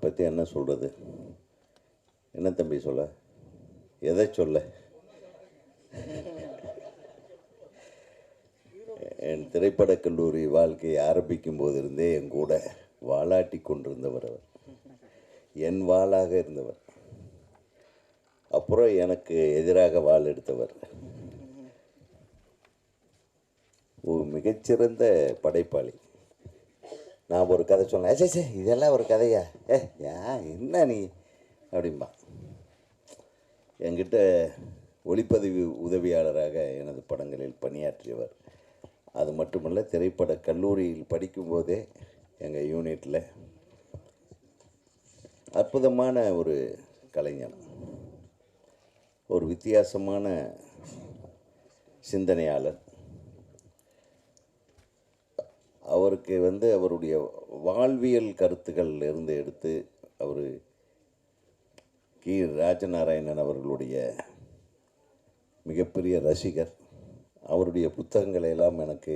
பற்றி என்ன சொல்கிறது? என்ன தம்பி சொல்ல? எதை சொல்ல? என் திரைப்படக் கல்லூரி வாழ்க்கையை ஆரம்பிக்கும் போதிருந்தே என் கூட வாலாட்டி கொண்டிருந்தவர் அவர். என் வாளாக இருந்தவர். அப்புறம் எனக்கு எதிராக வாள் எடுத்தவர். ஒரு மிகச்சிறந்த படைப்பாளி. நான் ஒரு கதை சொன்னேன், சே இதெல்லாம் ஒரு கதையா? என்ன நீ அப்படின்பா. என்கிட்ட ஒளிப்பதிவு உதவியாளராக எனது படங்களில் பணியாற்றியவர். அது மட்டுமல்ல, திரைப்பட கல்லூரியில் படிக்கும்போதே எங்கள் யூனிட்டில் அற்புதமான ஒரு கலைஞர், ஒரு வித்தியாசமான சிந்தனையாளர். அவருக்கு அவருடைய வாழ்வியல் கருத்துக்கள் இருந்து எடுத்து அவர் கி. ராஜநாராயணன் அவர்களுடைய மிகப்பெரிய ரசிகர். அவருடைய புத்தகங்களை எல்லாம் எனக்கு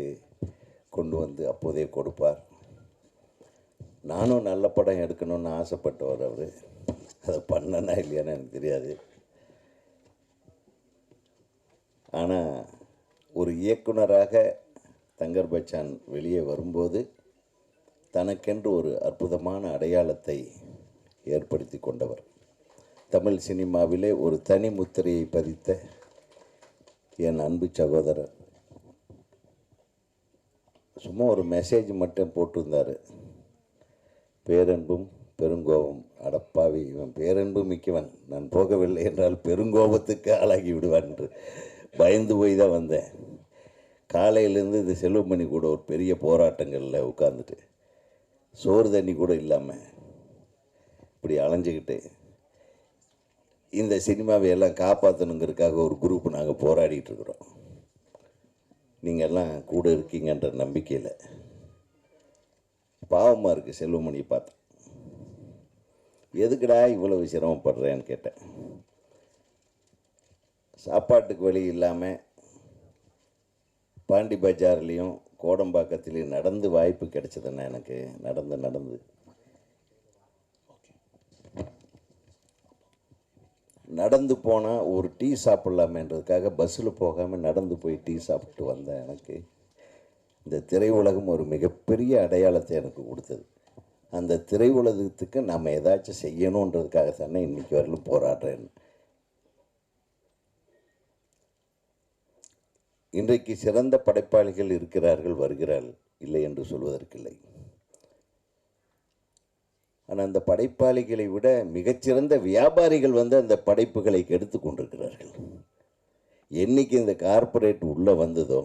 கொண்டு வந்து அப்போதே கொடுப்பார். நானும் நல்ல படம் எடுக்கணும்னு ஆசைப்பட்டவர் அவர். அதை பண்ணனா இல்லையான்னு எனக்கு தெரியாது. ஆனால் ஒரு இயக்குனராக தங்கர் பச்சான் வெளியே வரும்போது தனக்கென்று ஒரு அற்புதமான அடையாளத்தை ஏற்படுத்தி கொண்டவர். தமிழ் சினிமாவிலே ஒரு தனி முத்திரையை பதித்த என் அன்பு சகோதரர். சும்மா ஒரு மெசேஜ் மட்டும் போட்டிருந்தார், பேரன்பும் பெருங்கோபம். அடப்பாவி, இவன் பேரன்பு மிக்கவன், நான் போகவில்லை என்றால் பெருங்கோபத்துக்கு ஆளாகி விடுவான் என்று பயந்து போய் தான் வந்தேன். காலையிலேருந்து இது செல்வமணி கூட ஒரு பெரிய போராட்டங்களில் உட்கார்ந்துட்டு சோறு தண்ணி கூட இல்லாமல் இப்படி அலைஞ்சிக்கிட்டு இந்த சினிமாவை எல்லாம் காப்பாற்றணுங்கிறதுக்காக ஒரு குரூப் நாங்கள் போராடிட்டு இருக்கிறோம். நீங்கள் எல்லாம் கூட இருக்கீங்கன்ற நம்பிக்கையில். பாவமாக இருக்குது செல்வமணியை பார்த்தேன். எதுக்குடா இவ்வளவு சிரமப்படுறேன்னு கேட்டேன். சாப்பாட்டுக்கு வழி இல்லாமல் பாண்டி பஜார்லேயும் கோடம்பாக்கத்துலேயும் நடந்து வாய்ப்பு கிடைச்சதுன்னா எனக்கு நடந்து போனால் ஒரு டீ சாப்பிட்லாமேன்றதுக்காக பஸ்ஸில் போகாமல் நடந்து போய் டீ சாப்பிட்டு வந்தேன். எனக்கு இந்த திரையுலகம் ஒரு மிகப்பெரிய அடையாளத்தை எனக்கு கொடுத்தது. அந்த திரையுலகத்துக்கு நாம் ஏதாச்சும் செய்யணுன்றதுக்காக தானே இன்றைக்கி வரலும் போராடுறேன். இன்றைக்கு சிறந்த படைப்பாளிகள் இருக்கிறார்கள், வருகிறார்கள், இல்லை என்று சொல்வதற்கில்லை. ஆனால் அந்த படைப்பாளிகளை விட மிகச்சிறந்த வியாபாரிகள் அந்த படைப்புகளை கெடுத்து கொண்டிருக்கிறார்கள். என்னைக்கு இந்த கார்ப்பரேட் உள்ளே வந்ததோ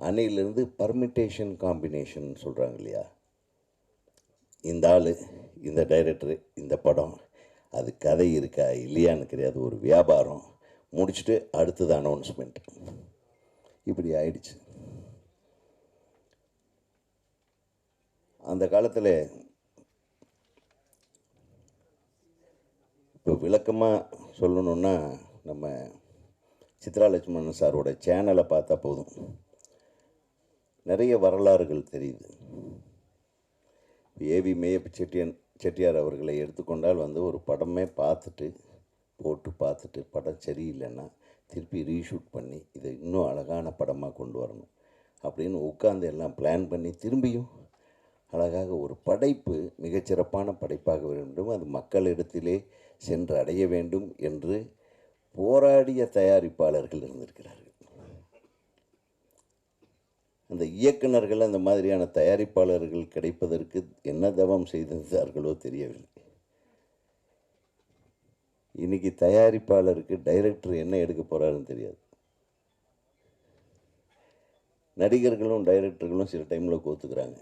அன்னையிலிருந்து பர்மிட்டேஷன் காம்பினேஷன் சொல்கிறாங்க இல்லையா, இந்த ஆள், இந்த டைரக்டரு, இந்த படம், அது கதை இருக்கா இல்லையான்னு கிடையாது, ஒரு வியாபாரம் முடிச்சுட்டு அடுத்தது அனௌன்ஸ்மெண்ட், இப்படி ஆயிடுச்சு. அந்த காலத்தில் இப்போ விளக்கமாக சொல்லணுன்னா நம்ம சித்ரா லட்சுமணன் சாரோட சேனலை பார்த்தா போதும், நிறைய வரலாறுகள் தெரியுது. ஏவி மேயப்ப செட்டியார் அவர்களை எடுத்துக்கொண்டால் ஒரு படமே பார்த்துட்டு படம் சரியில்லைன்னா திருப்பி ரீஷூட் பண்ணி இதை இன்னும் அழகான படமாக கொண்டு வரணும் அப்படின்னு உட்கார்ந்து எல்லாம் பிளான் பண்ணி திரும்பியும் அழகாக ஒரு படைப்பு மிகச்சிறப்பான படைப்பாக வேண்டும், அது மக்களிடத்திலே சென்று அடைய வேண்டும் என்று போராடிய தயாரிப்பாளர்கள் இருந்திருக்கிறார்கள். அந்த இயக்குனர்கள், அந்த மாதிரியான தயாரிப்பாளர்கள் கிடைப்பதற்கு என்ன தவம் செய்திருந்தார்களோ தெரியவில்லை. இன்றைக்கி தயாரிப்பாளருக்கு டைரக்டர் என்ன எடுக்க போகிறாருன்னு தெரியாது. நடிகர்களும் டைரக்டர்களும் சில டைமில் கோத்துக்கிறாங்க.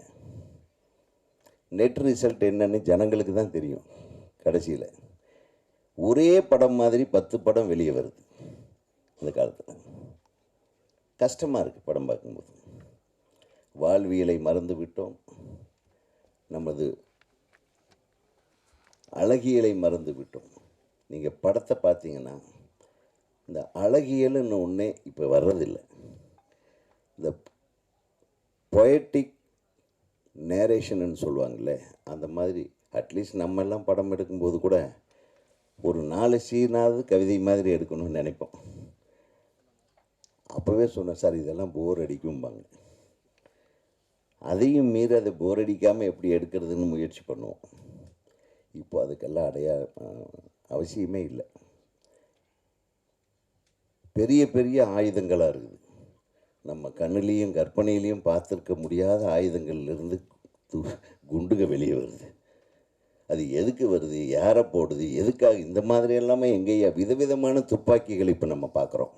நெட் ரிசல்ட் என்னன்னு ஜனங்களுக்கு தான் தெரியும். கடைசியில் ஒரே படம் மாதிரி 10 படம் வெளியே வருது. இந்த காலத்தில் கஷ்டமாக இருக்குது படம் பார்க்கும்போது. வாழ்வியலை மறந்து விட்டோம், நமது அழகியலை மறந்து விட்டோம். நீங்கள் படத்தை பார்த்தீங்கன்னா இந்த அழகியல்னு ஒன்றே இப்போ வர்றதில்லை. இந்த பொயட்டிக் நேரேஷன்னு சொல்லுவாங்கள்ல, அந்த மாதிரி அட்லீஸ்ட் நம்ம எல்லாம் படம் எடுக்கும்போது கூட ஒரு 4 சீனாவது கவிதை மாதிரி எடுக்கணும்னு நினைப்போம். அப்போவே சொன்னேன், சார் இதெல்லாம் போர் அடிக்கும்பாங்க. அதையும் மீறி அதை போர் அடிக்காமல் எப்படி எடுக்கிறதுன்னு முயற்சி பண்ணுவோம். இப்போ அதுக்கெல்லாம் அவசியமே இல்லை. பெரிய பெரிய ஆயுதங்களாக இருக்குது. நம்ம கண்ணுலேயும் கற்பனையிலையும் பார்த்துருக்க முடியாத ஆயுதங்கள்லேருந்து குண்டுக வெளியே வருது. அது எதுக்கு வருது, யாரை போடுது, எதுக்காக, இந்த மாதிரி எல்லாமே எங்கேயா விதவிதமான துப்பாக்கிகள் இப்போ நம்ம பார்க்குறோம்.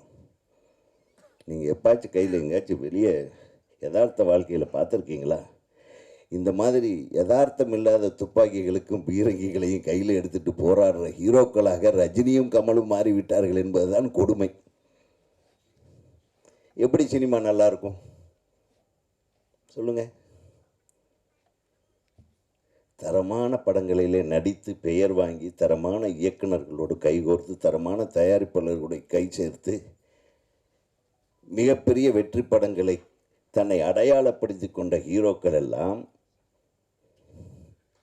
நீங்கள் எப்பாச்சும் கையில் எங்கேயாச்சும் வெளியே யதார்த்த வாழ்க்கையில் பார்த்துருக்கீங்களா? இந்த மாதிரி யதார்த்தம் இல்லாத துப்பாக்கிகளுக்கும் பீரங்கிகளையும் கையில் எடுத்துகிட்டு போராடுற ஹீரோக்களாக ரஜினியும் கமலும் மாறிவிட்டார்கள் என்பதுதான் கொடுமை. எப்படி சினிமா நல்லாயிருக்கும் சொல்லுங்கள்? தரமான படங்களிலே நடித்து பெயர் வாங்கி தரமான இயக்குநர்களோடு கைகோர்த்து தரமான தயாரிப்பாளர்களுடைய கை சேர்த்து மிகப்பெரிய வெற்றி படங்களை தன்னை அடையாளப்படுத்தி கொண்ட ஹீரோக்கள் எல்லாம்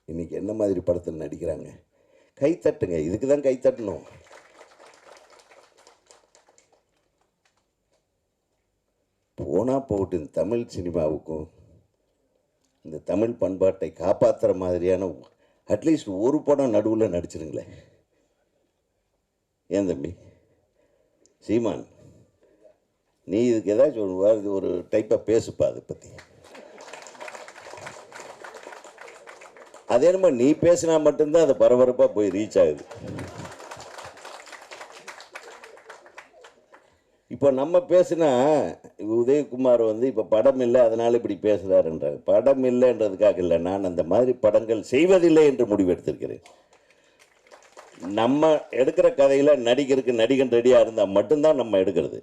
இன்னைக்கு என்ன மாதிரி படத்தில் நடிக்கிறாங்க? கைத்தட்டுங்க, இதுக்கு தான் கைத்தட்டணும். போனால் போகட்டு, இந்த தமிழ் சினிமாவுக்கும் இந்த தமிழ் பண்பாட்டை காப்பாற்றுற மாதிரியான அட்லீஸ்ட் ஒரு படம் நடுவில் நடிச்சிருங்களேன். ஏன் தம்பி சீமான், நீ இதுக்கு ஏதாச்சும் ஒரு டைப்பாக பேசுப்பா அதை பற்றி. அதே மாதிரி நீ பேசினா மட்டும்தான் அது பரபரப்பாக போய் ரீச் ஆகுது. இப்போ நம்ம பேசுனா உதயகுமார் இப்போ படம் இல்லை அதனால் இப்படி பேசுகிறாருன்றாங்க. படம் இல்லைன்றதுக்காக இல்லை, நான் அந்த மாதிரி படங்கள் செய்வதில்லை என்று முடிவெடுத்திருக்கிறேன். நம்ம எடுக்கிற கதையில் நடிகருக்கு நடிகன் ரெடியாக இருந்தால் மட்டும்தான் நம்ம எடுக்கிறது.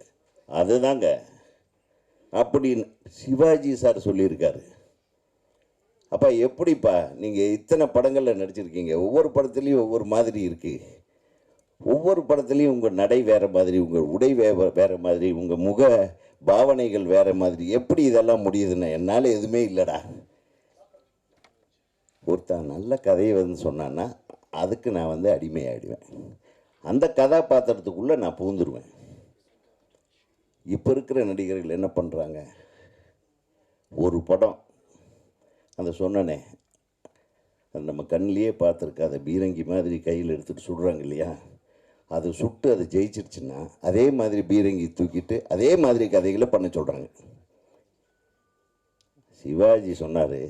அதுதாங்க. அப்படி சிவாஜி சார் சொல்லியிருக்காரு. அப்போ எப்படிப்பா நீங்கள் இத்தனை படங்களில் நடிச்சிருக்கீங்க, ஒவ்வொரு படத்துலேயும் ஒவ்வொரு மாதிரி இருக்குது, ஒவ்வொரு படத்துலேயும் உங்கள் நடை வேறு மாதிரி, உங்கள் உடை வேறு மாதிரி, உங்கள் முக பாவனைகள் வேறு மாதிரி, எப்படி இதெல்லாம் முடியுதுன்னா என்னால் எதுவுமே இல்லைடா. ஒருத்தன் நல்ல கதையை சொன்னான்னா அதுக்கு நான் அடிமையாகிடுவேன். அந்த கதாபாத்திரத்துக்குள்ளே நான் பூந்துருவேன். இப்போ இருக்கிற நடிகர்கள் என்ன பண்ணுறாங்க, ஒரு படம் அந்த சொன்னனே அது நம்ம கண்ணிலேயே பார்த்துருக்காத பீரங்கி மாதிரி கையில் எடுத்துகிட்டு சுடுறாங்க இல்லையா, அது சுட்டு அது ஜெயிச்சிருச்சுன்னா அதே மாதிரி பீரங்கி தூக்கிட்டு அதே மாதிரி கதைகளை பண்ண சொல்கிறாங்க. சிவாஜி சொன்னார்,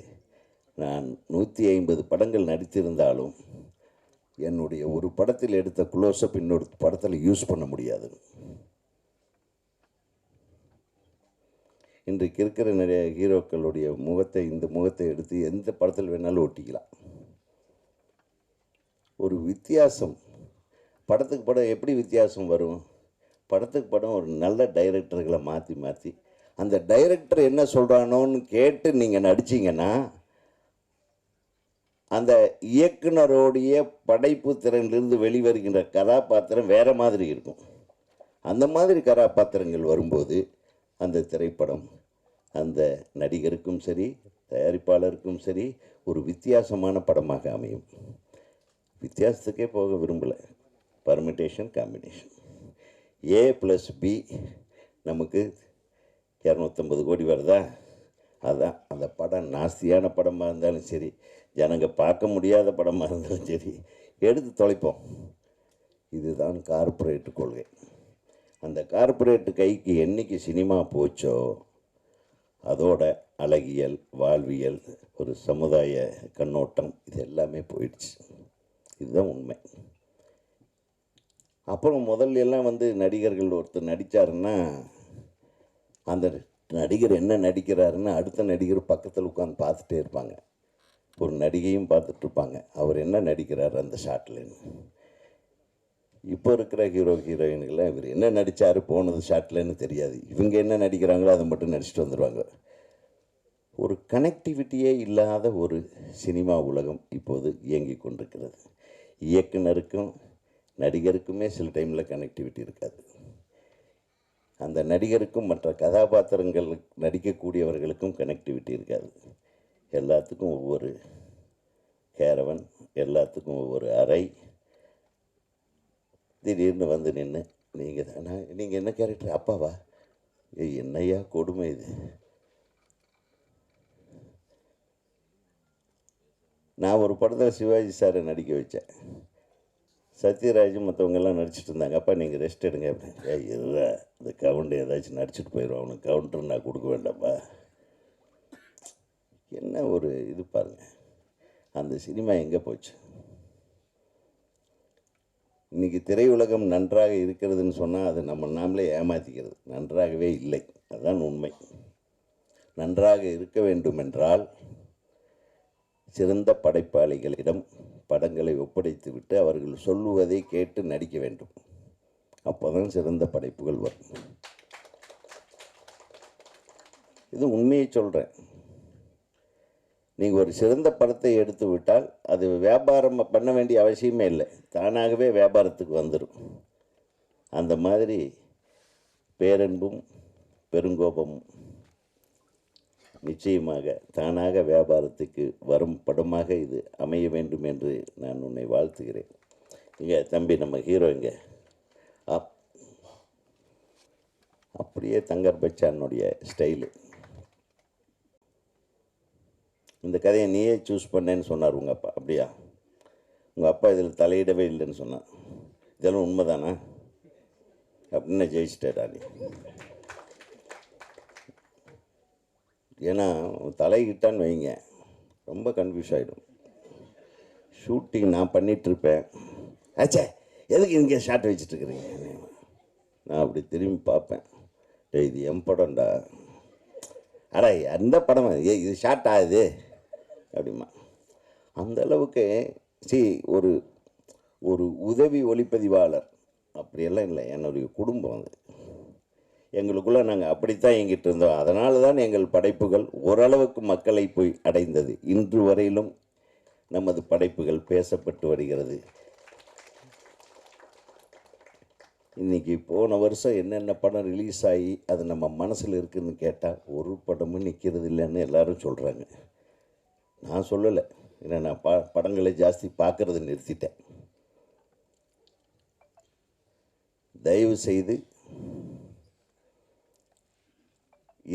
நான் 150 படங்கள் நடித்திருந்தாலும் என்னுடைய ஒரு படத்தில் எடுத்த க்ளோஸ்அப் இன்னொரு படத்தில் யூஸ் பண்ண முடியாது. இன்றைக்கு இருக்கிற நிறைய ஹீரோக்களுடைய இந்த முகத்தை எடுத்து எந்த படத்தில் வேணாலும் ஒட்டிக்கலாம். ஒரு வித்தியாசம், படத்துக்கு படம் எப்படி வித்தியாசம் வரும்? படத்துக்கு படம் ஒரு நல்ல டைரக்டர்களை மாற்றி அந்த டைரக்டர் என்ன சொல்கிறானோன்னு கேட்டு நீங்கள் நடிச்சிங்கன்னா அந்த இயக்குனரோடைய படைப்பு திறனிலிருந்து வெளிவருகின்ற கதாபாத்திரம் வேறு மாதிரி இருக்கும். அந்த மாதிரி கதாபாத்திரங்கள் வரும்போது அந்த திரைப்படம் அந்த நடிகருக்கும் சரி தயாரிப்பாளருக்கும் சரி ஒரு வித்தியாசமான படமாக அமையும். வித்தியாசத்துக்கே போக விரும்பலை. பர்மிட்டேஷன் காம்பினேஷன் A+B நமக்கு 250 கோடி வருதா, அதுதான் அந்த படம். நாஸ்தியான படமாக இருந்தாலும் சரி, ஜனங்க பார்க்க முடியாத படமாக இருந்தாலும் சரி, எடுத்து தொலைப்போம். இதுதான் கார்ப்பரேட் கொள்கை. அந்த கார்ப்பரேட்டு கைக்கு என்றைக்கு சினிமா போச்சோ அதோட அழகியல், வாழ்வியல், ஒரு சமுதாய கண்ணோட்டம் இது எல்லாமே போயிடுச்சு. இதுதான் உண்மை. அப்புறம் முதல்ல எல்லாம் நடிகர்கள் ஒருத்தர் நடித்தாருன்னா அந்த நடிகர் என்ன நடிக்கிறாருன்னு அடுத்த நடிகர் பக்கத்தில் உட்காந்து பார்த்துட்டே இருப்பாங்க. ஒரு நடிகையும் பார்த்துட்ருப்பாங்க, அவர் என்ன நடிக்கிறார் அந்த ஷாட்லன்னு. இப்போ இருக்கிற ஹீரோயின்களை இவர் என்ன நடித்தார் போனது ஷாட்லன்னு தெரியாது, இவங்க என்ன நடிக்கிறாங்களோ அதை மட்டும் நடிச்சுட்டு வந்துடுவாங்க. ஒரு கனெக்டிவிட்டியே இல்லாத ஒரு சினிமா உலகம் இப்போது இயங்கி கொண்டிருக்கிறது. இயக்குனருக்கும் நடிகருக்குமே சில டைமில் கனெக்டிவிட்டி இருக்காது. அந்த நடிகருக்கும் மற்ற கதாபாத்திரங்கள் நடிக்கக்கூடியவர்களுக்கும் கனெக்டிவிட்டி இருக்காது. எல்லாத்துக்கும் ஒவ்வொரு கேரவன், எல்லாத்துக்கும் ஒவ்வொரு அறை. திடீர்னு வந்து நின்று, நீங்கள் தானே, நீங்கள் என்ன கேரக்டர், அப்பாவா? என்னையா கொடுமை இது. நான் ஒரு படத்தில் சிவாஜி சாரை நடிக்க வச்சேன். சத்யராஜ் மற்றவங்கெல்லாம் நடிச்சிட்டு இருந்தாங்க. அப்பா நீங்கள் ரெஸ்ட் எடுங்க அப்படின்னு. இல்லை, இந்த கவுண்டர் ஏதாச்சும் நடிச்சிட்டு போயிடுவோம், அவனுக்கு கவுண்டர் நான் கொடுக்க வேண்டாம்ப்பா. என்ன ஒரு இது பாருங்கள், அந்த சினிமா எங்கே போச்சு? இன்றைக்கி திரையுலகம் நன்றாக இருக்கிறதுன்னு சொன்னால் அது நம்ம நாமளே ஏமாற்றிக்கிறது. நன்றாகவே இல்லை, அதுதான் உண்மை. நன்றாக இருக்க வேண்டுமென்றால் சிறந்த படைப்பாளிகளிடம் படங்களை ஒப்படைத்து விட்டு அவர்கள் சொல்லுவதை கேட்டு நடிக்க வேண்டும். அப்போ தான் சிறந்த படைப்புகள் வரும். இது உண்மையை சொல்கிறேன். நீங்கள் ஒரு சிறந்த படத்தை எடுத்து விட்டால் அது வியாபாரம் பண்ண வேண்டிய அவசியமே இல்லை, தானாகவே வியாபாரத்துக்கு வந்துடும். அந்த மாதிரி பேரன்பும் பெருங்கோபமும் நிச்சயமாக தானாக வியாபாரத்துக்கு வரும் படமாக இது அமைய வேண்டும் என்று நான் உன்னை வாழ்த்துகிறேன். இங்கே தம்பி, நம்ம ஹீரோ இங்கே அப்படியே தங்கர் பச்சானுடைய ஸ்டைலு. இந்த கதையை நீயே சூஸ் பண்ணேன்னு சொன்னார் உங்கள் அப்பா. அப்படியா? உங்கள் அப்பா இதில் தலையிடவே இல்லைன்னு சொன்னான். இதெல்லாம் உண்மைதானா அப்படின்னு ஜெயிச்சிட்டேடா நீ. ஏன்னா தலையிட்டான்னு வைங்க, ரொம்ப கன்ஃபியூஸ் ஆகிடும். ஷூட்டிங் நான் பண்ணிகிட்ருப்பேன். ஆச்சே, எதுக்கு இங்கே ஷார்ட் வச்சுட்ருக்குறீங்க? நான் அப்படி திரும்பி பார்ப்பேன். இது என் படம்டா. அடா அந்த படம் இது ஷார்ட் ஆகுது அப்படிமா. அந்தளவுக்கு ஒரு ஒரு உதவி ஒளிப்பதிவாளர் அப்படியெல்லாம் இல்லை. என்னுடைய குடும்பம் அது. எங்களுக்குள்ளே நாங்கள் அப்படித்தான் இயங்கிட்டு இருந்தோம். அதனால தான் எங்கள் படைப்புகள் ஓரளவுக்கு மக்களை போய் அடைந்தது. இன்று வரையிலும் நமது படைப்புகள் பேசப்பட்டு வருகிறது. இன்றைக்கி போன வருஷம் என்னென்ன படம் ரிலீஸ் ஆகி அது நம்ம மனசில் இருக்குதுன்னு கேட்டால் ஒரு படமும் நிற்கிறது இல்லைன்னு எல்லோரும் சொல்கிறாங்க. நான் சொல்லலை, ஏன்னா நான் படங்களை ஜாஸ்தி பார்க்குறத நிறுத்திட்டேன். தயவு செய்து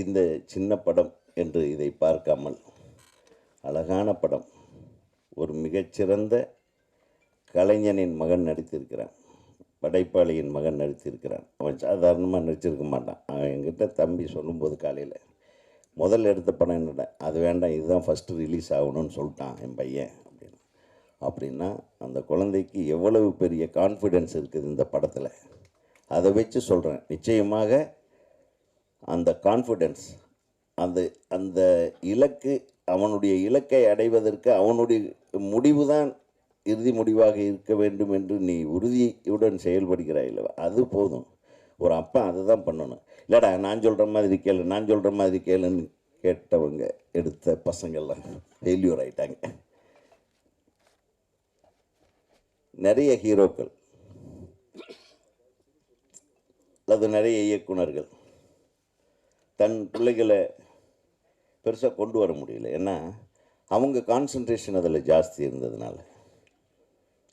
இந்த சின்ன படம் என்று இதை பார்க்காமல், அழகான படம், ஒரு மிகச்சிறந்த கலைஞனின் மகன் நடித்திருக்கிறான், படைப்பாளியின் மகன் நடித்திருக்கிறான். அவன் சாதாரணமாக நடிச்சிருக்க மாட்டான். அவன் என்கிட்ட தம்பி சொல்லும்போது காலையில் முதல்ல எடுத்த படம் என்னடா, அது வேண்டாம், இதுதான் ஃபஸ்ட்டு ரிலீஸ் ஆகணும்னு சொல்லிட்டான் என் பையன் அப்படின்னு. அப்படின்னா அந்த குழந்தைக்கு எவ்வளவு பெரிய கான்ஃபிடென்ஸ் இருக்குது இந்த படத்தில். அதை வச்சு சொல்கிறேன். நிச்சயமாக அந்த கான்ஃபிடென்ஸ், அந்த அந்த இலக்கு, அவனுடைய இலக்கை அடைவதற்கு அவனுடைய முடிவு தான் இறுதி முடிவாக இருக்க வேண்டும் என்று நீ உறுதியுடன் செயல்படுகிறாய் இல்லைவா, அது போதும். ஒரு அப்பா அதை தான் பண்ணணும். இல்லைடா நான் சொல்கிற மாதிரி கேளு, நான் சொல்கிற மாதிரி கேளுன்னு கேட்டவங்க எடுத்த பசங்கள்லாம் ஃபெயில்யூர் ஆகிட்டாங்க. நிறைய ஹீரோக்கள் அல்லது நிறைய இயக்குனர்கள் தன் பிள்ளைகளை பெருசாக கொண்டு வர முடியல. ஏன்னா அவங்க கான்சன்ட்ரேஷன் அதில் ஜாஸ்தி இருந்ததுனால.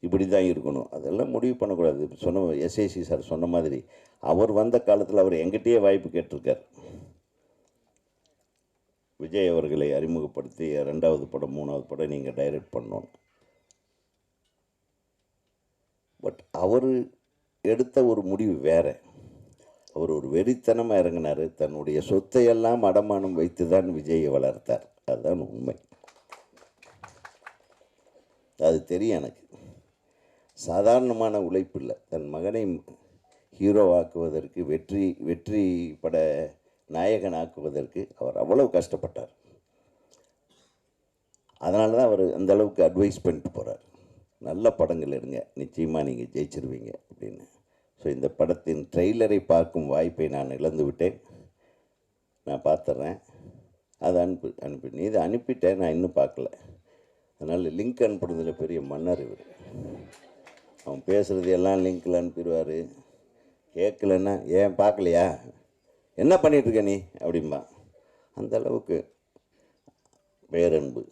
இப்படி தான் இருக்கணும், அதெல்லாம் முடிவு பண்ணக்கூடாது. சொன்ன எஸ்ஏசி சார் சொன்ன மாதிரி அவர் வந்த காலத்தில் அவர் எங்கிட்டே வாய்ப்பு கேட்டிருக்கார். விஜய் அவர்களை அறிமுகப்படுத்தி 2வது படம் 3வது படம் நீங்கள் டைரக்ட் பண்ணணும். பட் அவர் எடுத்த ஒரு முடிவு வேறு. அவர் ஒரு வெறித்தனமாக இறங்கினார். தன்னுடைய சொத்தையெல்லாம் அடமானம் வைத்து தான் விஜயை வளர்த்தார். அதுதான் உண்மை. அது தெரியும் எனக்கு. சாதாரணமான உழைப்பு இல்லை. தன் மகனை ஹீரோவாக்குவதற்கு, வெற்றி பட நாயகனாக்குவதற்கு அவர் அவ்வளவு கஷ்டப்பட்டார். அதனால தான் அவர் அந்த அளவுக்கு அட்வைஸ் பண்ணிட்டு போகிறார். நல்ல படங்கள் எடுங்க, நிச்சயமாக நீங்கள் ஜெயிச்சிருவீங்க அப்படின்னு. ஸோ இந்த படத்தின் ட்ரெய்லரை பார்க்கும் வாய்ப்பை நான் இழந்து விட்டேன். நான் பார்த்துட்றேன். அதை அனுப்பி நீ இதை அனுப்பிட்டேன், நான் இன்னும் பார்க்கல. அதனால் லிங்க் அனுப்புறதுல பெரிய மன்னர் இவர். அவன் பேசுகிறது எல்லாம் லிங்கில் அனுப்பிடுவார். கேட்கலன்னா ஏன் பார்க்கலையா, என்ன பண்ணிகிட்ருக்க நீ அப்படிம்பா. அந்தளவுக்கு பேரன்பு.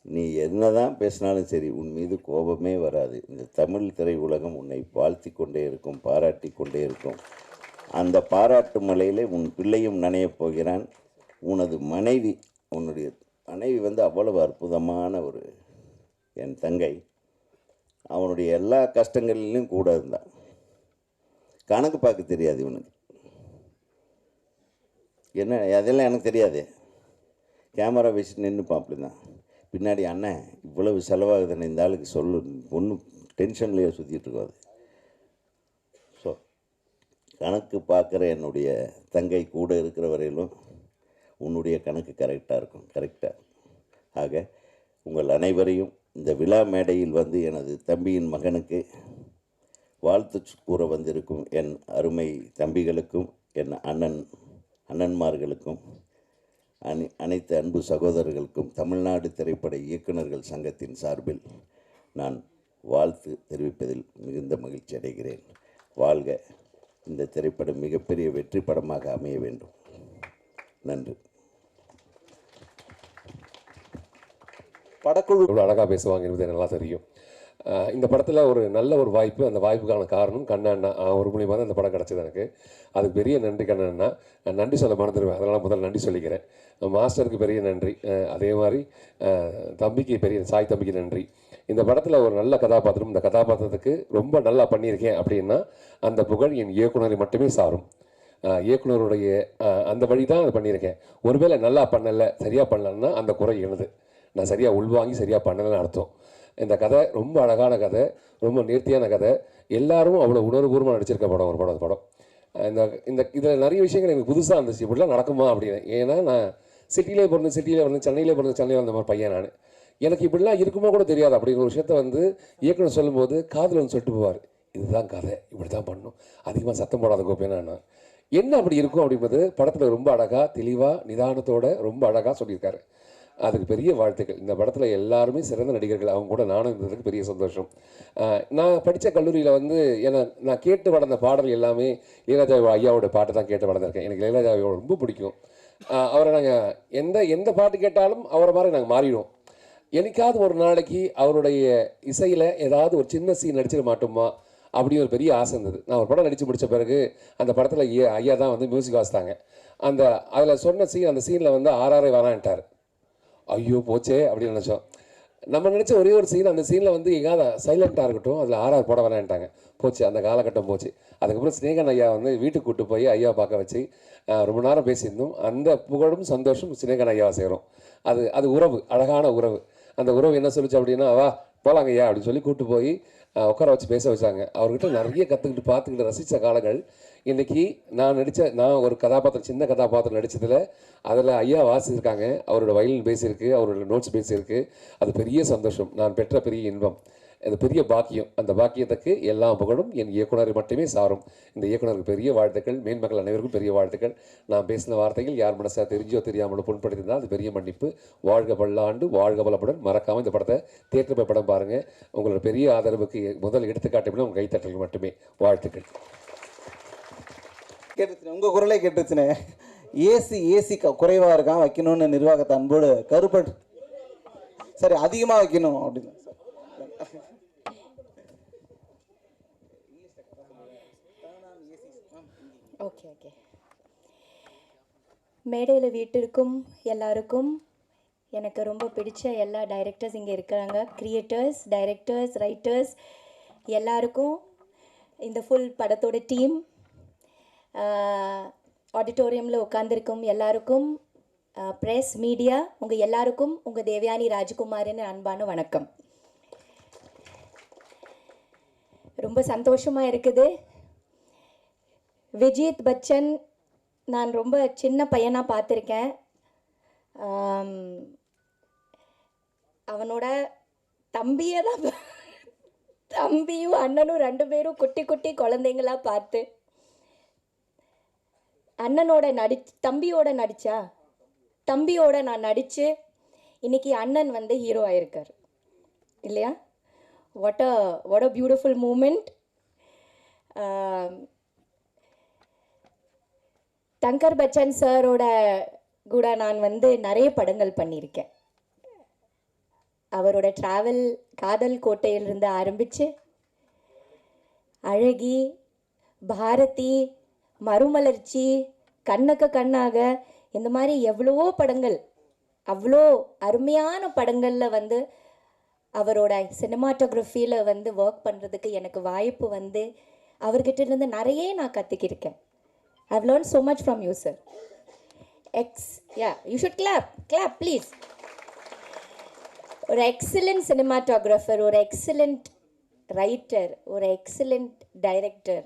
நீ என்னதான் பேசினாலும் சரி, உன் மீது கோபமே வராது. இந்த தமிழ் திரையுலகம் உன்னை வாழ்த்தி கொண்டே இருக்கும், பாராட்டி கொண்டே இருக்கும். அந்த பாராட்டு மலையிலே உன் பிள்ளையும் நனையப் போகிறான். உனது மனைவி, உன்னுடைய மனைவி வந்து அவ்வளவு அற்புதமான ஒரு என் தங்கை. அவனுடைய எல்லா கஷ்டங்களிலும் கூட இருந்தான். கணக்கு பார்க்க தெரியாது இவனுக்கு. என்ன அதெல்லாம் எனக்கு தெரியாது. கேமரா வச்சுட்டு நின்று பார்ப்பலாம். பின்னாடி அண்ணன் இவ்வளவு செலவாகுதுன்னு இந்த ஆளுக்கு சொல்லு, ஒன்றும் டென்ஷன்லேயே சுற்றிட்டு இருக்காது. ஸோ கணக்கு பார்க்குற என்னுடைய தங்கை கூட இருக்கிற வரையிலும் உன்னுடைய கணக்கு கரெக்டாக இருக்கும், கரெக்டாக. ஆக உங்கள் அனைவரையும் இந்த விழா மேடையில் வந்து எனது தம்பியின் மகனுக்கு வாழ்த்து கூற வந்திருக்கும் என் அருமை தம்பிகளுக்கும் என் அண்ணன்மார்களுக்கும் அனைத்து அன்பு சகோதரர்களுக்கும் தமிழ்நாடு திரைப்பட இயக்குநர்கள் சங்கத்தின் சார்பில் நான் வாழ்த்து தெரிவிப்பதில் மிகுந்த மகிழ்ச்சி அடைகிறேன். வாழ்க! இந்த திரைப்படம் மிகப்பெரிய வெற்றி படமாக அமைய வேண்டும். நன்றி. படக்குழு இவ்வளோ அழகாக பேசுவாங்க என்பது நல்லா தெரியும். இந்த படத்தில் ஒரு நல்ல ஒரு வாய்ப்பு, அந்த வாய்ப்புக்கான காரணம் கண்ணண்ணா ஒரு மூலியமாக தான் இந்த படம் கிடச்சிது எனக்கு. அதுக்கு பெரிய நன்றி கண்ணண்ணா. நன்றி சொல்ல மறந்துடுவேன், அதனால் முதல்ல நன்றி சொல்லிக்கிறேன். மாஸ்டருக்கு பெரிய நன்றி, அதே மாதிரி தம்பிக்கு சாய் தம்பிக்கு நன்றி. இந்த படத்தில் ஒரு நல்ல கதாபாத்திரம், இந்த கதாபாத்திரத்துக்கு ரொம்ப நல்லா பண்ணியிருக்கேன் அப்படின்னா அந்த புகழ் என் இயக்குனரை மட்டுமே சாரும். இயக்குனருடைய அந்த வழி தான் அதை பண்ணியிருக்கேன். ஒருவேளை நல்லா பண்ணலை, சரியாக பண்ணலன்னா அந்த குறை எனது. நான் சரியாக உள்வாங்கி சரியாக பண்ணலைன்னு அர்த்தம். இந்த கதை ரொம்ப அழகான கதை, ரொம்ப நேர்த்தியான கதை. எல்லாரும் அவ்வளோ உணர்வுபூர்வமாக நடிச்சிருக்க படம். இந்த இதில் நிறைய விஷயங்கள் எனக்கு புதுசாக இருந்துச்சு. இப்படிலாம் நடக்குமா அப்படின்னு. ஏன்னா நான் சிட்டியிலே பிறந்து சென்னையிலே பிறந்து சென்னையில் வந்த மாதிரி பையன் நான். எனக்கு இப்படிலாம் இருக்குமோ கூட தெரியாது. அப்படிங்கிற ஒரு விஷயத்த வந்து இயக்குனர் சொல்லும்போது காதில் வந்து சொல்லிட்டு போவார், இதுதான் கதை, இப்படி தான் பண்ணணும், அதிகமாக சத்தம் போடாத கோப்பேனா நான் என்ன அப்படி இருக்கும் அப்படின்றது படத்தில் ரொம்ப அழகாக தெளிவாக நிதானத்தோடு ரொம்ப அழகாக சொல்லியிருக்காரு. அதுக்கு பெரிய வாழ்த்துக்கள். இந்த படத்தில் எல்லாருமே சிறந்த நடிகர்கள். அவங்க கூட நானும் இருந்ததுக்கு பெரிய சந்தோஷம். நான் படித்த கல்லூரியில் வந்து நான் கேட்டு வளர்ந்த பாடல் எல்லாமே இளையராஜா ஐயாவோட பாட்டு தான் கேட்டு வளர்ந்துருக்கேன். எனக்கு இளையராஜா ரொம்ப பிடிக்கும். அவரை நாங்கள் எந்த பாட்டு கேட்டாலும் அவரை மாதிரி நாங்கள் மாறிடுவோம். என்னைக்காவது ஒரு நாளைக்கு அவருடைய இசையில் ஏதாவது ஒரு சின்ன சீன் நடிச்சிட மாட்டோமா அப்படின்னு ஒரு பெரிய ஆசை இருந்தது. நான் ஒரு படம் நடித்து முடித்த பிறகு அந்த படத்தில் ஐயா தான் வந்து மியூசிக் வாசித்தாங்க. அதில் சொன்ன அந்த சீனில் வந்து ஆர்ஆரே வரான்ட்டார். ஐயோ போச்சே அப்படின்னு நினச்சோம். நம்ம நினச்ச ஒரே ஒரு சீன், அந்த சீனில் வந்து எங்காவது சைலண்ட்டாக இருக்கட்டும், அதில் ஆர்ஆர் போட வரான்ட்டாங்க. போச்சு, அந்த காலகட்டம் போச்சு. அதுக்கப்புறம் சினேகன் ஐயா வந்து வீட்டுக்கு கூப்பிட்டு போய் ஐயா பார்க்க வச்சு ரொம்ப நேரம் பேசியிருந்தோம். அந்த புகழும் சந்தோஷம் சினேகன் ஐயாவை சேரும். அது உறவு, அழகான உறவு. அந்த உறவு என்ன சொல்லிச்சு அப்படின்னா, வா போகலாங்க ஐயா அப்படின்னு சொல்லி கூப்பிட்டு போய் உட்கார வச்சு பேச வச்சாங்க. அவர்கிட்ட நிறைய கற்றுக்கிட்டு பார்த்துக்கிட்டு ரசித்த காலங்கள். இன்றைக்கி நான் ஒரு கதாபாத்திரம், சின்ன கதாபாத்திரம் நடித்ததில் அதில் ஐயா வாசிச்சிருக்காங்க. அவரோட வயலின் பேசியிருக்கு, அவரோட நோட்ஸ் பேசியிருக்கு. அது பெரிய சந்தோஷம், நான் பெற்ற பெரிய இன்பம், அது பெரிய பாக்கியம். அந்த பாக்கியத்துக்கு எல்லா புகழும் என் இயக்குனரை மட்டுமே சாரும். இந்த இயக்குனருக்கு பெரிய வாழ்த்துக்கள், மேன்மக்கள் அனைவருக்கும் பெரிய வாழ்த்துக்கள். நான் பேசின வார்த்தைகள் யார் மனசாக தெரிஞ்சோ தெரியாமலோ புண்படுத்தியிருந்தால் அது பெரிய மன்னிப்பு. வாழ்க பல்லாண்டு, வாழ்க பலப்புடன். மறக்காமல் இந்த படத்தை தியேட்டர் போய் படம் பாருங்கள். உங்களோட பெரிய ஆதரவுக்கு முதல் எடுத்துக்காட்டு உங்கள் கைத்தட்டல் மட்டுமே. வாழ்த்துக்கள். கேட்டுச்சுனே, உங்கள் குரலே கேட்டுச்சுனே. ஏசி குறைவாக இருக்கான், வைக்கணும்னு நிர்வாகத்தை அன்போடு கருப்பட்டு சரி அதிகமாக வைக்கணும் அப்படின்னு. ஓகே மேடையில் வீட்டிற்கும் எல்லாருக்கும் எனக்கு ரொம்ப பிடிச்ச எல்லா டைரக்டர்ஸ் இங்கே இருக்கிறாங்க. கிரியேட்டர்ஸ், டைரக்டர்ஸ், ரைட்டர்ஸ் எல்லாருக்கும், இந்த ஃபுல் படத்தோட டீம், ஆடிட்டோரியமில் உட்காந்துருக்கும் எல்லாருக்கும், ப்ரெஸ், மீடியா, உங்கள் எல்லாருக்கும் உங்கள் தேவயானி ராஜகுமாரின் அன்பான வணக்கம். ரொம்ப சந்தோஷமாக இருக்குது. விஜித் பச்சன் நான் ரொம்ப சின்ன பையனாக பார்த்துருக்கேன். அவனோட தம்பியும் அண்ணனும் 2 பேரும் குட்டி குட்டி குழந்தைங்களா பார்த்து தம்பியோட நான் நடித்து இன்னைக்கு அண்ணன் வந்து ஹீரோ ஆயிருக்கார் இல்லையா? What a beautiful moment. Thankar Bachan சாரோட கூட நான் வந்து நிறைய படங்கள் பண்ணியிருக்கேன். அவரோட ட்ராவல் காதல் கோட்டையிலிருந்து ஆரம்பித்து அழகி, பாரதி, மறுமலர்ச்சி, கண்ணுக்கு கண்ணாக, இந்த மாதிரி எவ்வளவோ படங்கள், அவ்வளோ அருமையான படங்களில் வந்து அவரோட சினிமாட்டோகிராஃபியில் வந்து ஒர்க் பண்ணுறதுக்கு எனக்கு வாய்ப்பு வந்து அவர்கிட்ட இருந்து நிறைய நான் கற்றுக்கிருக்கேன். I've learned so much from you, sir. Yeah, you should clap please. ஒரு எக்ஸலண்ட் சினிமாட்டோகிராஃபர், ஒரு எக்ஸலண்ட் ரைட்டர், ஒரு excellent director,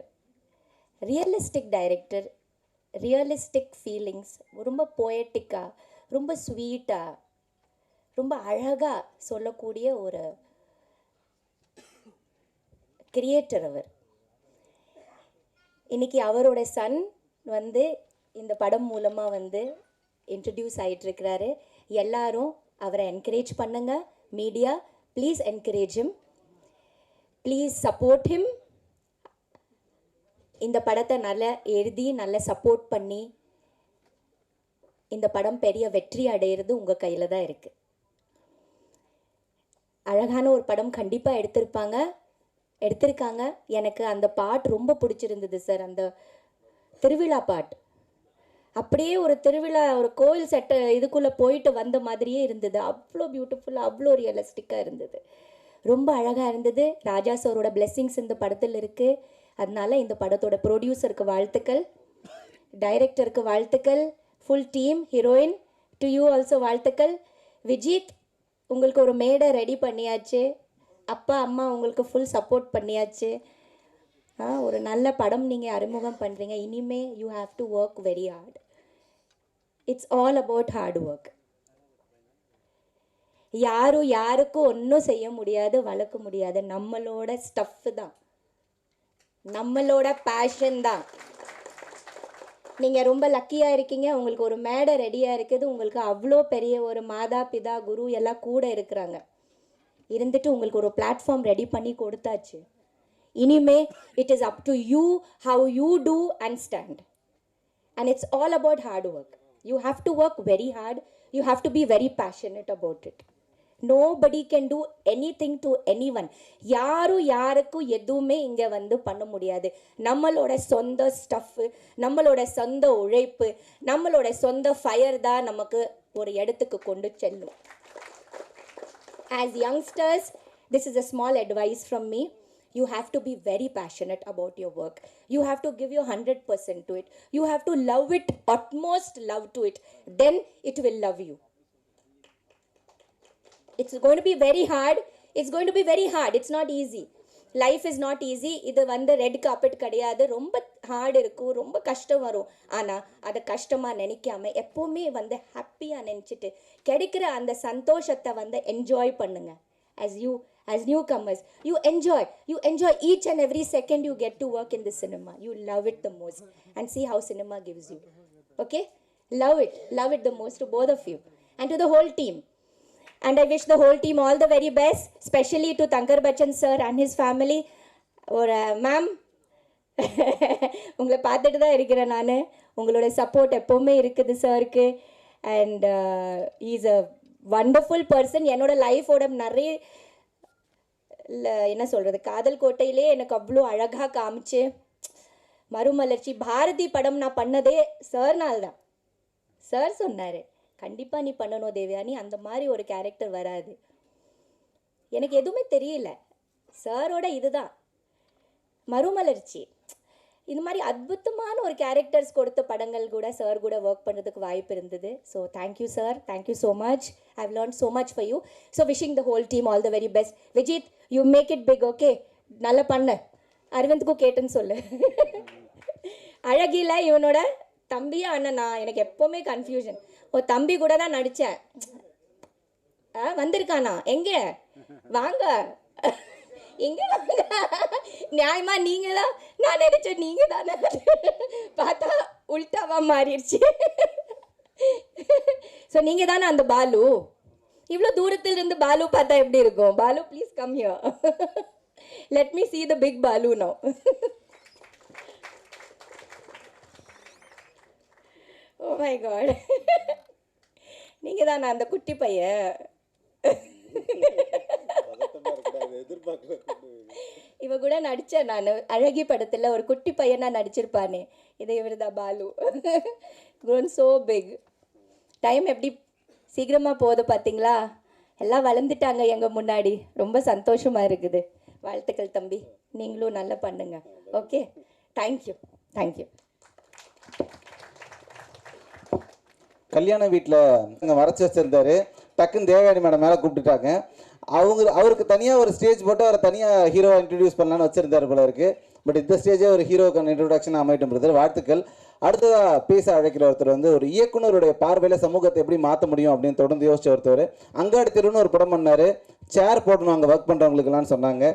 realistic director, realistic feelings, ரொம்ப போயட்டிக்காக, ரொம்ப ஸ்வீட்டாக, ரொம்ப அழகாக சொல்லக்கூடிய ஒரு கிரியேட்டர் அவர். இன்றைக்கி அவரோட சன் வந்து இந்த படம் மூலமாக வந்து இன்ட்ரடியூஸ் ஆகிட்டுருக்கிறாரு. எல்லாரும் அவரை என்கரேஜ் பண்ணுங்க. Media, please encourage him, please support him. இந்த படத்தை நல்லா எழுதி நல்லா சப்போர்ட் பண்ணி இந்த படம் பெரிய வெற்றி அடையிறது உங்கள் கையில் தான் இருக்குது. அழகான ஒரு படம் கண்டிப்பாக எடுத்திருக்காங்க. எனக்கு அந்த பாட்டு ரொம்ப பிடிச்சிருந்தது சார். அந்த திருவிழா பாட்டு அப்படியே ஒரு திருவிழா, ஒரு கோயில் செட்டை இதுக்குள்ளே போயிட்டு வந்த மாதிரியே இருந்தது. அவ்வளோ பியூட்டிஃபுல்லாக, அவ்வளோ ரியலிஸ்டிக்காக இருந்தது. ரொம்ப அழகாக இருந்தது. ராஜா சாரோட பிளெஸ்ஸிங்ஸ் இந்த படத்தில் இருக்குது. அதனால இந்த படத்தோட ப்ரொடியூசருக்கு வாழ்த்துக்கள், டைரக்டருக்கு வாழ்த்துக்கள், full team, heroine to you also வாழ்த்துக்கள். விஜித், உங்களுக்கு ஒரு மேடை ரெடி பண்ணியாச்சு. அப்பா அம்மா உங்களுக்கு ஃபுல் சப்போர்ட் பண்ணியாச்சு. ஒரு நல்ல படம் நீங்கள் அறிமுகம் பண்ணுறீங்க. இனிமே you have to work very hard. It's all about hard work. யாருக்கும் ஒன்றும் செய்ய முடியாது, வளர்க்க முடியாது. நம்மளோட ஸ்டஃப் தான், நம்மளோட பேஷன் தான். நீங்கள் ரொம்ப லக்கியாக இருக்கீங்க. உங்களுக்கு ஒரு மேடை ரெடியாக இருக்குது. உங்களுக்கு அவ்வளோ பெரிய ஒரு மாதா பிதா குரு எல்லாம் கூட இருக்கிறாங்க. இருந்துட்டு உங்களுக்கு ஒரு பிளாட்ஃபார்ம் ரெடி பண்ணி கொடுத்தாச்சு. இனிமே it is up to you how you do and stand. And it's all about hard work. You have to work very hard. You have to be very passionate about it. Nobody can do anything to anyone. யாருக்கும் எதுவுமே இங்கே வந்து பண்ண முடியாது. நம்மளோட சொந்த stuff, நம்மளோட சொந்த உழைப்பு, நம்மளோட சொந்த ஃபயர் தான் நமக்கு ஒரு இடத்துக்கு கொண்டு செல்லும். As youngsters, this is a small advice from me. You have to be very passionate about your work. You have to give your 100% to it. You have to love it, utmost love to it. Then it will love you. It's going to be very hard. It's going to be very hard. It's not easy. Life is not easy. இது வந்து red carpet கிடையாது. ரொம்ப heart இருக்கும், ரொம்ப கஷ்டம் வரும். ஆனால் அதை கஷ்டமாக நினைக்காம எப்போவுமே வந்து ஹாப்பியாக நினச்சிட்டு கிடைக்கிற அந்த சந்தோஷத்தை வந்து என்ஜாய் பண்ணுங்க. As newcomers, you enjoy each and every second you get to work in the cinema. You love it the most, and see how cinema gives you. Okay, love it the most, to both of you and to the whole team. And I wish the whole team all the very best, especially to Thankar Bachchan sir and his family. Or ma'am, உங்களை பார்த்துட்டு தான் இருக்கிறேன் நான். உங்களோட support எப்போவுமே இருக்குது சாருக்கு. And is a wonderful person. என்னோட லைஃபோட நிறைய என்ன சொல்கிறது, காதல் கோட்டையிலே எனக்கு அவ்வளோ அழகாக காமிச்சு, மறுமலர்ச்சி, பாரதி படம் நான் பண்ணதே சார்னால் தான். சார் சொன்னார், கண்டிப்பாக நீ பண்ணணும் தேவயானி, அந்த மாதிரி ஒரு கேரக்டர் வராது. எனக்கு எதுவுமே தெரியல. சாரோட இதுதான் மறுமலர்ச்சி. இந்த மாதிரி அற்புதமான ஒரு கேரக்டர்ஸ் கொடுத்த படங்கள் கூட சார் கூட ஒர்க் பண்ணுறதுக்கு வாய்ப்பு இருந்தது. So thank you sir, thank you so much. I have learn so much for you. So wishing the whole team all the very best. Vijith, you make it big. Okay, நல்லா பண்ண. அரவிந்துக்கும் கேட்டுன்னு சொல்லு. அழகில இவனோட தம்பியா அண்ணனா, எனக்கு எப்போவுமே கன்ஃபியூஷன். தம்பி கூட தான் நடித்தேன். வந்திருக்கானா? எங்கே வாங்க, எங்கே வாங்க. நியாயமா நீங்கள் தான், நான் நினைச்சேன் நீங்கள் தானே. பார்த்தா உல்டாவா மாறிடுச்சு. ஸோ நீங்கள் தானே அந்த பாலு. இவ்வளோ தூரத்தில் இருந்து பாலு பார்த்தா எப்படி இருக்கும்? Balu, please come here. Let me see the big Balu now. Oh my God, நீங்கள் தானே அந்த குட்டி பையன். இவ கூட நடித்தேன் நான் அழகி படத்தில் ஒரு குட்டி பையனா நடிச்சிருப்பானே இதை இவர் தான் Balu. grown so big. Time எப்படி சீக்கிரமாக போகுது பார்த்தீங்களா? எல்லாம் வளர்ந்துட்டாங்க எங்கள் முன்னாடி. ரொம்ப சந்தோஷமாக இருக்குது. வாழ்த்துக்கள் தம்பி, நீங்களும் நல்லா பண்ணுங்க. Okay, thank you thank you. கல்யாண வீட்டில் அங்கே மறைச்சி வச்சுருந்தாரு. டக்குன்னு தேவயானி மேடம் மேலே கூப்பிட்டுட்டாங்க. அவருக்கு தனியாக ஒரு ஸ்டேஜ் போட்டு அவரை தனியாக ஹீரோவை இன்ட்ரடியூஸ் பண்ணலான்னு வச்சுருந்தாரு போல இருக்குது. பட் இந்த ஸ்டேஜே ஒரு ஹீரோக்கான இன்ட்ரொடக்ஷன் அமைட்டும் பிரதர், வாழ்த்துக்கள். அடுத்ததாக பேச அழைக்கிற ஒருத்தர் வந்து ஒரு இயக்குனருடைய பார்வையில் சமூகத்தை எப்படி மாற்ற முடியும் அப்படின்னு தொடர்ந்து யோசிச்ச ஒருத்தர். அங்காடி தெருன்னு ஒரு படம் பண்ணார். சேர் போடணும் அங்கே ஒர்க் பண்ணுறவங்களுக்குலாம் சொன்னாங்க.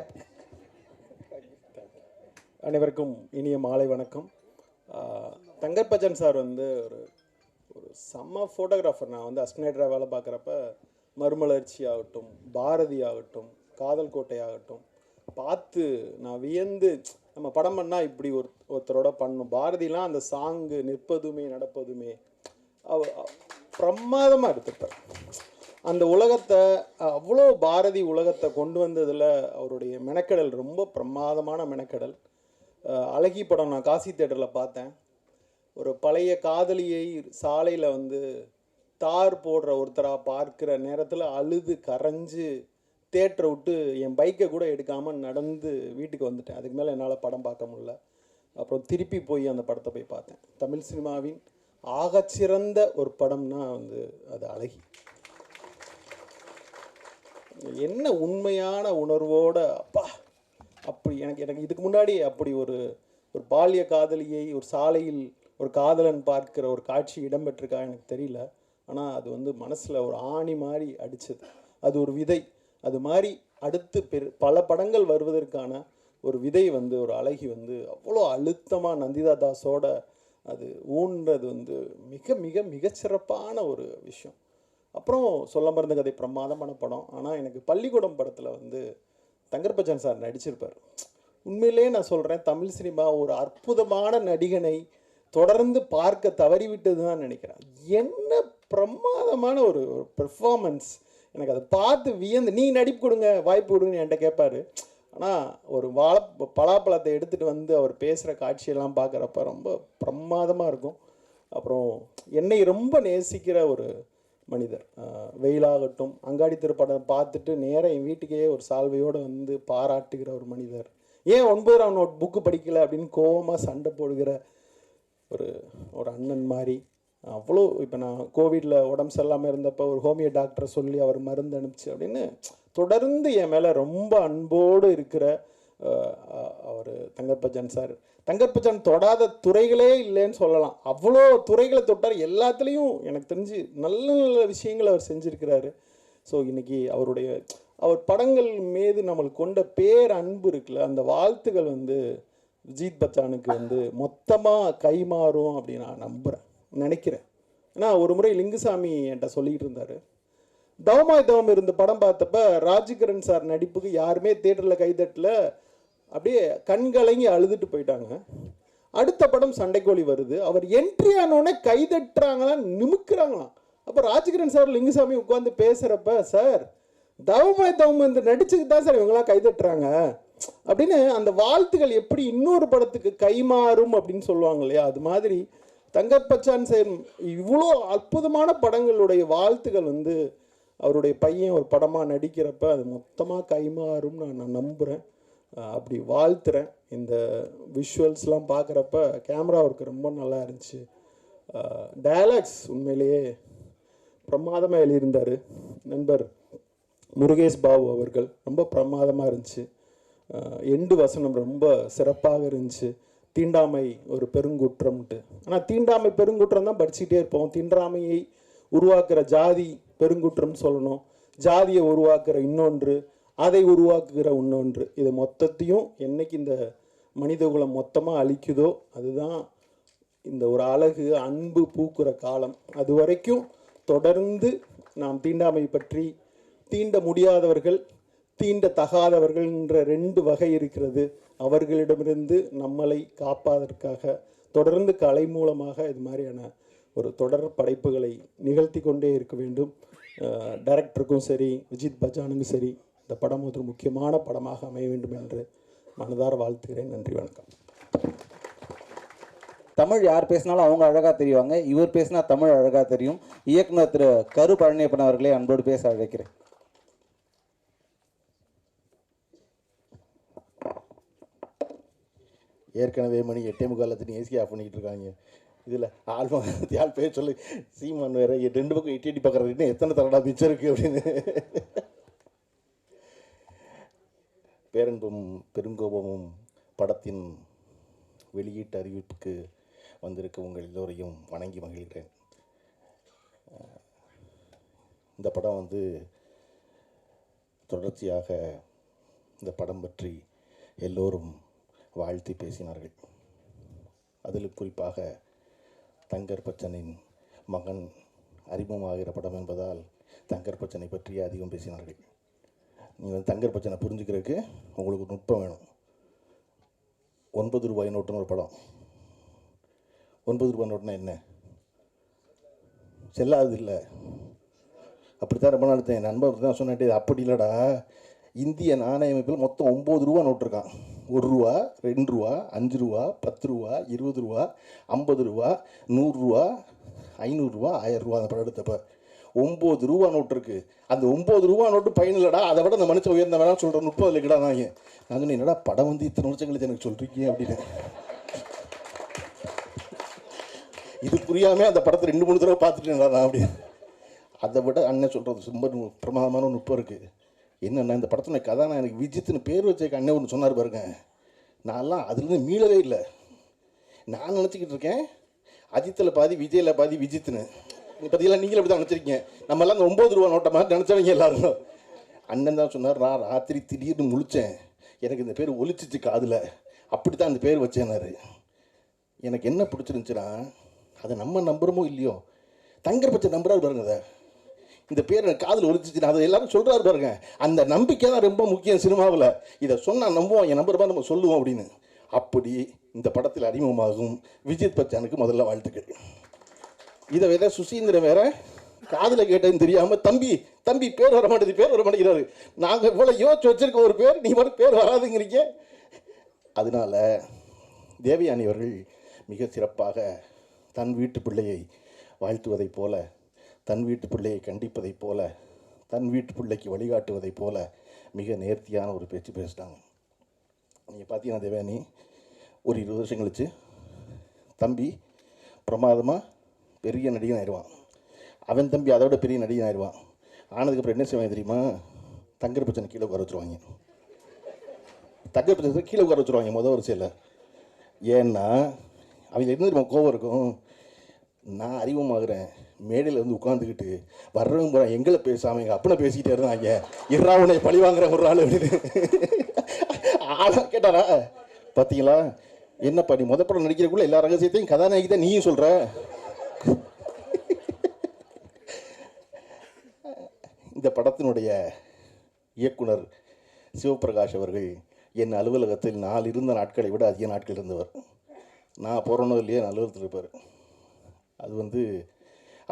அனைவருக்கும் இனிய மாலை வணக்கம். தங்கர்பச்சன் சார் வந்து ஒரு செம்ம ஃபோட்டோகிராஃபர். நான் வந்து அஸ்னேட்டராக வேலை பார்க்குறப்ப மறுமலர்ச்சி ஆகட்டும், பாரதி ஆகட்டும், காதல் கோட்டை ஆகட்டும் பார்த்து நான் வியந்து, நம்ம படம் பண்ணால் இப்படி ஒருத்தரோட பண்ணணும். பாரதிலாம் அந்த சாங்கு நிற்பதுமே நடப்பதுமே பிரமாதமாக எடுத்துட்டார். அந்த உலகத்தை அவ்வளோ பாரதி உலகத்தை கொண்டு வந்ததில் அவருடைய மெனக்கடல் ரொம்ப பிரமாதமான மெனக்கடல். அழகி படம் நான் காசி தேட்டரில் பார்த்தேன். ஒரு பழைய காதலியை சாலையில் வந்து தார் போடுற ஒருத்தராக பார்க்குற நேரத்தில் அழுது கரைஞ்சு தேட்டரை விட்டு என் பைக்கை கூட எடுக்காமல் நடந்து வீட்டுக்கு வந்துட்டேன். அதுக்கு மேலே என்னால் படம் பார்க்க முடியல. அப்புறம் திருப்பி போய் அந்த படத்தை போய் பார்த்தேன். தமிழ் சினிமாவின் ஆகச்சிறந்த ஒரு படம்னா வந்து அது அழகி. என்ன உண்மையான உணர்வோட அப்பா அப்படி எனக்கு இதுக்கு முன்னாடி அப்படி ஒரு பால்ய காதலியை ஒரு சாலையில் ஒரு காதலன் பார்க்கிற ஒரு காட்சி இடம்பெற்றிருக்கா எனக்கு தெரியல. ஆனால் அது வந்து மனசில் ஒரு ஆணி மாதிரி அடித்தது. அது ஒரு விதை. அது மாதிரி அடுத்து பல படங்கள் வருவதற்கான ஒரு விதை வந்து ஒரு அழகி வந்து அவ்வளோ அழுத்தமாக நந்திதா தாஸோட அது ஊன்றது வந்து மிக மிக மிகச்சிறப்பான ஒரு விஷயம். அப்புறம் சொல்ல மறந்த கதை பிரமாதமான படம். ஆனால் எனக்கு பள்ளிக்கூடம் படத்தில் வந்து தங்கர்பச்சன் சார் நடிச்சிருப்பார். உண்மையிலே நான் சொல்கிறேன், தமிழ் சினிமா ஒரு அற்புதமான நடிகனை தொடர்ந்து பார்க்க தவறிவிட்டது தான் நினைக்கிறேன். என்ன பிரமாதமான ஒரு பெர்ஃபார்மன்ஸ். எனக்கு அதை பார்த்து வியந்து, நீ நடிப்பு கொடுங்க, வாய்ப்பு கொடுங்கன்னு என்கிட்ட கேட்பார். ஆனால் ஒரு பலாப்பழத்தை எடுத்துகிட்டு வந்து அவர் பேசுகிற காட்சியெல்லாம் பார்க்குறப்ப ரொம்ப பிரமாதமாக இருக்கும். அப்புறம் என்னை ரொம்ப நேசிக்கிற ஒரு மனிதர். வெயிலாகட்டும், அங்காடி திருப்படம் பார்த்துட்டு நேராக என் வீட்டுக்கே ஒரு சால்வையோடு வந்து பாராட்டுகிற ஒரு மனிதர். ஏன் 9ஆம் நோட் புக்கு படிக்கலை அப்படின்னு கோவமாக சண்டை போடுகிற ஒரு அண்ணன் மாதிரி. அவ்வளோ இப்போ நான் கோவிடில் உடம்பு சரியில்லாமல் இருந்தப்போ ஒரு ஹோமியோ டாக்டரை சொல்லி அவர் மருந்து அனுப்பிச்சு அப்படின்னு தொடர்ந்து என் மேலே ரொம்ப அன்போடு இருக்கிற அவர் தங்கர்பச்சன் சார். தங்கர்பச்சன் தொடாத துறைகளே இல்லைன்னு சொல்லலாம். அவ்வளோ துறைகளை தொட்டார். எல்லாத்துலேயும் எனக்கு தெரிஞ்சு நல்ல நல்ல விஷயங்கள் அவர் செஞ்சுருக்கிறாரு. ஸோ இன்றைக்கி அவர் படங்கள் மீது நம்மளுக்கு கொண்ட பேர் அன்பு இருக்குல்ல, அந்த வாழ்த்துக்கள் வந்து விஜித் பச்சானுக்கு வந்து மொத்தமாக கைமாறும் அப்படின்னு நான் நினைக்கிறேன். ஏன்னா ஒரு முறை லிங்குசாமி என்கிட்ட சொல்லிக்கிட்டு இருந்தார், தவமாய் தவம் இருந்த படம் பார்த்தப்ப ராஜ்கிரண் சார் நடிப்புக்கு யாருமே தேட்டரில் கைதட்டில் அப்படியே கண்கலங்கி அழுதுட்டு போயிட்டாங்க. அடுத்த படம் சண்டைக்கோழி வருது, அவர் என்ட்ரி ஆனோடனே கைதட்டுறாங்களாம், நிமிக்கிறாங்களாம். அப்போ ராஜ்கிரண் சார் லிங்குசாமி உட்காந்து பேசுகிறப்ப, சார் தவமாய் தவம் இந்த நடிச்சுக்கு தான் சார் இவங்களாம் கைதட்டுறாங்க அப்படின்னு அந்த வாழ்த்துக்கள் எப்படி இன்னொரு படத்துக்கு கைமாறும் அப்படின்னு சொல்லுவாங்க இல்லையா, அது மாதிரி தங்கர்பச்சான் சார் இவ்வளோ அற்புதமான படங்களுடைய வாழ்த்துக்கள் வந்து அவருடைய பையன் ஒரு படமாக நடிக்கிறப்ப அது மொத்தமாக கைமாறும்னு நான் நம்புகிறேன். அப்படி வாழ்த்துறேன். இந்த விஷுவல்ஸ்லாம் பார்க்குறப்ப கேமரா ஒர்க்கு ரொம்ப நல்லா இருந்துச்சு. டயலாக்ஸ் உண்மையிலேயே பிரமாதமாக எழுதியிருந்தார் நண்பர் முருகேஷ் பாபு அவர்கள். ரொம்ப பிரமாதமாக இருந்துச்சு. எண்டு வசனம் ரொம்ப சிறப்பாக இருந்துச்சு. தீண்டாமை ஒரு பெருங்குற்றம்ட்டு. ஆனால் தீண்டாமை பெருங்குற்றம் தான் படிச்சுக்கிட்டே இருப்போம். தீண்டாமையை உருவாக்குற ஜாதி பெருங்குற்றம்னு சொல்லணும். ஜாதியை உருவாக்குற இன்னொன்று, அதை உருவாக்குகிற இன்னொன்று. இது மொத்தத்தையும் என்னைக்கு இந்த மனிதகுலம் மொத்தமாக அழிக்குதோ அதுதான் இந்த ஒரு அழகு அன்பு பூக்குற காலம். அது வரைக்கும் தொடர்ந்து நாம் தீண்டாமை பற்றி, தீண்ட முடியாதவர்கள் தீண்ட தகாதவர்கள் என்ற 2 வகை இருக்கிறது. அவர்களிடமிருந்து நம்மளை காப்பதற்காக தொடர்ந்து கலை மூலமாக இது மாதிரியான ஒரு தொடர் படைப்புகளை நிகழ்த்தி கொண்டே இருக்க வேண்டும். டைரக்டருக்கும் சரி, விஜித் பச்சானுக்கும் சரி, இந்த படம் ஒரு முக்கியமான படமாக அமைய வேண்டும் என்று மனதார வாழ்த்துகிறேன். நன்றி, வணக்கம். தமிழ் யார் பேசினாலும் அவங்க அழகாக தெரிவாங்க. இவர் பேசினா தமிழ் அழகாக தெரியும். இயக்குனர் திரு கரு பழனியப்பன் அவர்களே அன்போடு பேச அழைக்கிறேன். ஏற்கனவே மணி 8:45 ஏசி ஆஃப் பண்ணிக்கிட்டு இருக்காங்க. இதில் ஆள் பேர் சொல்லி சீமான் வேறு 2 பக்கம் எட்டி பார்க்குறது எத்தனை தரடா மிச்சம் இருக்குது அப்படின்னு. பேரன்பும் பெருங்கோபமும் படத்தின் வெளியீட்டு அறிவிப்புக்கு வந்திருக்க உங்கள் எல்லோரையும் வணங்கி மகிழ்கிறேன். இந்த படம் வந்து தொடர்ச்சியாக இந்த படம் பற்றி எல்லோரும் வாழ்த்தி பேசினார்கள். அதில் குறிப்பாக தங்கர் பச்சனின் மகன் அறிமுகமாகிற படம் என்பதால் தங்கர் பச்சனை பற்றி அதிகம் பேசினார்கள். நீங்கள் தங்கர் பச்சனை புரிஞ்சுக்கிறதுக்கு உங்களுக்கு ஒரு நுட்பம் வேணும். 9 ரூபாய் நோட்டுன்னு ஒரு படம். 9 ரூபாய் நோட்டுனா என்ன? செல்லாது இல்லை. அப்படித்தான் ரொம்ப நாள் என் நண்பர் தான் சொன்னேன், அப்படி இல்லைடா, இந்திய நாணய அமைப்பில் மொத்தம் 9 ரூபா நோட்டு இருக்கான். 1 ரூபா, 2 ரூபா, 5 ரூபா, 10 ரூபா, 20 ரூபா, 50 ரூபா, 100 ரூபா, 500 ரூபா, 1000 ரூபா. அந்த படம் எடுத்தப்ப 9 ரூபா நோட்டு இருக்குது. அந்த 9 ரூபா நோட்டு பயனில்லடா, அதை விட அந்த மனுஷன் உயர்ந்த வேணாம் சொல்கிற 30 இல்லைக்கடா. நான் சொன்னேன், என்னடா படம் வந்து இத்தனை வருஷம் கழிச்சு எனக்கு சொல்கிறீங்க அப்படின்னு. இது புரியாமல் அந்த படத்தை 2-3 தடவை பார்த்துட்டேன்டா நான் அப்படி. அதை விட அண்ணன் சொல்கிறது ரொம்ப பிரமாதமான ஒரு நுட்பம் இருக்குது. என்னென்னா, இந்த படத்தில் கதாநாயகனுக்கு விஜித்னு பேர் வச்ச அண்ணன் ஒன்று சொன்னார் பாருங்க. நான்லாம் அதுலேருந்து மீளவே இல்லை. நான் நினச்சிக்கிட்டு இருக்கேன் அஜித்தில் பாதி, விஜயில் பாதி, விஜித்னு. பார்த்தீங்களா, நீங்களும் அப்படி தான் நினச்சிருக்கீங்க. நம்மளாம் அந்த 9 ரூபா நோட்டை மாதிரி நினச்சவங்க எல்லாரும். அண்ணன் தான் சொன்னார், நான் ராத்திரி திடீர்னு முழித்தேன், எனக்கு இந்த பேர் ஒலிச்சிச்சு காதில், அப்படி தான் அந்த பேர் வச்சேன்னாரு. எனக்கு என்ன பிடிச்சிருந்துச்சுன்னா, அதை நம்ம நம்புகிறோமோ இல்லையோ, தங்கர் பச்சை நம்புறாரு பாருங்க. அதை இந்த பேர் எனக்கு காதில் ஒலிச்சிச்சு, அதை எல்லாரும் சொல்கிறாரு பாருங்க. அந்த நம்பிக்கை தான் ரொம்ப முக்கியம் சினிமாவில். இதை சொன்னால் நம்புவோம், என் நம்பர் நம்ம சொல்லுவோம் அப்படின்னு. அப்படி இந்த படத்தில் அறிமுகமாகும் விஜித் பச்சானுக்கு முதல்ல வாழ்த்துக்கள். இதை வேற சுசீந்திரன் வேற காதில் கேட்டதுன்னு தெரியாமல், தம்பி தம்பி பேர் வர மாட்டேங்கிறாரு. நாங்கள் இவ்வளோ யோசிச்சு வச்சிருக்க ஒரு பேர், நீ மட்டும் பேர் வராதுங்கிறீங்க. அதனால தேவயானி அவர்கள் மிக சிறப்பாக தன் வீட்டு பிள்ளையை வாழ்த்துவதைப் போல, தன் வீட்டு பிள்ளையை கண்டிப்பதைப் போல, தன் வீட்டு பிள்ளைக்கு வழிகாட்டுவதைப் போல மிக நேர்த்தியான ஒரு பேச்சு பேசிட்டாங்க. நீங்கள் பார்த்தீங்கன்னா தேவயானி ஒரு 20 வருஷம் கழிச்சு தம்பி பிரமாதமாக பெரிய நடிகன் ஆயிடுவான். அவன் தம்பி அதை விட பெரிய நடிகன் ஆயிடுவான். ஆனதுக்கப்புறம் என்ன செய்வாங்க தெரியுமா? தங்கர் பச்சனை கீழே உட்கார வச்சுருவாங்க. தங்கர் பச்சனை கீழே உட்கார வச்சுருவாங்க முதல் வரிசையில். ஏன்னா அவங்க என்ன தெரியுமா கோவம் இருக்கும், நான் அறிமுகமாகிறேன், மேடையில் வந்து உட்காந்துக்கிட்டு வர்றவங்க போகிறான், எங்களை பேசாமல் எங்கள் அப்பனை பேசிக்கிட்டே இருந்தாங்க, இறா உன்னை பழி வாங்குற ஒரு ஆள் அப்படின்னு. ஆளாக கேட்டாரா, பார்த்தீங்களா என்னப்பா நீ முத படம் நடிக்கிறக்குள்ள எல்லா ரகசியத்தையும் கதாநாயகி தான் நீயும் சொல்கிற. இந்த படத்தினுடைய இயக்குனர் சிவபிரகாஷ் அவர்கள் என் அலுவலகத்தில் நான் இருந்த நாட்களை விட அதிக நாட்கள் இருந்தவர். நான் போகிறோன்னோ இல்லையே என் அலுவலகத்தில் இருப்பார். அது வந்து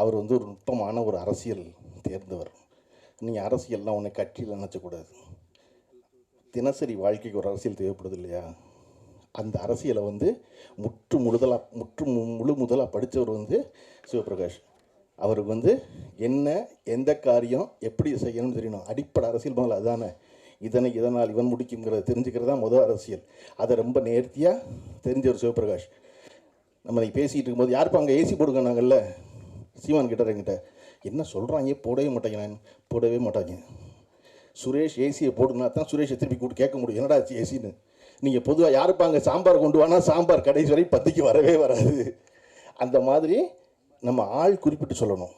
அவர் வந்து ஒரு நுட்பமான ஒரு அரசியல் தேர்ந்தவர். நீங்கள் அரசியல்லாம் உன்னை கட்சியில் நினச்சக்கூடாது. தினசரி வாழ்க்கைக்கு ஒரு அரசியல் தேவைப்படுது இல்லையா? அந்த அரசியலை வந்து முழு முதலாக படித்தவர் வந்து சிவபிரகாஷ். அவருக்கு வந்து என்ன எந்த காரியம் எப்படி செய்யணும்னு தெரியணும். அடிப்படை அரசியல் முதல்ல அதுதானே. இதனால் இவன் முடிக்குங்கிறத தெரிஞ்சுக்கிறது தான் முதல் அரசியல். அதை ரொம்ப நேர்த்தியாக தெரிஞ்சவர் சிவபிரகாஷ். நம்ம பேசிகிட்டு இருக்கும்போது யாருப்பா அங்கே ஏசி போடுங்க நாங்கள்ல, சீமான் கிட்ட என்கிட்ட என்ன சொல்கிறாங்க, போடவே மாட்டாங்க. சுரேஷ் ஏசியை போடுனா தான் சுரேஷை திருப்பி கூப்பிட்டு கேட்க முடியும், என்னடா ஏசின்னு. நீங்கள் பொதுவாக யாருப்பா அங்கே சாம்பார் கொண்டு வானா சாம்பார் கடைசி வரை பத்திக்கு வரவே வராது. அந்த மாதிரி நம்ம ஆள் குறிப்பிட்டு சொல்லணும்.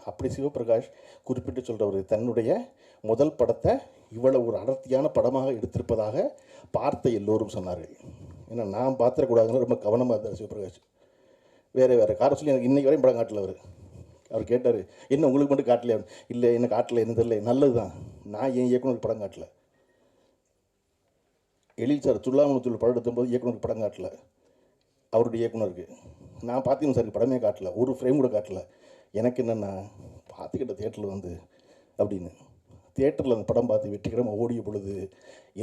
அப்படி சிவபிரகாஷ் குறிப்பிட்டு சொல்கிறவர் தன்னுடைய முதல் படத்தை இவ்வளவு ஒரு அடர்த்தியான படமாக எடுத்திருப்பதாக பார்த்த எல்லோரும் சொன்னார்கள். ஏன்னா நான் பார்த்துடக்கூடாதுன்னு ரொம்ப கவனமாக இருந்தார் சிவபிரகாஷ். வேறு காரை சொல்லி எனக்கு இன்றைக்கி வரையும் படம் காட்டல. அவர் கேட்டார், என்ன உங்களுக்கு மட்டும் காட்டலையா? இல்லை என்ன காட்டலை, என்ன தெரியல. நல்லது தான், நான் என் இயக்குனருக்கு படம் காட்டல. எழில் சார் துல்லாமணத்தில் படம் எடுக்கும்போது இயக்குனருக்கு படம் காட்டல, அவருடைய இயக்குனருக்கு. நான் பார்த்தீங்கன்னா சார் படமே காட்டல, ஒரு ஃப்ரேம் கூட காட்டல. எனக்கு என்னென்னா பார்த்துக்கிட்ட தியேட்டரில் வந்து அப்படின்னு. தியேட்டரில் அந்த படம் பார்த்து வெற்றிகரமாக ஓடிய பொழுது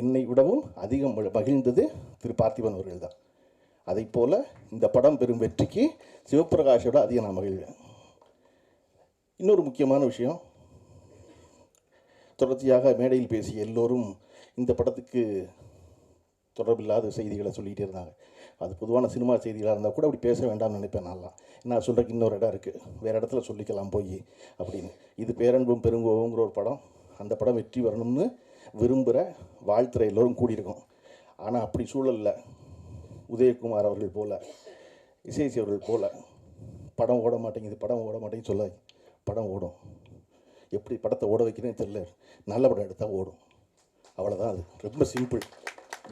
என்னை விடவும் அதிகம் மகிழ்ந்தது திரு பார்த்திபன் அவர்கள் தான். அதை போல் இந்த படம் பெறும் வெற்றிக்கு சிவபிரகாஷோட அதிகம் நான் மகிழ்வேன். இன்னொரு முக்கியமான விஷயம், தொடர்ச்சியாக மேடையில் பேசிய எல்லோரும் இந்த படத்துக்கு தொடர்பில்லாத செய்திகளை சொல்லிகிட்டே இருந்தாங்க. அது பொதுவான சினிமா செய்திகளாக இருந்தால் கூட அப்படி பேச வேண்டாம்னு நினைப்பேன் நான்லாம். நான் சொல்கிறதுக்கு இன்னொரு இடம் இருக்குது, வேறு இடத்துல சொல்லிக்கலாம் போய் அப்படின்னு. இது பேரன்பும் பெருங்கோவங்கிற ஒரு படம். அந்த படம் வெற்றி வரணும்னு விரும்புகிற வாழ்த்துறை எல்லோரும் கூடியிருக்கோம். ஆனால் அப்படி சூழலில் உதயகுமார் அவர்கள் போல், இசைசி அவர்கள் போல் படம் ஓட மாட்டேங்குது சொல்லாது. படம் ஓடும். எப்படி படத்தை ஓட வைக்கிறேன்னு தெரியல, நல்ல படம் எடுத்தால் ஓடும், அவ்வளோதான். அது ரொம்ப சிம்பிள்.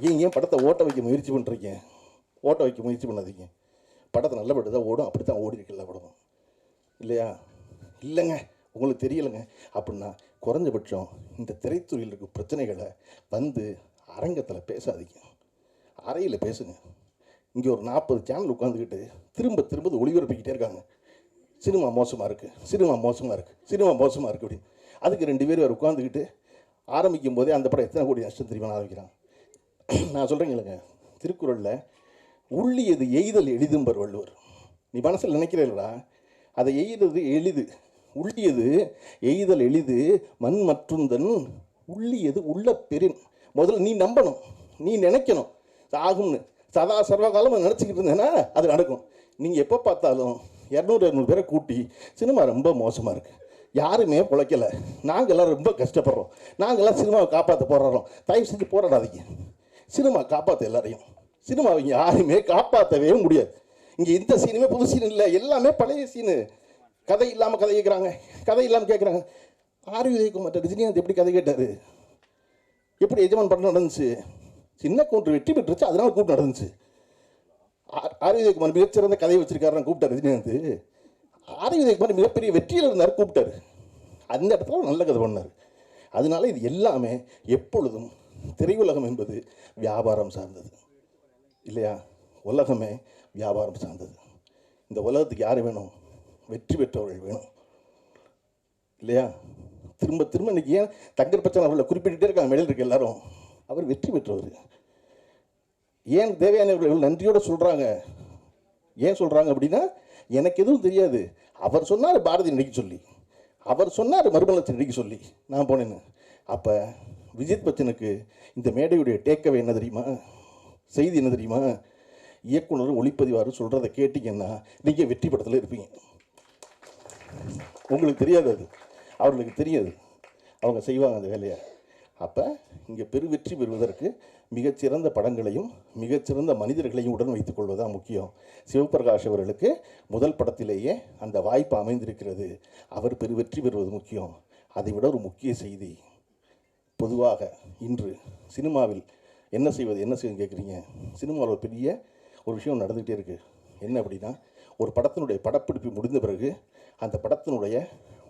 ஏன் படத்தை ஓட்ட வைக்க முயற்சி பண்ணுறீங்க? ஓட்ட வைக்க முயற்சி பண்ணாதீங்க. படத்தை நல்ல படம் தான் ஓடும். அப்படி தான் ஓடி இருக்குல்ல படம், இல்லையா? இல்லைங்க உங்களுக்கு தெரியலைங்க அப்படின்னா குறைஞ்சபட்சம் இந்த திரைத்துறையில் இருக்க பிரச்சனைகளை வந்து அரங்கத்தில் பேசாதீங்க, அறையில் பேசுங்க. இங்கே ஒரு 40 சேனல் உட்காந்துக்கிட்டு திரும்ப ஒளிபரப்பிக்கிட்டே இருக்காங்க. சினிமா மோசமாக இருக்குது அப்படின்னு. அதுக்கு 2 பேர் வேறு உட்காந்துக்கிட்டு ஆரம்பிக்கும் போதே அந்த படம் எத்தனை கோடி நஷ்டம் தெரியுமா ஆரம்பிக்கிறான். நான் சொல்கிறேங்க இல்லைங்க, திருக்குறளில் உள்ளியது எய்தல் எளிதும்பர் வள்ளுவர். நீ மனசில் நினைக்கிறீங்களா, அதை எய்தது எளிது, உள்ளியது எய்தல் எளிது மண் மற்றுந்தன் உள்ளியது உள்ள பெரின். முதல்ல நீ நம்பணும், நீ நினைக்கணும் ஆகும்னு. சதா சர்வகாலம் நினச்சிக்கிட்டு இருந்தேன்னா அது நடக்கும். நீங்கள் எப்போ பார்த்தாலும் 200-200 பேரை கூட்டி சினிமா ரொம்ப மோசமாக இருக்குது, யாருமே பிழைக்கலை, நாங்கள் எல்லோரும் ரொம்ப கஷ்டப்படுறோம், நாங்கள்லாம் சினிமாவை காப்பாற்ற போராடுறோம். தயவு செஞ்சு போராடாதீங்க. சினிமா காப்பாற்ற எல்லாரையும், சினிமாவை யாருமே காப்பாற்றவே முடியாது. இங்கே இந்த சீனுமே புது சீன் இல்லை, எல்லாமே பழைய சீனு. கதை இல்லாமல் கதை கேட்குறாங்க. ஆர் உதயகுமார் ரஜினிகாந்த் எப்படி கதை கேட்டார்? எப்படி எஜமான் படம் நடந்துச்சு? சின்ன கூட்டு வெற்றி பெற்றுச்சு, அதனால கூட்டு நடந்துச்சு. ஆர் உதயகுமார் மிகச்சிறந்த கதையை வச்சிருக்காருன்னு கூப்பிட்டார் ரஜினிகாந்த். ஆர் உதயகுமார் மிகப்பெரிய வெற்றியில் இருந்தார், கூப்பிட்டாரு. அந்த இடத்துல நல்ல கதை பண்ணார். அதனால இது எல்லாமே எப்பொழுதும் திரையுலகம் என்பது வியாபாரம் சார்ந்தது, இல்லையா? உலகமே வியாபாரம் சார்ந்தது. இந்த உலகத்துக்கு யார் வேணும்? வெற்றி பெற்றவர்கள் வேணும், இல்லையா? திரும்ப இன்னைக்கு ஏன் தங்கர் பச்சன் அவர்களை குறிப்பிட்டுட்டே இருக்காங்க மேடையில் இருக்க எல்லாரும். அவர் வெற்றி பெற்றவர். ஏன் தேவயானி அவர்கள் நன்றியோடு சொல்கிறாங்க? ஏன் சொல்கிறாங்க அப்படின்னா, எனக்கு எதுவும் தெரியாது, அவர் சொன்னார் பாரதி நடிக்க சொல்லி, அவர் சொன்னார் மறுமலர்ச்சி நடிக்க சொல்லி நான் போனேன்னு. அப்போ விஜித் பச்சனுக்கு இந்த மேடையுடைய டேக்கவே என்ன தெரியுமா? செய்தி என்ன தெரியுமா? இயக்குனர் ஒளிப்பதிவார் சொல்கிறத கேட்டிங்கன்னா நீங்கள் வெற்றி படத்தில் இருப்பீங்க. உங்களுக்கு தெரியாது, அது அவர்களுக்கு தெரியாது, அவங்க செய்வாங்க அந்த வேலையை. அப்போ இங்கே வெற்றி பெறுவதற்கு மிகச்சிறந்த படங்களையும் மிகச்சிறந்த மனிதர்களையும் உடன் வைத்துக் கொள்வதுதான் முக்கியம். சிவபிரகாஷ் அவர்களுக்கு முதல் படத்திலேயே அந்த வாய்ப்பு அமைந்திருக்கிறது. அவர் வெற்றி பெறுவது முக்கியம். அதை விட ஒரு முக்கிய செய்தி, பொதுவாக இன்று சினிமாவில் என்ன செய்வது கேட்குறீங்க. சினிமாவில் ஒரு பெரிய ஒரு விஷயம் நடந்துகிட்டே இருக்குது. என்ன அப்படின்னா, ஒரு படத்தினுடைய படப்பிடிப்பு முடிந்த பிறகு அந்த படத்தினுடைய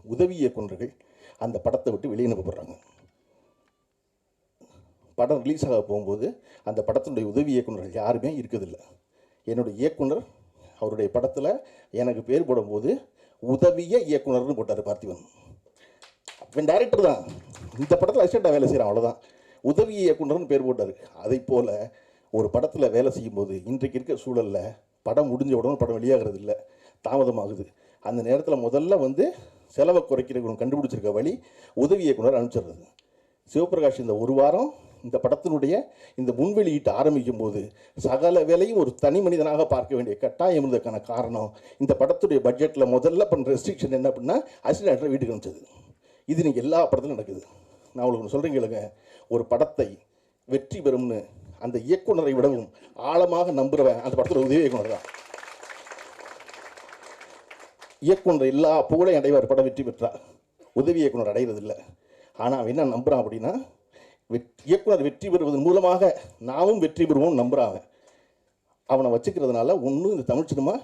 உதவி இயக்குனர்கள் அந்த படத்தை விட்டு வெளியே அனுப்பப்படுறாங்க. படம் ரிலீஸ் ஆக போகும்போது அந்த படத்தினுடைய உதவி இயக்குனர்கள் யாருமே இருக்கிறதில்ல. என்னுடைய இயக்குனர் அவருடைய படத்தில் எனக்கு பேர் போடும்போது உதவிய இயக்குனர்னு போட்டார் பார்த்திபன். அவன் டைரக்டர் தான், இந்த படத்தில் அசிஸ்டண்ட்டாக வேலை செய்கிறான், அவ்வளோதான். உதவி இயக்குனர்னு பேர் போட்டார். அதை போல் ஒரு படத்தில் வேலை செய்யும்போது இன்றைக்கு இருக்க சூழலில் படம் முடிஞ்ச உடனே படம் வெளியாகிறது இல்லை, தாமதமாகுது. அந்த நேரத்தில் முதல்ல செலவை குறைக்கிறவங்க கண்டுபிடிச்சிருக்க வழி உதவி இயக்குனர் அனுப்பிச்சிடுறது. சிவபிரகாஷ் இந்த ஒரு வாரம் இந்த படத்தினுடைய இந்த முன்வெளியீட்டு ஆரம்பிக்கும் போது சகல வேலையும் ஒரு தனி மனிதனாக பார்க்க வேண்டிய கட்டாயம் இருந்ததுக்கான காரணம், இந்த படத்துடைய பட்ஜெட்டில் முதல்ல பண்ணுற ரெஸ்ட்ரிக்ஷன் என்ன அப்படின்னா அசிஸ்டன்ட் வீட்டுக்கு அனுப்பிச்சது. இது நீங்கள் எல்லா படத்திலும் நடக்குது. நான் உங்களுக்கு சொல்கிறீங்க, ஒரு படத்தை வெற்றி பெறும்னு அந்த இயக்குனரை விடவும் ஆழமாக நம்புகிறவன் அந்த படத்தில் உதவி இயக்குனர் தான். இயக்குனர் எல்லா புகழையும் அடைவார், படம் வெற்றி பெற்றா. உதவி இயக்குனர் அடைகிறதில்லை. ஆனால் அவன் என்ன நம்புகிறான் அப்படின்னா, இயக்குனர் வெற்றி பெறுவதன் மூலமாக நாமும் வெற்றி பெறுவோம் நம்புகிறான். அவனை வச்சுக்கிறதுனால ஒன்றும் இந்த தமிழ் சினிமா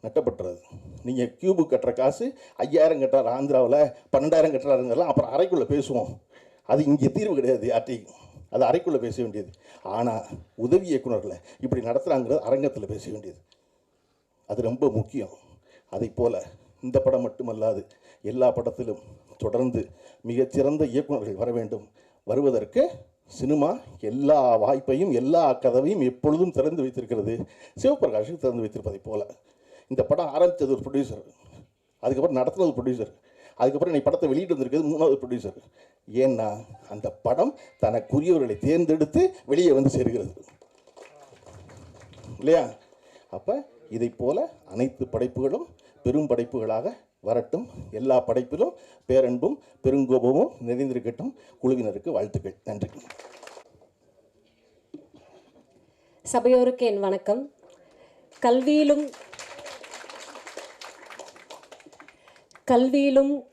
நட்டப்பட்டுறது. நீங்கள் கியூபு கட்டுற காசு 5000 கட்டுறாரு ஆந்திராவில், 12000 கட்டுறாருங்கெல்லாம் அப்புறம் அறைக்குள்ளே பேசுவோம். அது இங்கே தீர்வு கிடையாது யார்ட்டையும், அது அறைக்குள்ளே பேச வேண்டியது. ஆனால் உதவி இயக்குனரில் இப்படி நடத்துகிறாங்கிறது அரங்கத்தில் பேச வேண்டியது. அது ரொம்ப முக்கியம். அதை போல் இந்த படம் மட்டுமல்லாது எல்லா படத்திலும் தொடர்ந்து மிகச்சிறந்த இயக்குனர்கள் வர வேண்டும். வருவதற்கு சினிமா எல்லா வாய்ப்பையும் எல்லா கதவையும் எப்பொழுதும் திறந்து வைத்திருக்கிறது. சிவபிரகாஷுக்கு திறந்து வைத்திருப்பதை போல இந்த படம் ஆரம்பித்தது ஒரு ப்ரொடியூசர், அதுக்கப்புறம் நடத்துனது ப்ரொடியூசர், அதுக்கப்புறம் நீ படத்தை வெளியிட்டு வந்திருக்கிறது 3வது ப்ரொடியூசர். ஏன்னா அந்த படம் தனக்குரியவர்களை தேர்ந்தெடுத்து வெளியே வந்து சேர்கிறது இல்லையா? அப்போ இதை போல அனைத்து படைப்புகளும் பெரும் படைப்புகளாக வரட்டும். எல்லா படைப்பிலும் பேரன்பும் பெருங்கோபமும் நிறைந்திருக்கட்டும். குழுவினருக்கு வாழ்த்துக்கள். நன்றி. சபையோருக்கு என் வணக்கம். கல்வியிலும்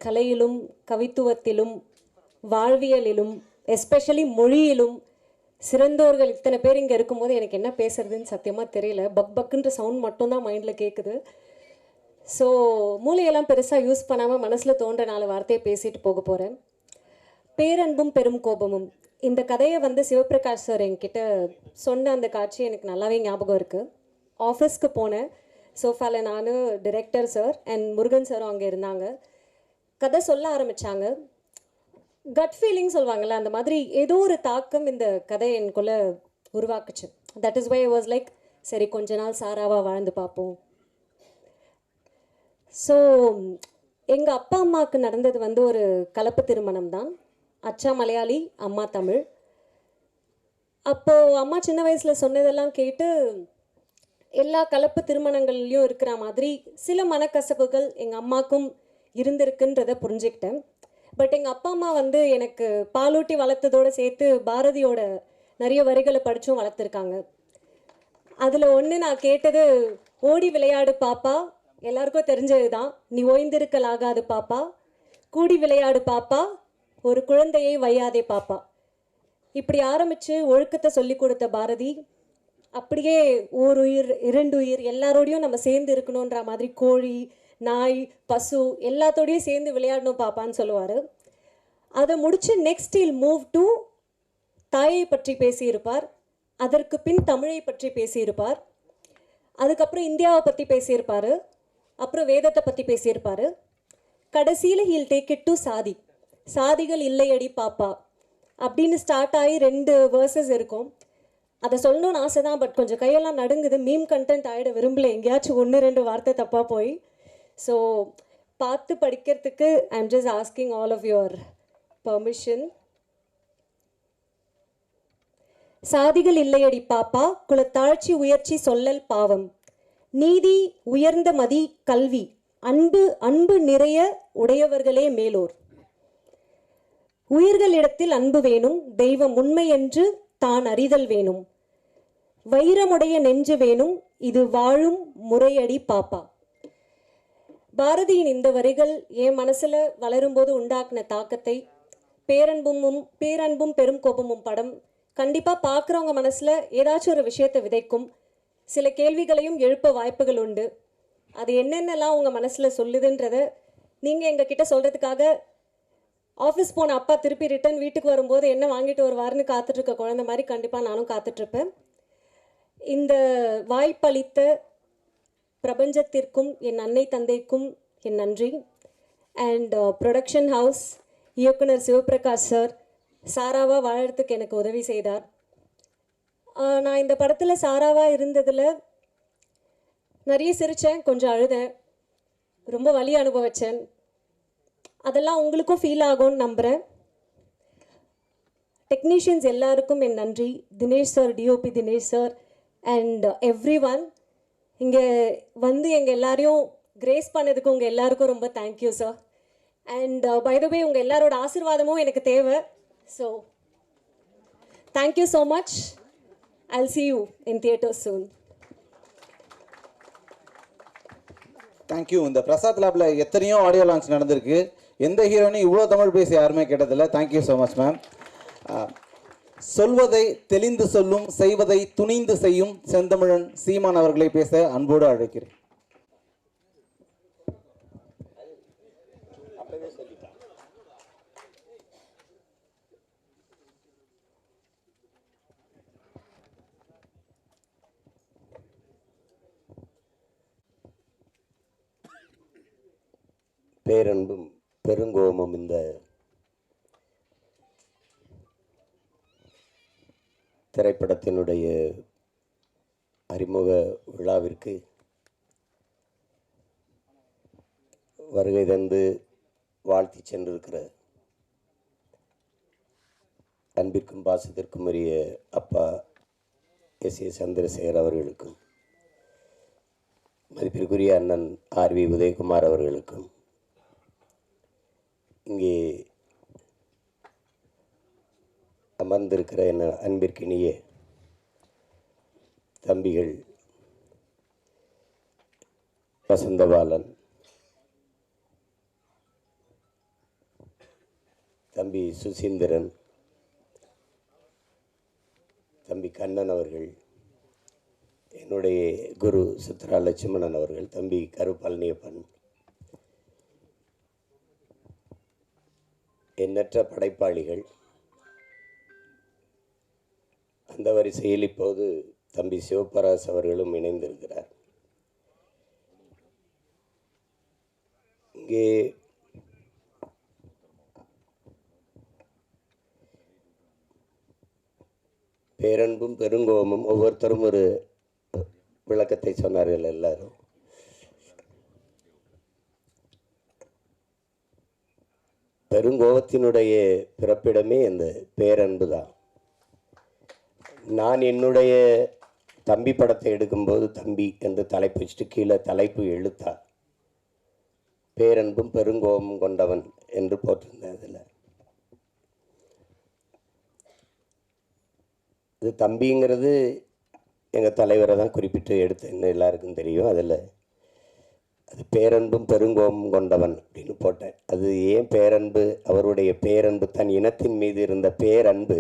கலையிலும் கவித்துவத்திலும் வாழ்வியலிலும் எஸ்பெஷலி மொழியிலும் சிறந்தோர்கள் இத்தனை பேர் இங்கே இருக்கும்போது எனக்கு என்ன பேசுறதுன்னு சத்தியமாக தெரியல. பக்குன்ற சவுண்ட் மட்டும்தான் மைண்டில் கேட்குது. ஸோ மூளையெல்லாம் பெருசாக யூஸ் பண்ணாமல் மனசில் தோன்ற 4 வார்த்தையை பேசிட்டு போக போகிறேன். பேரன்பும் பெரும் கோபமும். இந்த கதையை சிவபிரகாஷ் சார் என்கிட்ட சொன்ன அந்த காட்சி எனக்கு நல்லாவே ஞாபகம் இருக்குது. ஆஃபீஸ்க்கு போனேன். சோஃபாவில் நான், டிரெக்டர் சார் அண்ட் முருகன் சாரும் அங்கே இருந்தாங்க. கதை சொல்ல ஆரம்பித்தாங்க. கட் ஃபீலிங் சொல்லுவாங்கள்ல, அந்த மாதிரி ஏதோ ஒரு தாக்கம் இந்த கதை எனக்குள்ளே உருவாக்குச்சு. That is why I was like, சரி கொஞ்ச நாள் சாராவாக வாழ்ந்து பார்ப்போம். ஸோ எங்கள் அப்பா அம்மாவுக்கு நடந்தது ஒரு கலப்பு திருமணம் தான். அச்சா மலையாளி, அம்மா தமிழ். அப்போது அம்மா சின்ன வயசில் சொன்னதெல்லாம் கேட்டு எல்லா கலப்பு திருமணங்கள்லையும் இருக்கிற மாதிரி சில மனக்கசப்புகள் எங்கள் அம்மாவுக்கும் இருந்திருக்குன்றதை புரிஞ்சுக்கிட்டேன். பட் எங்கள் அப்பா அம்மா எனக்கு பாலூட்டி வளர்த்ததோடு சேர்த்து பாரதியோட நிறைய வரிகளை படித்தும் வளர்த்துருக்காங்க. அதில் ஒன்று நான் கேட்டது, ஓடி விளையாடு பாப்பா, எல்லாருக்கும் தெரிஞ்சது தான், நீ ஓய்ந்திருக்கலாகாது பாப்பா, கூடி விளையாடு பாப்பா, ஒரு குழந்தையை வையாதே பாப்பா. இப்படி ஆரம்பித்து ஒழுக்கத்தை சொல்லி கொடுத்த பாரதி அப்படியே ஓர் உயிர் 2 உயிர் எல்லாரோடையும் நம்ம சேர்ந்து இருக்கணுன்ற மாதிரி கோழி, நாய், பசு எல்லாத்தோடையும் சேர்ந்து விளையாடணும் பாப்பான்னு சொல்லுவார். அதை முடித்து நெக்ஸ்ட் இல் மூவ் டு தாயை பற்றி பேசியிருப்பார். அதற்கு பின் தமிழை பற்றி பேசியிருப்பார். அதுக்கப்புறம் இந்தியாவை பற்றி பேசியிருப்பார். அப்புறம் வேதத்தை பற்றி பேசியிருப்பார். கடைசியில் ஹீல் டேக் இட் டு சாதி. சாதிகள் இல்லையடி பாப்பா அப்படின்னு ஸ்டார்ட் ஆகி 2 வேர்சஸ் இருக்கும். அதை சொல்லணும்னு ஆசை தான், பட் கொஞ்சம் கையெல்லாம் நடுங்குது. மீம் கண்டென்ட் ஆகிட விரும்பல, எங்கேயாச்சும் 1-2 வார்த்தை தப்பாக போய். ஸோ பார்த்து படிக்கிறதுக்கு I am just asking all of your permission. சாதிகள் இல்லையடி பாப்பா, குலத்தாழ்ச்சி உயர்ச்சி சொல்லல் பாவம், நீதி உயர்ந்த மதி கல்வி, அன்பு நிறைய உடையவர்களே மேலோர், உயிர்களிடத்தில் அன்பு வேணும், தெய்வம் உண்மை என்று தான் அறிதல் வேணும், வைரமுடைய நெஞ்சு வேணும், இது வாழும் முறையடி பாப்பா. பாரதியின் இந்த வரிகள் என் மனசில் வளரும்போது உண்டாக்குன தாக்கத்தை பேரன்பும் பெரும் கோபமும் படம் கண்டிப்பாக பார்க்குறவங்க மனசில் ஏதாச்சும் ஒரு விஷயத்தை விதைக்கும். சில கேள்விகளையும் எழுப்ப வாய்ப்புகள் உண்டு. அது என்னென்னலாம் உங்கள் மனசில் சொல்லுதுன்றதை நீங்கள் எங்கள் கிட்ட சொல்கிறதுக்காக ஆஃபீஸ் போன அப்பா திருப்பி ரிட்டன் வீட்டுக்கு வரும்போது என்ன வாங்கிட்டு வருவார்னு காத்துட்ருக்க குழந்தை மாதிரி கண்டிப்பாக நானும் காத்துட்ருப்பேன். இந்த வாய்ப்பளித்த பிரபஞ்சத்திற்கும் என் அன்னை தந்தைக்கும் என் நன்றி. அண்ட் ப்ரொடக்ஷன் ஹவுஸ், இயக்குனர் சிவபிரகாஷ் சார் சாராவாக வாழறதுக்கு எனக்கு உதவி செய்தார். நான் இந்த படத்தில் சாராவாக இருந்ததில் நிறைய சிரித்தேன், கொஞ்சம் அழுதேன், ரொம்ப வலி அனுபவித்தேன். அதெல்லாம் உங்களுக்கும் ஃபீல் ஆகும்னு நம்புகிறேன். டெக்னீஷியன்ஸ் எல்லாருக்கும் என் நன்றி. Dinesh sir, DOP Dinesh sir and everyone. இங்கே எங்கள் எல்லாரையும் கிரேஸ் பண்ணதுக்கு உங்கள் எல்லாருக்கும் ரொம்ப thank you sir. And by the way உங்கள் எல்லாரோட ஆசீர்வாதமும் எனக்கு தேவை. So thank you so much. I'll see you in theaters soon. Thank you. இந்த பிரசாத் லேபில் எத்தனையோ ஆடியோ லான்ச் நடந்திருக்கு. எந்த ஹீரோனையும் இவ்வளோ தமிழ் பேசி யாருமே கேட்டதில்லை. Thank you so much ma'am. சொல்வதை தெளிந்து சொல்லும், செய்வதை துணிந்து செய்யும் செந்தமிழன் சீமான் அவர்களை பேச அன்போடு அழைக்கிறேன். பேரன்பும் பெருங்கோபம் இந்த திரைப்படத்தினுடைய அறிமுக விழாவிற்கு வருகை தந்து வாழ்த்தி சென்றிருக்கிற அன்பிற்கும் பாசத்திற்கும் உரிய அப்பா எஸ்.ஏ. சந்திரசேகர் அவர்களுக்கும், மதிப்பிற்குரிய அண்ணன் ஆர்.வி. உதயகுமார் அவர்களுக்கும், இங்கே அமர்ந்திருக்கிற என் அன்பிற்கினிய தம்பிகள் வசந்தபாலன், தம்பி சுசீந்திரன், தம்பி கண்ணன் அவர்கள், என்னுடைய குரு சித்ரா லட்சுமணன் அவர்கள், தம்பி கரு பழனியப்பன், எண்ணற்ற படைப்பாளிகள், அந்த வரிசையில் இப்போது தம்பி சிவபராஸ் அவர்களும் இணைந்திருக்கிறார். இங்கே பேரன்பும் பெருங்கோபமும் ஒவ்வொருத்தரும் ஒரு விளக்கத்தை சொன்னார்கள். எல்லாரும் பெருங்கோபத்தினுடைய பிறப்பிடமே அந்த பேரன்பு தான். நான் என்னுடைய தம்பி படத்தை எடுக்கும்போது தம்பி என்று தலைப்பு வச்சுட்டு கீழே தலைப்பு எழுத்தா பேரன்பும் பெருங்கோபமும் கொண்டவன் என்று போட்டிருந்தேன். அதில் இது தம்பிங்கிறது எங்கள் தலைவரை தான் குறிப்பிட்டு எடுத்தேன்னு எல்லாருக்கும் தெரியும். அதில் அது பேரன்பும் பெருங்கோபமும் கொண்டவன் அப்படின்னு போட்டேன். அது ஏன் பேரன்பு? அவருடைய பேரன்பு, தன் இனத்தின் மீது இருந்த பேரன்பு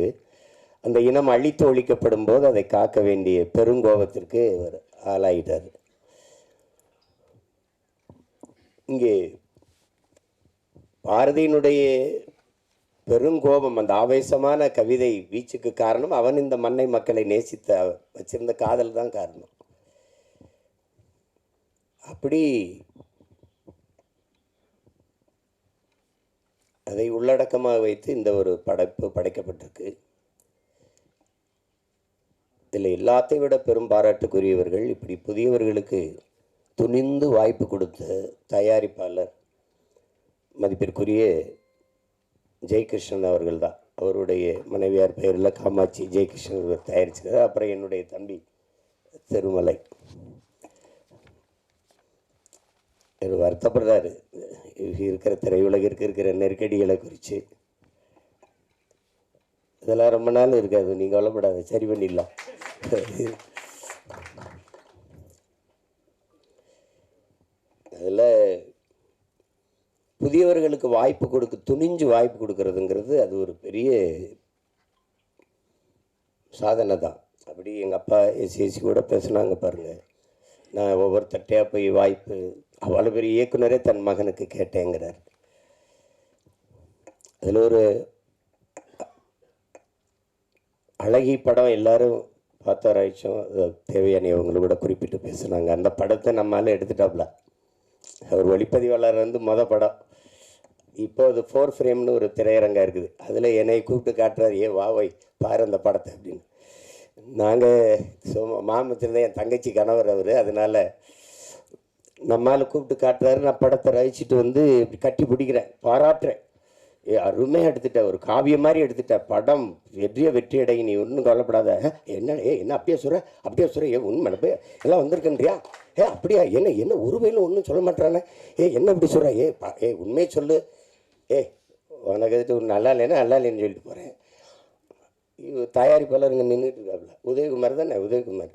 அந்த இனம் அழித்து ஒழிக்கப்படும் போது அதை காக்க வேண்டிய பெருங்கோபத்திற்கு அவர் ஆளாயிட்டார். இங்கே பாரதியினுடைய பெருங்கோபம், அந்த ஆவேசமான கவிதை வீச்சுக்கு காரணம் அவன் இந்த மண்ணை மக்களை நேசித்த வச்சிருந்த காதல் தான் காரணம். அப்படி அதை உள்ளடக்கமாக வைத்து இந்த ஒரு படைப்பு படைக்கப்பட்டிருக்கு. இதில் எல்லாத்தையும் விட பெரும் பாராட்டுக்குரியவர்கள் இப்படி புதியவர்களுக்கு துணிந்து வாய்ப்பு கொடுத்த தயாரிப்பாளர் மதிப்பிற்குரிய ஜெயகிருஷ்ணன் அவர்கள் தான். அவருடைய மனைவியார் பெயரில் காமாட்சி ஜெயகிருஷ்ணன் அவர்கள் தயாரிச்சது. அப்புறம் என்னுடைய தம்பி திருமலை வருத்தப்படுறாரு இருக்கிற திரையுலகிற்கு இருக்கிற நெருக்கடிகளை குறித்து. இதெல்லாம் ரொம்ப நாள் இருக்காது, நீங்கள் கவலைப்படாது, சரி பண்ணிடலாம். அதில் புதியவர்களுக்கு வாய்ப்பு துணிஞ்சு வாய்ப்பு கொடுக்கறதுங்கிறது அது ஒரு பெரிய சாதனை தான். அப்படி எங்கள் அப்பா எஸ்சி கூட பேசுனாங்க பாருங்கள். நான் ஒவ்வொரு தட்டையாக போய் வாய்ப்பு, அவ்வளோ பெரிய இயக்குனரே தன் மகனுக்கு கேட்டேங்கிறார். அதில் ஒரு அழகி படம் எல்லாரும் பார்த்தாராய்ச்சோம். தேவையான இவங்களை கூட குறிப்பிட்டு பேசுனாங்க. அந்த படத்தை நம்மளால எடுத்துட்டாப்ல. அவர் ஒளிப்பதிவாளர் வந்து படம். இப்போ அது 4 ஃப்ரேம்னு ஒரு திரையரங்கம் இருக்குது. அதில் என்னை கூப்பிட்டு காட்டுறாரு, ஏ வாவை பாரு அந்த படத்தை அப்படின்னு. நாங்கள் மாமத்தில் என் தங்கச்சி கணவர் அவர், அதனால் நம்மளால் கூப்பிட்டு காட்டுறாரு. நான் படத்தை ரசிச்சுட்டு வந்து இப்படி கட்டி பிடிக்கிறேன், பாராட்டுறேன். அருமையாக எடுத்துட்டேன், ஒரு காவியம் மாதிரி எடுத்துட்டேன், படம் வெற்றி அடை, நீ ஒன்றும் கவலைப்படாத. என்ன அப்படியே சொல்கிற உண்மை எல்லாம் வந்திருக்கன்றியா? அப்படியா? என்ன ஒரு வயலும் ஒன்றும் சொல்ல மாட்டானே, என்ன இப்படி சொல்கிற? உண்மையை சொல்லு. உனக்கு எதுட்டு ஒரு நல்லா இல்லைன்னு சொல்லிட்டு போகிறேன். தயாரிப்பாளருங்க நின்றுட்டு இருக்காப்புல, உதயகுமார் தானே, உதயகுமார்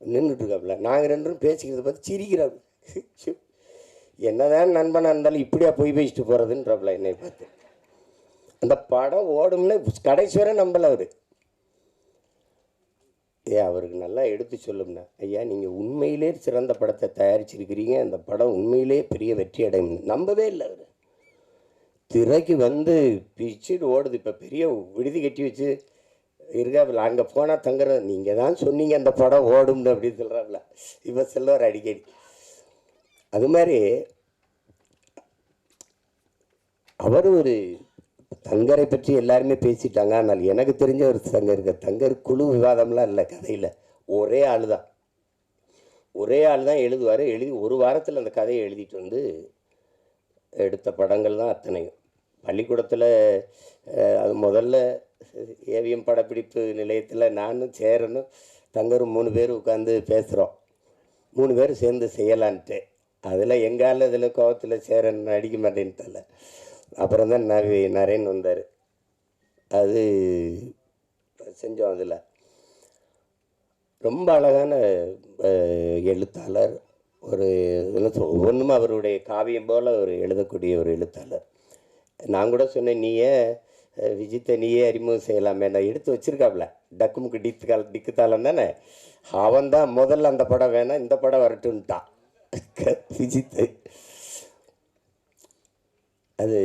நின்றுட்டு இருக்காப்புல. நாங்கள் ரெண்டும் பேசிக்கிறத பார்த்து சிரிக்கிறாப்புல. என்னதான் நண்பனாக இருந்தாலும் இப்படியா போய் பேசிட்டு போகிறதுன்றாப்புல என்னை பார்த்து. அந்த படம் ஓடும்னு கடைசி வரை நம்பலை அவர். அவருக்கு நல்லா எடுத்து சொல்லும்னா, ஐயா நீங்கள் உண்மையிலே சிறந்த படத்தை தயாரிச்சிருக்கிறீங்க, அந்த படம் உண்மையிலே பெரிய வெற்றி அடையும் நம்பவே இல்லை அவர். திரைக்கு வந்து பிச்சுட்டு ஓடுது. இப்போ பெரிய விடுதி கட்டி வச்சு இருக்காப்புல, அங்கே போனால் தங்குற. நீங்கள் தான் சொன்னீங்க அந்த படம் ஓடும்னு அப்படின்னு சொல்கிறாப்புல. இப்போ செல்வார் அடிக்கடி. அது மாதிரி அவர் ஒரு தங்கரை பற்றி எல்லாருமே பேசிட்டாங்க. ஆனால் எனக்கு தெரிஞ்ச ஒரு தங்கர் இருக்க. தங்கர் குழு விவாதம்லாம் இல்லை கதையில். ஒரே ஆள் தான் எழுதுவார். எழுதி ஒரு வாரத்தில் அந்த கதையை எழுதிட்டு வந்து எடுத்த படங்கள் தான் அத்தனையும். பள்ளிக்கூடத்தில் அது முதல்ல ஏவிஎம் படப்பிடிப்பு நிலையத்தில் நானும் சேரனும் தங்கரும் 3 பேர் உட்காந்து பேசுகிறோம். 3 பேர் சேர்ந்து செய்யலான்ட்டு. அதில் எங்கால இதில் கோவத்தில் சேரன் அடிக்க மாட்டேன்ட்டால. அப்புறம் தான் நரேன் வந்தார். அது செஞ்சோம். அதில் ரொம்ப அழகான எழுத்தாளர். ஒரு ஒவ்வொன்றும் அவருடைய காவியம் போல் ஒரு எழுதக்கூடிய ஒரு எழுத்தாளர். நான் கூட சொன்னேன், நீயே விஜித்தை நீயே அறிமுகம் செய்யலாமே. நான் எடுத்து வச்சுருக்காப்புல டக்குமுக்கு டிக்குத்தாளம் தானே. அவன் தான் முதல்ல அந்த படம் வேணாம் இந்த படம் வரட்டுன்ட்டான் விஜித்தை. அது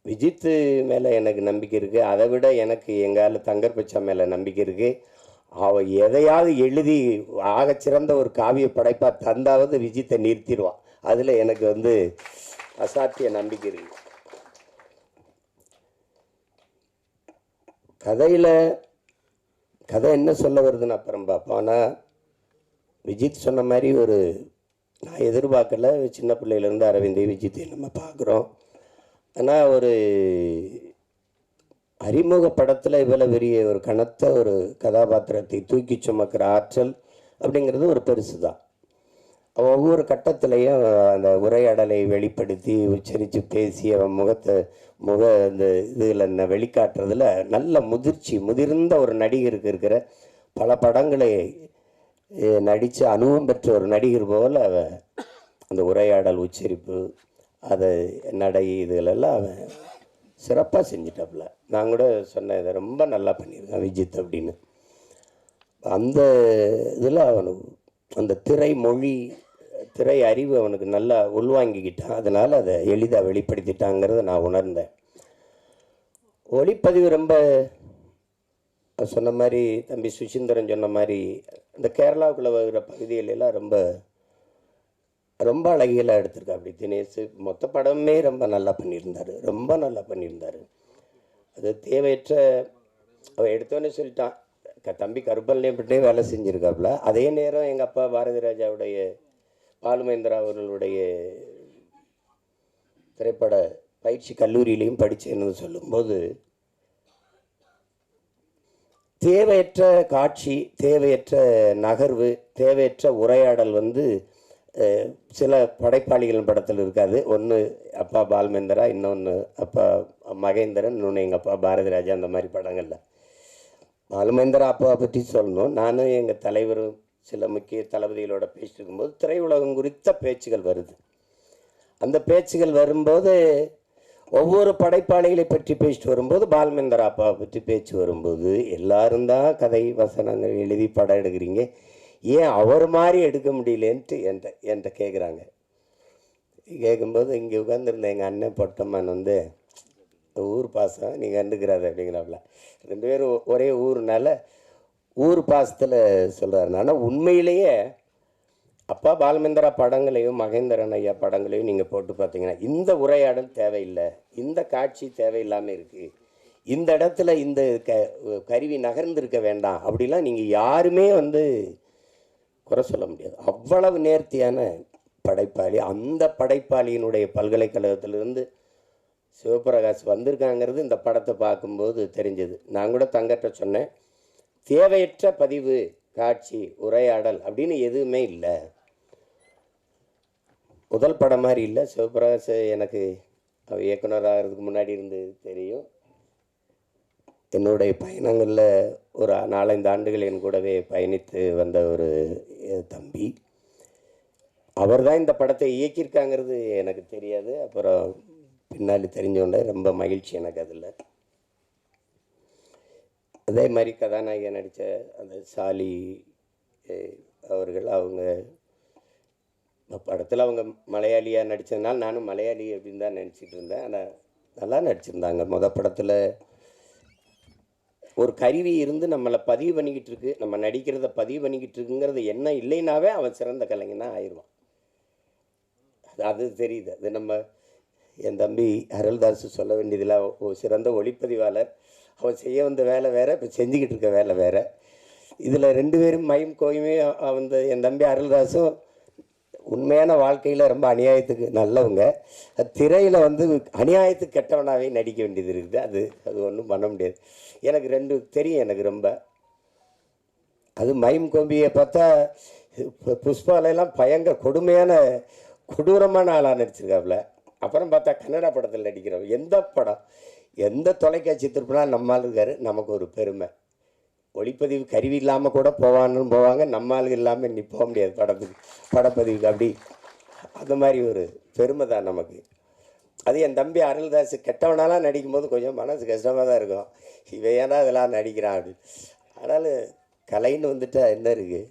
விஜித்து மேலே எனக்கு நம்பிக்கை இருக்குது. அதை விட எனக்கு எங்கால தங்கர் பச்சா மேலே நம்பிக்கை இருக்குது. அவள் எதையாவது எழுதி ஆகச்சிறந்த ஒரு காவிய படைப்பாக தந்தாவது விஜித்தை நிறுத்திடுவான். அதில் எனக்கு வந்து அசாத்திய நம்பிக்கை இருக்குது. கதை என்ன சொல்ல வருதுன்னு அப்புறம் பார்ப்போம். ஆனால் விஜித் சொன்ன மாதிரி ஒரு நான் எதிர்பார்க்கல. சின்ன பிள்ளையிலேருந்து அரவிந்த் விஜித்தை நம்ம பார்க்குறோம். ஆனால் ஒரு அறிமுக படத்தில் இவ்வளோ பெரிய ஒரு கனத்த ஒரு கதாபாத்திரத்தை தூக்கி சுமக்கிற ஆற்றல் அப்படிங்கிறது ஒரு பெருசு தான். ஒவ்வொரு கட்டத்திலையும் அந்த உரையாடலை வெளிப்படுத்தி உச்சரித்து பேசி அவன் அந்த இதில் வெளிக்காட்டுறதுல நல்ல முதிர்ந்த ஒரு நடிகருக்கு இருக்கிற பல படங்களை நடித்து அனுபவம் பெற்ற ஒரு நடிகர் போல் அவன் அந்த உரையாடல் உச்சரிப்பு அதை நடை இதுகளெல்லாம் அவன் சிறப்பாக செஞ்சிட்டாப்புல. நான் கூட சொன்னேன், இதை ரொம்ப நல்லா பண்ணியிருக்கான் விஜித் அப்படின்னு. அந்த இதில் அவனுக்கு அந்த திரை அறிவு அவனுக்கு நல்லா உள்வாங்கிக்கிட்டான். அதனால் அதை எளிதாக வெளிப்படுத்திட்டாங்கிறத நான் உணர்ந்தேன். ஒளிப்பதிவு ரொம்ப சொன்ன மாதிரி தம்பி சுசீந்திரன் சொன்ன மாதிரி இந்த கேரளாவுக்குள்ளே வருகிற பகுதிகளெல்லாம் ரொம்ப ரொம்ப அழகியலாக எடுத்திருக்கா. அப்படி தினேஷ் மொத்த படமே ரொம்ப நல்லா பண்ணியிருந்தார். அது தேவையற்ற அவன் எடுத்தோன்னே சொல்லிட்டான். தம்பி கருப்பல்லையப்பட்டே வேலை செஞ்சுருக்காப்புல. அதே நேரம் எங்கள் அப்பா பாரதி ராஜாவுடைய பாலுமேந்திரா அவர்களுடைய திரைப்பட பயிற்சி கல்லூரியிலையும் படித்தேன்னு சொல்லும்போது தேவையற்ற காட்சி, தேவையற்ற நகர்வு, தேவையற்ற உரையாடல் வந்து சில படைப்பாளிகள் படத்தில் இருக்காது. ஒன்று அப்பா பாலுமேந்திரா, இன்னொன்று அப்பா மகேந்திரன், இன்னொன்று எங்கள் அப்பா பாரதி ராஜா. அந்த மாதிரி படங்களில் பாலுமேந்திரா அப்பாவை பற்றி சொல்லணும். நானும் எங்கள் தலைவரும் சில முக்கிய தளபதிகளோட பேசிட்டு இருக்கும்போது திரையுலகம் குறித்த பேச்சுகள் வருது. அந்த பேச்சுகள் வரும்போது ஒவ்வொரு படைப்பாளிகளை பற்றி பேசிட்டு வரும்போது பாலுமேந்திரா அப்பாவை பற்றி பேச்சு வரும்போது எல்லாரும் தான் கதை வசனங்கள் எழுதி படம் எடுக்கிறீங்க, ஏன் அவர் மாதிரி எடுக்க முடியலேன்ட்டு என்கிட்ட கேட்குறாங்க. கேட்கும்போது இங்கே உட்காந்துருந்த எங்கள் அண்ணன் பொட்டம்மான் வந்து ஊர் பாசம் நீ கண்டுக்கிறாரு அப்படிங்கிறாப்புல. 2 பேரும் ஒரே ஊர்னால ஊர் பாசத்தில் சொல்கிறாரு. ஆனால் உண்மையிலேயே அப்பா பாலுமேந்திரா படங்களையும் மகேந்திரன் ஐயா படங்களையும் நீங்கள் போட்டு பார்த்தீங்கன்னா இந்த உரையாடல் தேவையில்லை, இந்த காட்சி தேவையில்லாமல் இருக்குது, இந்த இடத்துல இந்த கருவி நகர்ந்திருக்க வேண்டாம் அப்படிலாம் நீங்கள் யாருமே வந்து குறை சொல்ல முடியாது. அவ்வளவு நேர்த்தியான படைப்பாளி. அந்த படைப்பாளியினுடைய பல்கலைக்கழகத்திலிருந்து சிவபிரகாஷ் வந்திருக்காங்கிறது இந்த படத்தை பார்க்கும்போது தெரிஞ்சது. நான் கூட தங்கட்ட சொன்னேன், தேவையற்ற பதிவு, காட்சி, உரையாடல் அப்படின்னு எதுவுமே இல்லை. முதல் படம் மாதிரி இல்லை. சிவபிரகாஷ் எனக்கு அவர் இயக்குனராகிறதுக்கு முன்னாடி இருந்து தெரியும். என்னுடைய பயணங்களில் ஒரு 4-5 ஆண்டுகள் என் கூடவே பயணித்து வந்த ஒரு தம்பி. அவர் தான் இந்த படத்தை இயக்கியிருக்காங்கிறது எனக்கு தெரியாது. அப்புறம் பின்னாடி தெரிஞ்சோன்னே ரொம்ப மகிழ்ச்சி எனக்கு அதில். அதே மாதிரி கதாநாயகன் நடித்த அந்த சாலி அவர்கள், அவங்க படத்தில் அவங்க மலையாளியாக நடித்ததுனால நானும் மலையாளி அப்படின்னு தான் நினச்சிட்டு இருந்தேன். ஆனால் நல்லா நடிச்சிருந்தாங்க. படத்தில் ஒரு கருவி இருந்து நம்மளை பதிவு பண்ணிக்கிட்டு இருக்கு, நம்ம நடிக்கிறத பதிவு பண்ணிக்கிட்டு இருக்குங்கிறது என்ன இல்லைனாவே அவன் சிறந்த கலைஞனாக ஆயிடுவான். அது தெரியுது. அது நம்ம என் தம்பி அருள்தாஸ் சொல்ல வேண்டியதில் ஒரு சிறந்த ஒளிப்பதிவாளர். அவன் செய்ய வந்த வேலை வேறு, இப்போ செஞ்சுக்கிட்டு இருக்க வேலை வேறு. இதில் 2 பேரும் மைம் கோயுமே வந்து என் தம்பி அருள்தாஸும் உண்மையான வாழ்க்கையில் ரொம்ப அநியாயத்துக்கு நல்லவங்க. திரையில் வந்து அநியாயத்துக்கு கெட்டவனாகவே நடிக்க வேண்டியது இருக்குது. அது ஒன்றும் பண்ண முடியாது. எனக்கு 2 தெரியும் எனக்கு ரொம்ப. அது மைம் கோம்பியை பார்த்தா புஷ்பாலெல்லாம் பயங்கர கொடூரமான ஆளாக நடிச்சிருக்காப்புல. அப்புறம் பார்த்தா கன்னடா படத்தில் நடிக்கிறோம். எந்த படம் எந்த தொலைக்காட்சி திருப்பினா நம்மால் இருக்காரு. நமக்கு ஒரு பெருமை. ஒளிப்பதிவு கருவி இல்லாமல் கூட போவாங்க. நம்மால் இல்லாமல் இன்னி போக முடியாது படப்பதிவுக்கு. அப்படி அந்த மாதிரி ஒரு பெருமை தான் நமக்கு. அது என் தம்பி அருள்தாஸ் கெட்டவனாலாம் நடிக்கும்போது கொஞ்சம் மனசு கஷ்டமாக தான் இருக்கும். இவன் ஏன்னா இதெல்லாம் நடிக்கிறான் அப்படின்னு. ஆனாலும் கலைன்னு வந்துட்டா என்ன இருக்குது,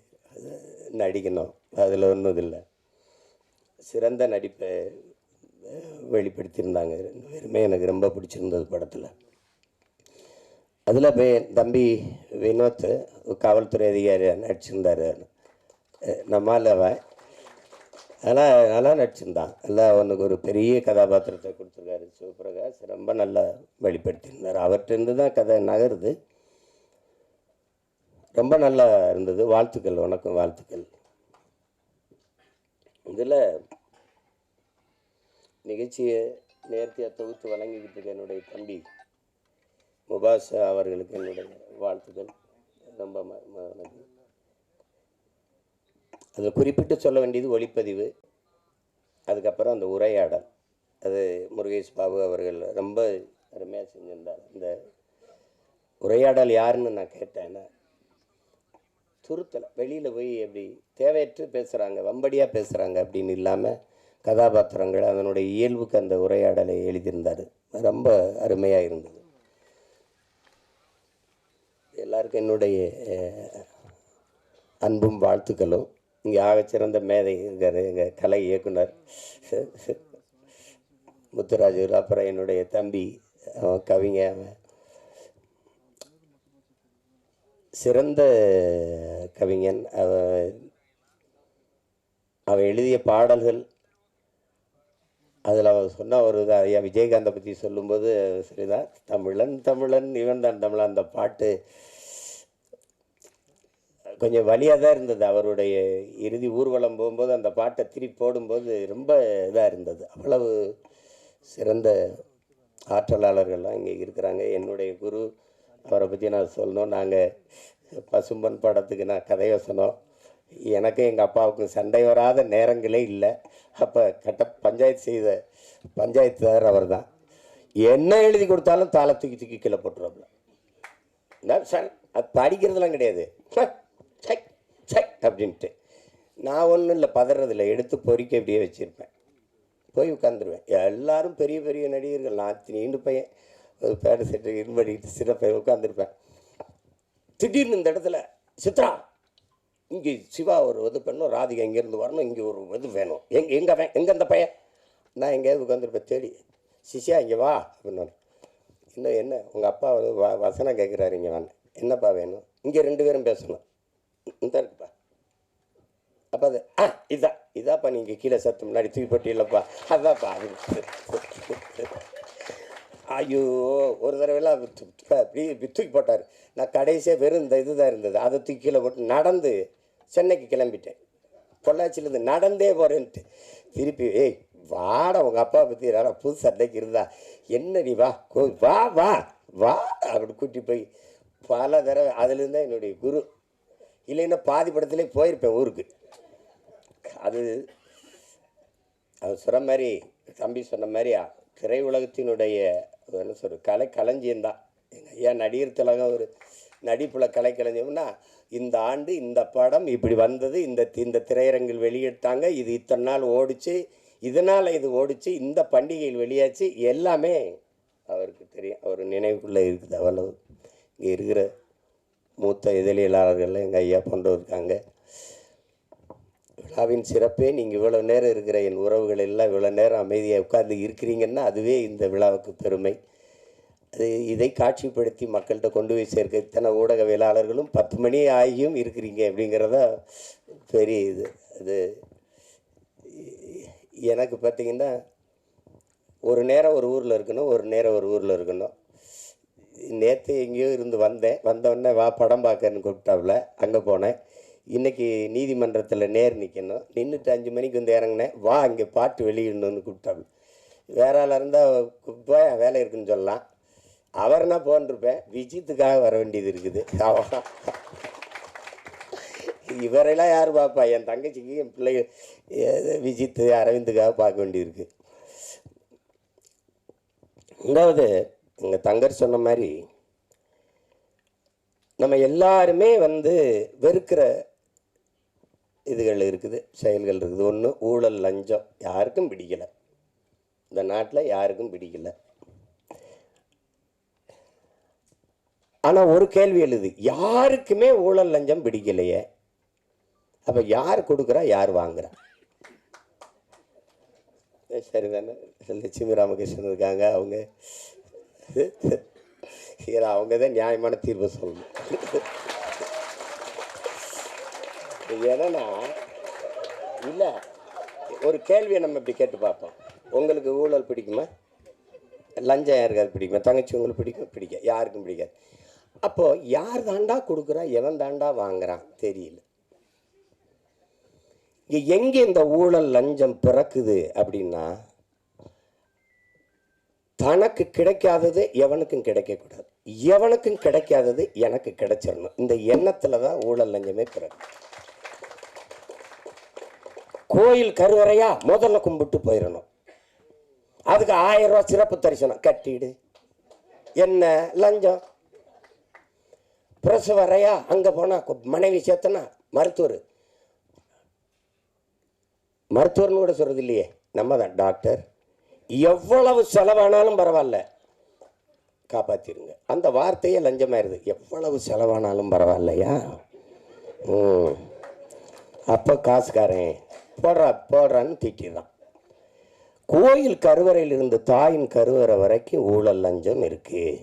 நடிக்கணும். அதில் ஒன்றும் இல்லை. சிறந்த நடிப்பை வெளிப்படுத்தியிருந்தாங்க 2 பேருமே. எனக்கு ரொம்ப பிடிச்சிருந்தது படத்தில். அதில் தம்பி வினோத் காவல்துறை அதிகாரியாக நடிச்சிருந்தார். நம்மால் அவன் ஆனால் நல்லா நடிச்சிருந்தான். நல்லா அவனுக்கு ஒரு பெரிய கதாபாத்திரத்தை கொடுத்துருக்காரு சிவபிரகாஷ். ரொம்ப நல்லா வெளிப்படுத்தியிருந்தார். அவர்கிட்ட தான் கதை நகருது. ரொம்ப நல்லா இருந்தது. வாழ்த்துக்கள். வணக்கம், வாழ்த்துக்கள். இதில் நிகழ்ச்சியை நேர்த்தியாக தொகுத்து வழங்கிக்கிட்டு இருக்க என்னுடைய தம்பி முபாஸ் அவர்களுக்கு என்னுடைய வாழ்த்துக்கள். ரொம்ப வணக்கம். அதில் குறிப்பிட்டு சொல்ல வேண்டியது ஒளிப்பதிவு, அதுக்கப்புறம் அந்த உரையாடல். அது முருகேஷ் பாபு அவர்கள் ரொம்ப அருமையாக செஞ்சிருந்தார். இந்த உரையாடல் யாருன்னு நான் கேட்டேன்னா, துருத்தலை வெளியில் போய் எப்படி தேவையற்று பேசுகிறாங்க, வம்படியாக பேசுகிறாங்க அப்படின்னு இல்லாமல் கதாபாத்திரங்கள் அதனுடைய இயல்புக்கு அந்த உரையாடலை எழுதியிருந்தார். ரொம்ப அருமையாக இருந்தது. எல்லாருக்கும் என்னுடைய அன்பும் வாழ்த்துக்களும். இங்கே ஆகச்சிறந்த மேதை இருக்கார் எங்கள் கலை இயக்குனர் முத்துராஜு. அப்புறம் என்னுடைய தம்பி கவிஞர், சிறந்த கவிஞன். அவன் எழுதிய பாடல்கள், அதில் அவன் சொன்ன ஒரு ஐயா விஜயகாந்தை பற்றி சொல்லும்போது சரிதான், தமிழன் இவன் தான் தமிழன். அந்த பாட்டு கொஞ்சம் வலியாக தான் இருந்தது. அவருடைய இறுதி ஊர்வலம் போகும்போது அந்த பாட்டை திருப்பி போடும்போது ரொம்ப இதாக இருந்தது. அவ்வளவு சிறந்த ஆற்றலாளர்கள்லாம் இங்கே இருக்கிறாங்க. என்னுடைய குரு, அவரை பற்றி நான் சொல்லணும். நாங்கள் பசும்பன் படத்துக்கு நான் கதையோசனம், எனக்கும் எங்கள் அப்பாவுக்கும் சண்டை வராத நேரங்களே இல்லை. அப்போ பஞ்சாயத்து செய்த பஞ்சாயத்துதார் அவர் தான். என்ன எழுதி கொடுத்தாலும் தாளை தூக்கி கீழே போட்டுருவாப்புல. சார் அது படிக்கிறதுலாம் கிடையாது அப்படின்ட்டு. நான் ஒன்றும் இல்லை, பதறதில்லை, எடுத்து பொறிக்க அப்படியே வச்சுருப்பேன், போய் உட்காந்துருவேன். எல்லோரும் பெரிய பெரிய நடிகர்கள், நான் நீண்டு பையன் ஒரு பேட செட்டு இரும்படிக்கிட்டு சிறப்பை உட்காந்துருப்பேன். திடீர்னு இந்த இடத்துல சித்ரா இங்கே சிவா ஒரு இது பண்ணணும், ராதிகா இங்கேருந்து வரணும், இங்கே ஒரு இது வேணும், எங்கே அந்த பையன். நான் எங்கேயாவது உட்காந்துருப்பேன் தேடி. சிஷியா இங்கே வா அப்படின்னு. இன்னும் என்ன உங்கள் அப்பா வந்து வசனம் கேட்குறாரு, இங்கே வாங்க. என்னப்பா வேணும்? இங்கே 2 பேரும் பேசணும். இந்த இருக்குப்பா. அப்போ அது இதாப்பா நீங்கள் கீழே சத்து முன்னாடி தூக்கி போட்டி இல்லைப்பா, அதான்ப்பா. ஐயோ, ஒரு தடவைலாம் அப்படி தூக்கி போட்டார். நான் கடைசியாக வெறும் இந்த இது தான் இருந்தது, அதை தூக்கி கீழே போட்டு நடந்து சென்னைக்கு கிளம்பிட்டேன். பொள்ளாச்சியிலேருந்து நடந்தே போகிறேன்ட்டு. திருப்பி வாட உங்கள் அப்பா பற்றி யாரா புது சண்டைக்கு இருந்தா என்ன நீ வா வா வா வா அப்படி கூட்டி போய் பல தடவை. அதுலேருந்து என்னுடைய குரு. இல்லைன்னா பாதி படத்துலேயே போயிருப்பேன் ஊருக்கு. அது சொன்ன மாதிரி, தம்பி சொன்ன மாதிரி திரை உலகத்தினுடைய என்ன சொல்ற களஞ்சியம்தான். எங்கள் ஐயா நடிகர் திலகம் ஒரு நடிப்பில் கலைக்களஞ்சியம்னா, இந்த ஆண்டு இந்த படம் இப்படி வந்தது, இந்த திரையரங்கில் வெளியிட்டாங்க, இது இத்தனை நாள் ஓடிச்சு, இதனால் இது ஓடிச்சு, இந்த பண்டிகையில் வெளியாச்சு, எல்லாமே அவருக்கு தெரியும். அவர் நினைவுக்குள்ளே இருக்குது. அவ்வளவு இங்கே இருக்கிற மூத்த இதழியலாளர்கள் எங்கள் ஐயா போன்றவர் இருக்காங்க. விழாவின் சிறப்பே நீங்கள் இவ்வளோ நேரம் இருக்கிற என் உறவுகள் எல்லாம் இவ்வளோ நேரம் அமைதியாக உட்கார்ந்து இருக்கிறீங்கன்னா அதுவே இந்த விழாவுக்கு பெருமை. அது இதை காட்சிப்படுத்தி மக்கள்கிட்ட கொண்டு போய் சேர்க்க இத்தனை ஊடகவியலாளர்களும் 10 மணி ஆகியும் இருக்கிறீங்க அப்படிங்கிறத பெரிய இது. அது எனக்கு பார்த்திங்கன்னா ஒரு நேரம் ஒரு ஊரில் இருக்கணும், ஒரு நேரம் ஒரு ஊரில் இருக்கணும். நேற்று எங்கேயோ இருந்து வந்தோடனே வா படம் பார்க்கன்னு கூப்பிட்டாப்புல, அங்கே போனேன். இன்றைக்கி நீதிமன்றத்தில் நிற்கணும், நின்றுட்டு 5 மணிக்கு வந்து இறங்கினேன். வா இங்கே பாட்டு வெளியிடணும்னு கூப்பிட்டாப்புல. வேற ஆளாக இருந்தால் போய் வேலை இருக்குன்னு சொல்லலாம், அவர்னா போன்றிருப்பேன். விஜித்துக்காக வர வேண்டியது இருக்குது. இவரெல்லாம் யார் பார்ப்பா? என் தங்கச்சிக்கு என் பிள்ளைகள் விஜித்து அரவிந்துக்காக பார்க்க வேண்டியிருக்கு. ரெண்டாவது எங்கள் தங்கர் சொன்ன மாதிரி நம்ம எல்லாருமே வெறுக்கிற இதுகள் இருக்குது, செயல்கள் இருக்குது. ஒன்று ஊழல், லஞ்சம். யாருக்கும் பிடிக்கலை, இந்த நாட்டில் யாருக்கும் பிடிக்கலை. ஆனால் ஒரு கேள்வி எழுது, யாருக்குமே ஊழல் லஞ்சம் பிடிக்கலையே, அப்போ யார் கொடுக்குறா, யார் வாங்குறா? சரிதானே? லட்சுமி ராமகிருஷ்ணன் இருக்காங்க, அவங்க தான் நியாயமான தீர்ப்பு சொல்லணும். ஏன்னா இல்லை, ஒரு கேள்வியை நம்ம இப்படி கேட்டு பார்ப்போம். உங்களுக்கு ஊழல் பிடிக்குமா? லஞ்சம் யாருக்காவது பிடிக்குமா? தங்கச்சி உங்களுக்கு பிடிக்க யாருக்கும் பிடிக்காது. அப்போது யார் தாண்டா கொடுக்குறா, எவன் தாண்டா வாங்குறான் தெரியல. எங்கே இந்த ஊழல் லஞ்சம் பிறக்குது அப்படின்னா, தனக்கு கிடைக்காதது எவனுக்கும் கிடைக்கக்கூடாது, எவனுக்கும் கிடைக்காதது எனக்கு கிடைச்சிடணும். இந்த எண்ணத்தில் தான் ஊழல் லஞ்சமே பிறகு. கோயில் கருவறையா முதல்ல கும்பிட்டு போயிடணும், அதுக்கு 1000 ரூபா சிறப்பு தரிசனம் கட்டிடு, என்ன லஞ்சம். பிரசவரையா அங்கே போனால் மனைவி சேர்த்தனா மருத்துவர்னு கூட சொல்கிறது இல்லையே, நம்ம தான் டாக்டர். எவ்வளவு செலவானாலும் பரவாயில்ல காப்பாற்றிருங்க, அந்த வார்த்தையே லஞ்சமாயிருது. எவ்வளவு செலவானாலும் பரவாயில்லையா, அப்போ காசுக்காரன் போடுறான்னு திட்டிடுறான். கோயில் கருவறையில் இருந்து தாயின் கருவறை வரைக்கும் ஊழல் லஞ்சம் இருக்குது.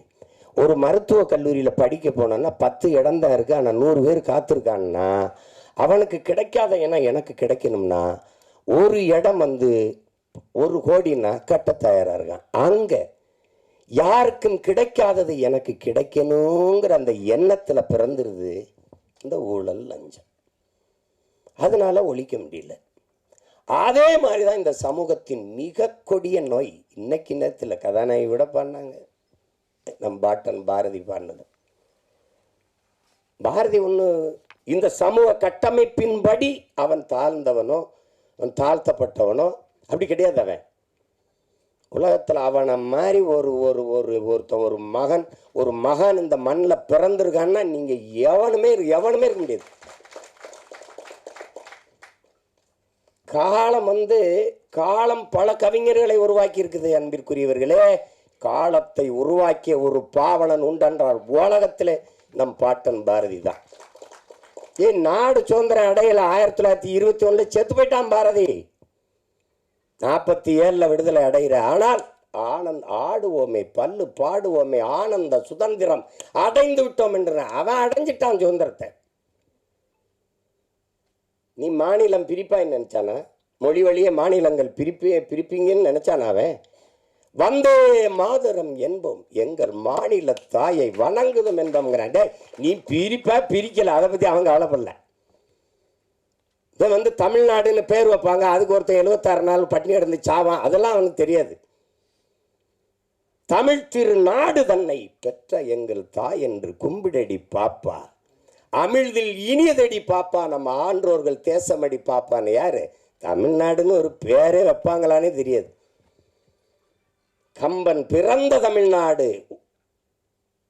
ஒரு மருத்துவக் கல்லூரியில் படிக்க போனோன்னா 10 இடம் தான் இருக்குது, ஆனால் 100 பேர் காத்திருக்கான்னா அவனுக்கு கிடைக்காத இடம் எனக்கு கிடைக்கணும்னா ஒரு இடம் 1 கோடின்னா கட்ட தயாராக இருக்கான். அங்கே யாருக்கும் கிடைக்காதது எனக்கு கிடைக்கணுங்கிற அந்த எண்ணத்தில் பிறந்துருது இந்த ஊழல் லஞ்சம். அதனால ஒழிக்க முடியல. அதே மாதிரி தான் இந்த சமூகத்தின் மிக கொடிய நோய். இன்னைக்கு நேரத்தில் கதாநாயகி விட பாடினாங்க, நம் பாட்டன் பாரதி பாடினது. பாரதி ஒன்று, இந்த சமூக கட்டமைப்பின்படி அவன் தாழ்ந்தவனோ அவன் தாழ்த்தப்பட்டவனோ அப்படி கிடையாது. அவன் உலகத்தில் அவனை மாதிரி ஒருத்தன் ஒரு மகன் இந்த மண்ணில் பிறந்திருக்கான்னா நீங்கள் எவனுமே இருக்க முடியாது. காலம் பல கவிஞர்களை உருவாக்கி இருக்குது அன்பிற்குரியவர்களே. காலத்தை உருவாக்கிய ஒரு பாவலன் உண்டென்றால் உலகத்தில் நம் பாட்டன் பாரதி தான். நாடு சுதந்திரம் அடையல 1921 செத்து போயிட்டான் பாரதி. 47 விடுதலை அடைகிற. ஆனால் ஆடுவோமே பல்லு பாடுவோமே ஆனந்த சுதந்திரம் அடைந்து விட்டோம் என்று அவன் அடைஞ்சிட்டான் சுதந்திரத்தை. நீ மாநிலம் பிரிப்பாய் நினைச்சானா? மொழி வழியே மாநிலங்கள் பிரிப்பீங்கன்னு நினைச்சானா? அவன் வந்தே மாதரம் என்போம் எங்கள் மாநில தாயை வணங்குதும் என்போங்கிறான். நீ பிரிக்கல, அதை பற்றி அவங்க கவலைப்படல. இதை தமிழ்நாடுன்னு பேர் வைப்பாங்க, அதுக்கு ஒருத்தர் 76 நாள் பட்டினி கிடந்து சாவான், அதெல்லாம் அவனுக்கு தெரியாது. தமிழ் திருநாடு தன்னை பெற்ற எங்கள் தாய் என்று கும்பிடடி பாப்பா, அமிழ்தில் இனியதடி பாப்பா, நம்ம ஆன்றோர்கள் தேசமடி பாப்பான்னு. யாரு? தமிழ்நாடுன்னு ஒரு பேரே வைப்பாங்களானே தெரியாது. கம்பன் பிறந்த தமிழ்நாடு,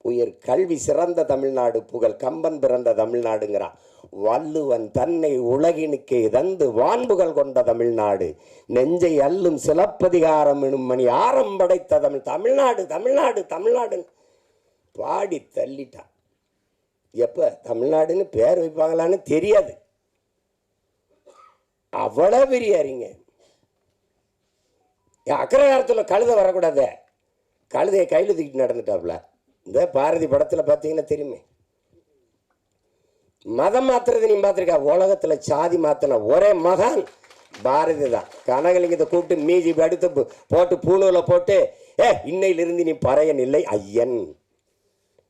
உயர் கல்வி சிறந்த தமிழ்நாடு, புகழ் கம்பன் பிறந்த தமிழ்நாடுங்கிறான். வள்ளுவன் தன்னை உலகினுக்கே தந்து வான்புகள் கொண்ட தமிழ்நாடு, நெஞ்சை அல்லும் சிலப்பதிகாரம் எனும் மணி ஆரம் படைத்த தமிழ்நாடு தமிழ்நாடு தமிழ்நாடு பாடி தள்ளிட்டான். எப்ப தமிழ்நாடுன்னு பேர் வைப்பாங்களான்னு தெரியாது. அவ்வளோ பெரிய அறிஞ. அக்கரகாரத்தில் கழுதை வரக்கூடாது, கழுதையை கையில் தூக்கிட்டு நடந்துட்டாப்புல. இந்த பாரதி படத்தில் பார்த்தீங்கன்னா தெரியுமே. மதம் மாத்துறது நீ பார்த்துருக்கா? உலகத்தில் சாதி மாத்தின ஒரே மகான் பாரதி தான். கனகலிங்கத்தை கூப்பிட்டு மீதி அடுத்து போட்டு பூணூலில் போட்டு இன்னையிலிருந்து நீ பறையன் இல்லை ஐயன்.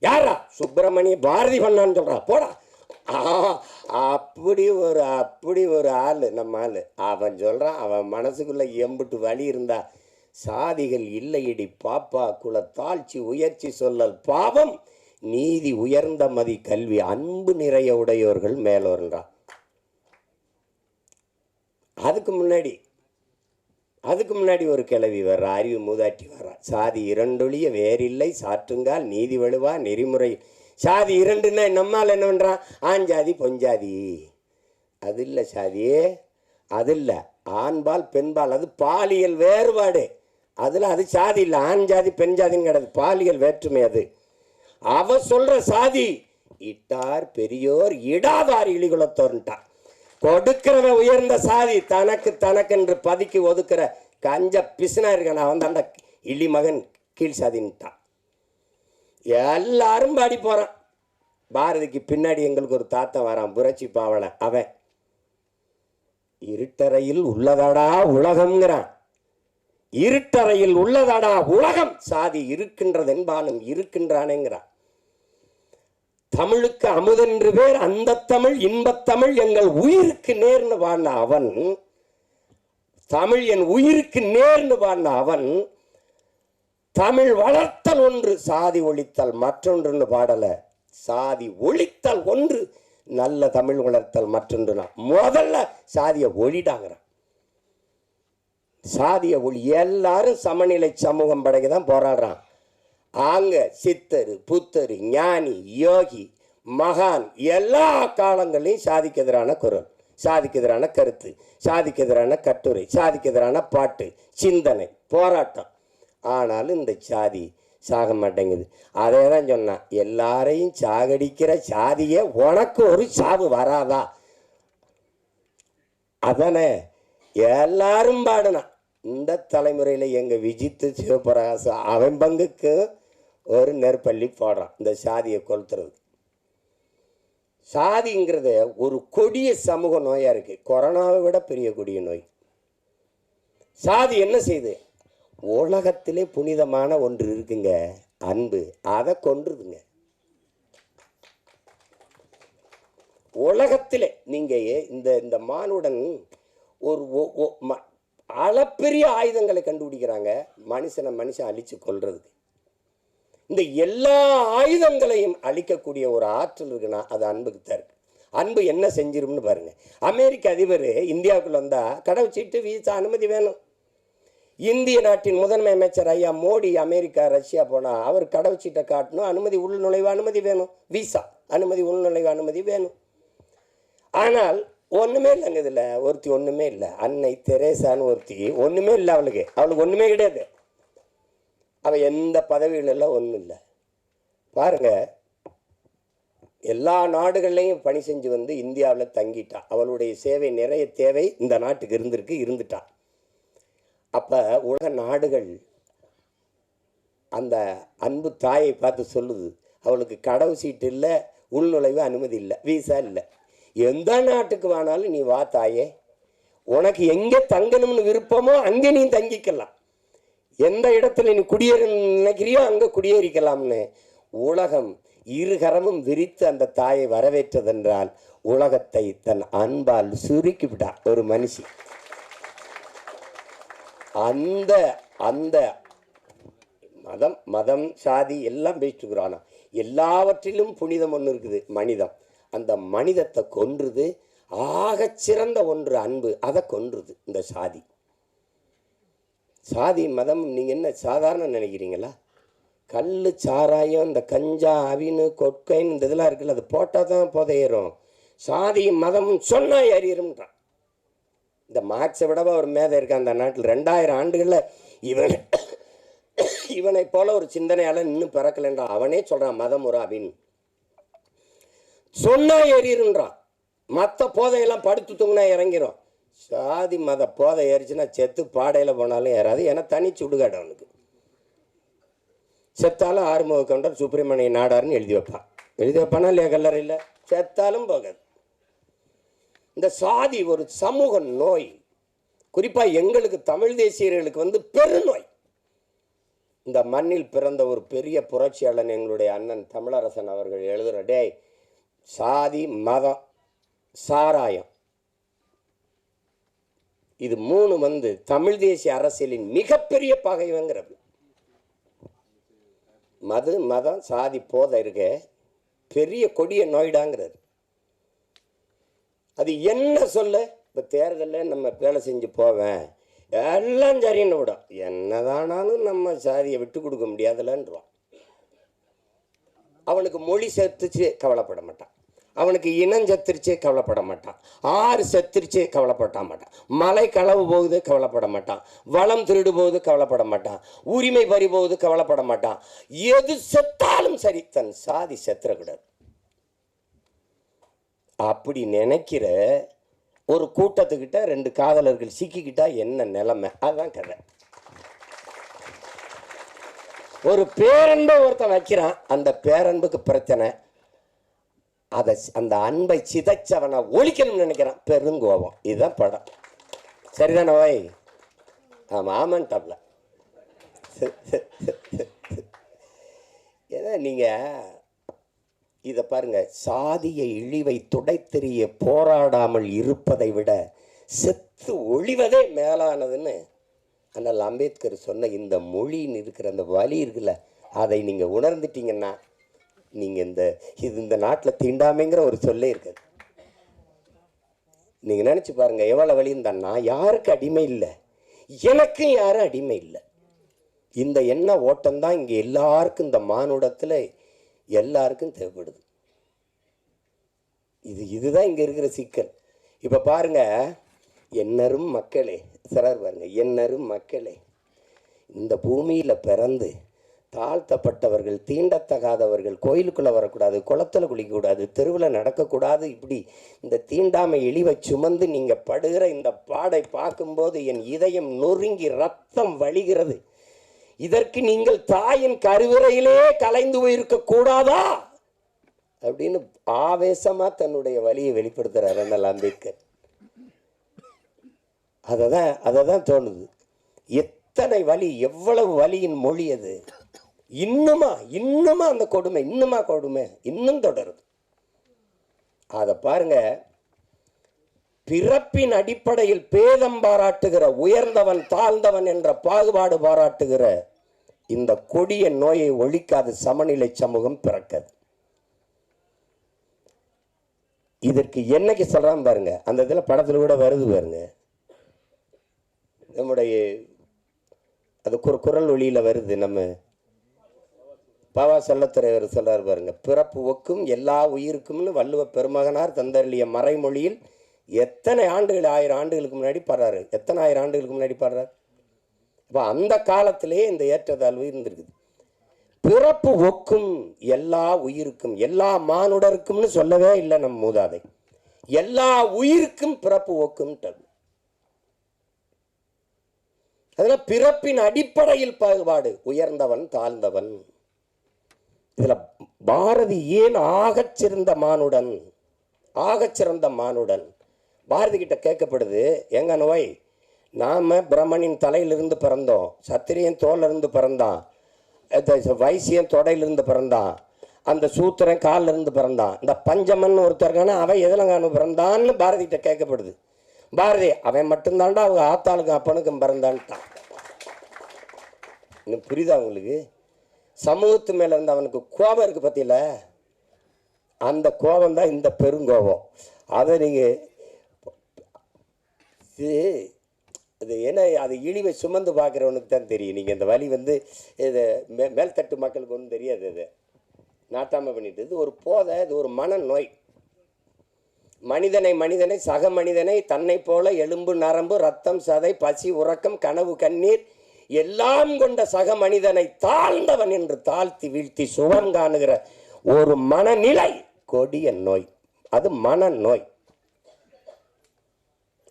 யாரா? சுப்பிரமணிய பாரதி பண்ணான்னு சொல்கிறா. போடா. அப்படி ஒரு ஆள் நம்ம ஆள். அவன் சொல்கிறான், அவன் மனசுக்குள்ளே எம்பிட்டு வழி இருந்தா, சாதிகள் இல்லையடி பாப்பா குல தாழ்ச்சி உயர்ச்சி சொல்லல் பாவம் நீதி உயர்ந்த மதி கல்வி அன்பு நிறைய உடையோர்கள் மேலோர்ன்றான். அதுக்கு முன்னாடி ஒரு கிளவி வர்ற, அறிவு மூதாட்டி வர்றா. சாதி இரண்டொழிய வேறில்லை சாற்றுங்கால் நீதி வலுவா நெறிமுறை. சாதி இரண்டுன்னா நம்மால் என்ன பண்ணுறான்? ஆஞ்சாதி பொஞ்சாதி. அது இல்லை சாதியே, அது இல்லை. ஆண்பால் பெண்பால், அது பாலியல் வேறுபாடு. அதில் அது சாதி இல்லை. ஆண் ஜாதி பெண் ஜாதின்னு கிடையாது, பாலியல் வேற்றுமை. அது அவ சொல்கிற சாதி இட்டார் பெரியோர் இடாதார் இழிகுலத்தோர்ன்ட்டான். கொடுக்கிறவன் உயர்ந்த சாதி, தனக்கென்று பதுக்கி ஒதுக்குற கஞ்ச பிசுனா இருக்கான் அவன் தாண்ட இழி மகன் கீழ் சாதின்ட்டான். எல்லாரும் பாடி போகிறான். பாரதிக்கு பின்னாடி எங்களுக்கு ஒரு தாத்தன் வரான், புரட்சி பாவலன். அவன் இருட்டறையில் உள்ளதாடா உலகம்ங்கிறான். இருட்டறையில் உள்ளதாடா உலகம், சாதி இருக்கின்றது என்பானும் இருக்கின்றானேங்கிறான். தமிழுக்கு அமுதென்று பேர், அந்த தமிழ் இன்பத்தமிழ் எங்கள் உயிருக்கு நேர்னு பாடின அவன், தமிழ் என் உயிருக்கு நேர்னு பாடின அவன், தமிழ் வளர்த்தல் ஒன்று சாதி ஒழித்தல் மற்றொன்றுன்னு பாடல. சாதி ஒழித்தல் ஒன்று, நல்ல தமிழ் வளர்த்தல் மற்றொன்றுனா. முதல்ல சாதியை ஒழிடாங்கிறான். சாதிய ஒளி. எல்லாரும் சமநிலை சமூகம் படைக்க தான் போராடுறான். அங்க சித்தரு புத்தரு ஞானி யோகி மகான் எல்லா காலங்களையும் சாதிக்கு எதிரான குரல், சாதிக்கு எதிரான கருத்து, சாதிக்கு எதிரான கட்டுரை, சாதிக்கு எதிரான பாட்டு, சிந்தனை, போராட்டம். ஆனாலும் இந்த சாதி சாக மாட்டேங்குது. அதே தான் சொன்னான், எல்லாரையும் சாகடிக்கிற சாதியே உனக்கு ஒரு சாவு வராதா? அதானே எல்லாரும் பாடினான். இந்த தலைமுறையில் எங்கள் விஜித்து சிவபிரகாச அவன் பங்குக்கு ஒரு நெற்பள்ளி போடுறான் இந்த சாதியை கொளுத்துறது. சாதிங்கிறத ஒரு கொடிய சமூக நோயாக இருக்குது, கொரோனாவை விட பெரிய கொடிய நோய். சாதி என்ன செய்யுது? உலகத்திலே புனிதமான ஒன்று இருக்குங்க, அன்பு, அதை கொன்றுதுங்க. உலகத்திலே நீங்கள் இந்த மானுடன் ஒரு அளப்பெரிய ஆயுதங்களை கண்டுபிடிக்கிறாங்க மனுஷன் அழிச்சு கொள்றதுக்கு. இந்த எல்லா ஆயுதங்களையும் அழிக்கக்கூடிய ஒரு ஆற்றல் இருக்குன்னா அது அன்புக்கு தான் இருக்கு. அன்பு என்ன செஞ்சிரும்னு பாருங்க. அமெரிக்க அதிபர் இந்தியாவுக்குள்ள வந்தால் கடவுச்சீட்டு வீசா அனுமதி வேணும். இந்திய நாட்டின் முதன்மை அமைச்சர் ஐயா மோடி அமெரிக்கா ரஷ்யா போனால் அவர் கடவுச்சீட்டை காட்டணும், அனுமதி உள்நுழைவு அனுமதி வேணும், வீசா அனுமதி உள்நுழைவு அனுமதி வேணும். ஆனால் ஒன்றுமே இல்லைங்க. இதில் ஒருத்தி ஒன்றுமே இல்லை. அன்னை தெரேசான்னு ஒருத்தி ஒன்றுமே இல்லை. அவளுக்கு ஒன்றுமே கிடையாது. அவள் எந்த பதவிகளெல்லாம் ஒன்றும் இல்லை. பாருங்க, எல்லா நாடுகள்லையும் பணி செஞ்சு வந்து இந்தியாவில் தங்கிட்டா. அவளுடைய சேவை நிறைய தேவை இந்த நாட்டுக்கு இருந்துட்டா. அப்போ உலக நாடுகள் அந்த அன்பு தாயை பார்த்து சொல்லுது, அவளுக்கு கடவு சீட்டு இல்லை, உள்நுழைவு அனுமதி இல்லை, வீசா இல்லை. எந்த நாட்டுக்கு வேணாலும் நீ வா தாயே, உனக்கு எங்கே தங்கணும்னு விருப்பமோ அங்கே நீ தங்கிக்கலாம், எந்த இடத்துல நீ குடியேற நினைக்கிறியோ அங்கே குடியேறிக்கலாம்னு உலகம் இருகரமும் விரித்து அந்த தாயை வரவேற்றதென்றால் உலகத்தை தன் அன்பால் சுருக்கி விட்டா ஒரு மனுஷி. அந்த அந்த மதம் சாதி எல்லாம் பேசிட்டுக்கிறானா, எல்லாவற்றிலும் புனிதம் ஒன்று இருக்குது, மனிதம். அந்த மனிதத்தை கொன்றுது. ஆகச்சிறந்த ஒன்று அன்பு, அதை கொன்றுது இந்த சாதி. சாதி மதம் நீங்கள் என்ன சாதாரண நினைக்கிறீங்களா? கல் சாராயம், இந்த கஞ்சா அவினு கொட்கைன்னு இந்த இதெல்லாம் இருக்குல்ல, அது போட்டால் தான் புதையிறோம். சாதியும் மதமும் சொன்னால் ஏறிடும்ன்றான். இந்த மார்க்ஸை விடவா ஒரு மேதை இருக்கான் அந்த நாட்டில். 2000 ஆண்டுகளில் இவனை போல ஒரு சிந்தனையால் இன்னும் பிறக்கலைன்றான். அவனே சொல்கிறான் மதம் ஒரு அப்படின்னு சொன்னா ஏறிடுன்றான். மற்ற போதையெல்லாம் படுத்து தூங்கினா இறங்கிரும். சாதி மத போதை ஏறிச்சுன்னா செத்து பாடையில் போனாலும் ஏறாது. ஏன்னா தனி சுடுகாடு அவனுக்கு. செத்தாலும் ஆறுமுக கவுண்டர் சுப்பிரமணிய நாடார்னு எழுதி வைப்பானா இல்லையா கல்லறையில்? செத்தாலும் போகாது. இந்த சாதி ஒரு சமூக நோய். குறிப்பாக எங்களுக்கு தமிழ் தேசியர்களுக்கு வந்து பெருநோய். இந்த மண்ணில் பிறந்த ஒரு பெரிய புரட்சியாளன் எங்களுடைய அண்ணன் தமிழரசன் அவர்கள் எழுதுகிற, டேய் சாதி மதம் சாராயம் இது 3 வந்து தமிழ் தேசிய அரசியலின் மிகப்பெரிய பகைவங்கிறது. மது மதம் சாதி போதை இருக்க பெரிய கொடிய நோய்டாங்கிறது. அது என்ன சொல்ல, இப்போ தேர்தலில் நம்ம வேலை செஞ்சு போவேன் எல்லாம் சரின்னு விடும், என்னதானாலும் நம்ம சாதியை விட்டு கொடுக்க முடியாதுலன்றான். அவனுக்கு மொழி செத்துச்சு கவலைப்பட மாட்டான், அவனுக்கு இனம் செத்துருச்சு கவலைப்பட மாட்டான், ஆறு செத்துருச்சு கவலைப்பட மாட்டான், மலை களவு போகுது கவலைப்பட மாட்டான், வளம் திருடு போகுது கவலைப்பட மாட்டான், உரிமை பறி போகுது கவலைப்பட மாட்டான். எது செத்தாலும் சரி, தன் சாதி செத்துறக்கூடாது. அப்படி நினைக்கிற ஒரு கூட்டத்துக்கிட்ட 2 காதலர்கள் சிக்கிக்கிட்டா என்ன நிலைமை, அதுதான் கதை. ஒரு பேரன்பை ஒருத்தன் வைக்கிறான், அந்த பேரன்புக்கு பிரச்சனை, அதை அந்த அன்பை சிதைச்சவனை ஒழிக்கணும்னு நினைக்கிறான், பெருங்கோபம். இதுதான் படம். சரிதானே வை? ஆமாம் ஆமான்ட்டாப்ல. ஏன்னா நீங்கள் இதை பாருங்க, சாதிய இழிவை துடைத்தெறிய போராடாமல் இருப்பதை விட செத்து ஒழிவதே மேலானதுன்னு அண்ணல் அம்பேத்கர் சொன்ன இந்த மொழின்னு இருக்கிற அந்த வலி இருக்குல்ல, அதை நீங்கள் உணர்ந்துட்டீங்கன்னா நீங்கள் இந்த நாட்டில் தீண்டாமைங்கிற ஒரு சொல்லே இருக்காது. நீங்கள் நினச்சி பாருங்கள் எவ்வளோ வலி இருந்தான்னா, யாருக்கு அடிமை இல்லை, எனக்கும் யாரும் அடிமை இல்லை. இந்த எண்ண ஓட்டம்தான் இங்கே எல்லாருக்கும், இந்த மானுடத்தில் எல்லாருக்கும் தேவைப்படுது. இதுதான் இங்கே இருக்கிற சிக்கல். இப்போ பாருங்க, என்னரும் மக்களே சிலர் பாருங்க, என்னரும் மக்களே, இந்த பூமியில் பிறந்து தாழ்த்தப்பட்டவர்கள், தீண்டத்தகாதவர்கள் கோயிலுக்குள்ளே வரக்கூடாது, குளத்தில் குளிக்கக்கூடாது, தெருவில் நடக்கக்கூடாது, இப்படி இந்த தீண்டாமை இழிவை சுமந்து நீங்கள் படுகிற இந்த பாடை பார்க்கும்போது என் இதயம் நொறுங்கி ரத்தம் வழிகிறது. இதற்கு நீங்கள் தாயின் கருவறையிலே கலைந்து போயிருக்க கூடாதா அப்படின்னு ஆவேசமா தன்னுடைய வலியை வெளிப்படுத்துறார் அண்ணல் அம்பேத்கர். அதை தான் தோணுது. எத்தனை வலி, எவ்வளவு வலியின் மொழி அது. இன்னுமா அந்த கொடுமை, இன்னும் தொடருது. அதை பாருங்க, பிறப்பின் அடிப்படையில் பேதம் பாராட்டுகிற, உயர்ந்தவன் தாழ்ந்தவன் என்ற பாகுபாடு பாராட்டுகிற இந்த கொடிய நோயை ஒழிக்காது சமநிலை சமூகம் பிறக்காது. இதற்கு என்னைக்கு சொல்றான் பாருங்க, அந்த இதில் படத்தில் கூட வருது பாருங்க, நம்முடைய அது குரல் ஒளியில வருது. நம்ம பாவா செல்லத்துறைவர் சொல்றாரு பாருங்க, பிறப்பு ஒக்கும் எல்லா உயிருக்கும்னு வள்ளுவ பெருமகனார் தந்தருளிய மறைமொழியில் எத்தனை ஆண்டுகள், 1000 ஆண்டுகளுக்கு முன்னாடி பாடுறாரு, எத்தனை 1000 ஆண்டுகளுக்கு முன்னாடி பாடுறாரு. அப்போ அந்த காலத்திலேயே இந்த ஏற்றத்தாழ்வு இருந்திருக்குது. பிறப்பு ஒக்கும் எல்லா உயிருக்கும், எல்லா மானுடருக்கும்னு சொல்லவே இல்லை நம் மூதாதை, எல்லா உயிருக்கும் பிறப்பு ஒக்கும்ன்றது. அதில் பிறப்பின் அடிப்படையில் பாகுபாடு, உயர்ந்தவன் தாழ்ந்தவன். இதில் பாரதி ஏன் ஆகச்சிறந்த மானுடன் பாரதி கிட்ட கேட்கப்படுது, எங்க நோய், நாம பிரம்மனின் தலையிலிருந்து பிறந்தோம், சத்திரியன் தோலிருந்து பிறந்தான், வைசியன் தொடையிலிருந்து பிறந்தான், அந்த சூத்திரன் காலில் இருந்து பிறந்தான், இந்த பஞ்சமன் ஒருத்தருக்கான அவன் எதிலங்கானு பிறந்தான்னு பாரதி கிட்ட கேட்கப்படுது. பாரதி அவன் மட்டும்தான்டா அவங்க ஆத்தாளுக்கும் அப்பனுக்கும் பிறந்தான்ட்டான். இன்னும் புரியுதா உங்களுக்கு? சமூகத்து மேலே இருந்து அவனுக்கு கோபம் இருக்கு பத்தியில, அந்த கோபம் தான் இந்த பெருங்கோபம். அதை நீங்கள் இது ஏன்னா அது இழிவை சுமந்து பார்க்குறவனுக்கு தான் தெரியும். நீங்கள் இந்த வலி இது மேல்தட்டு மக்களுக்கு ஒன்றும் தெரியாது. அது நாட்டாமல் பண்ணிட்டு, இது ஒரு போதை, இது ஒரு மனநோய். மனிதனை சக மனிதனை தன்னை போல எலும்பு நரம்பு ரத்தம் சதை பசி உறக்கம் கனவு கண்ணீர் எல்லாம் கொண்ட சக மனிதனை தாழ்ந்தவன் என்று தாழ்த்தி வீழ்த்தி சுகம் காணுகிற ஒரு மனநிலை கொடிய நோய். அது மனநோய்.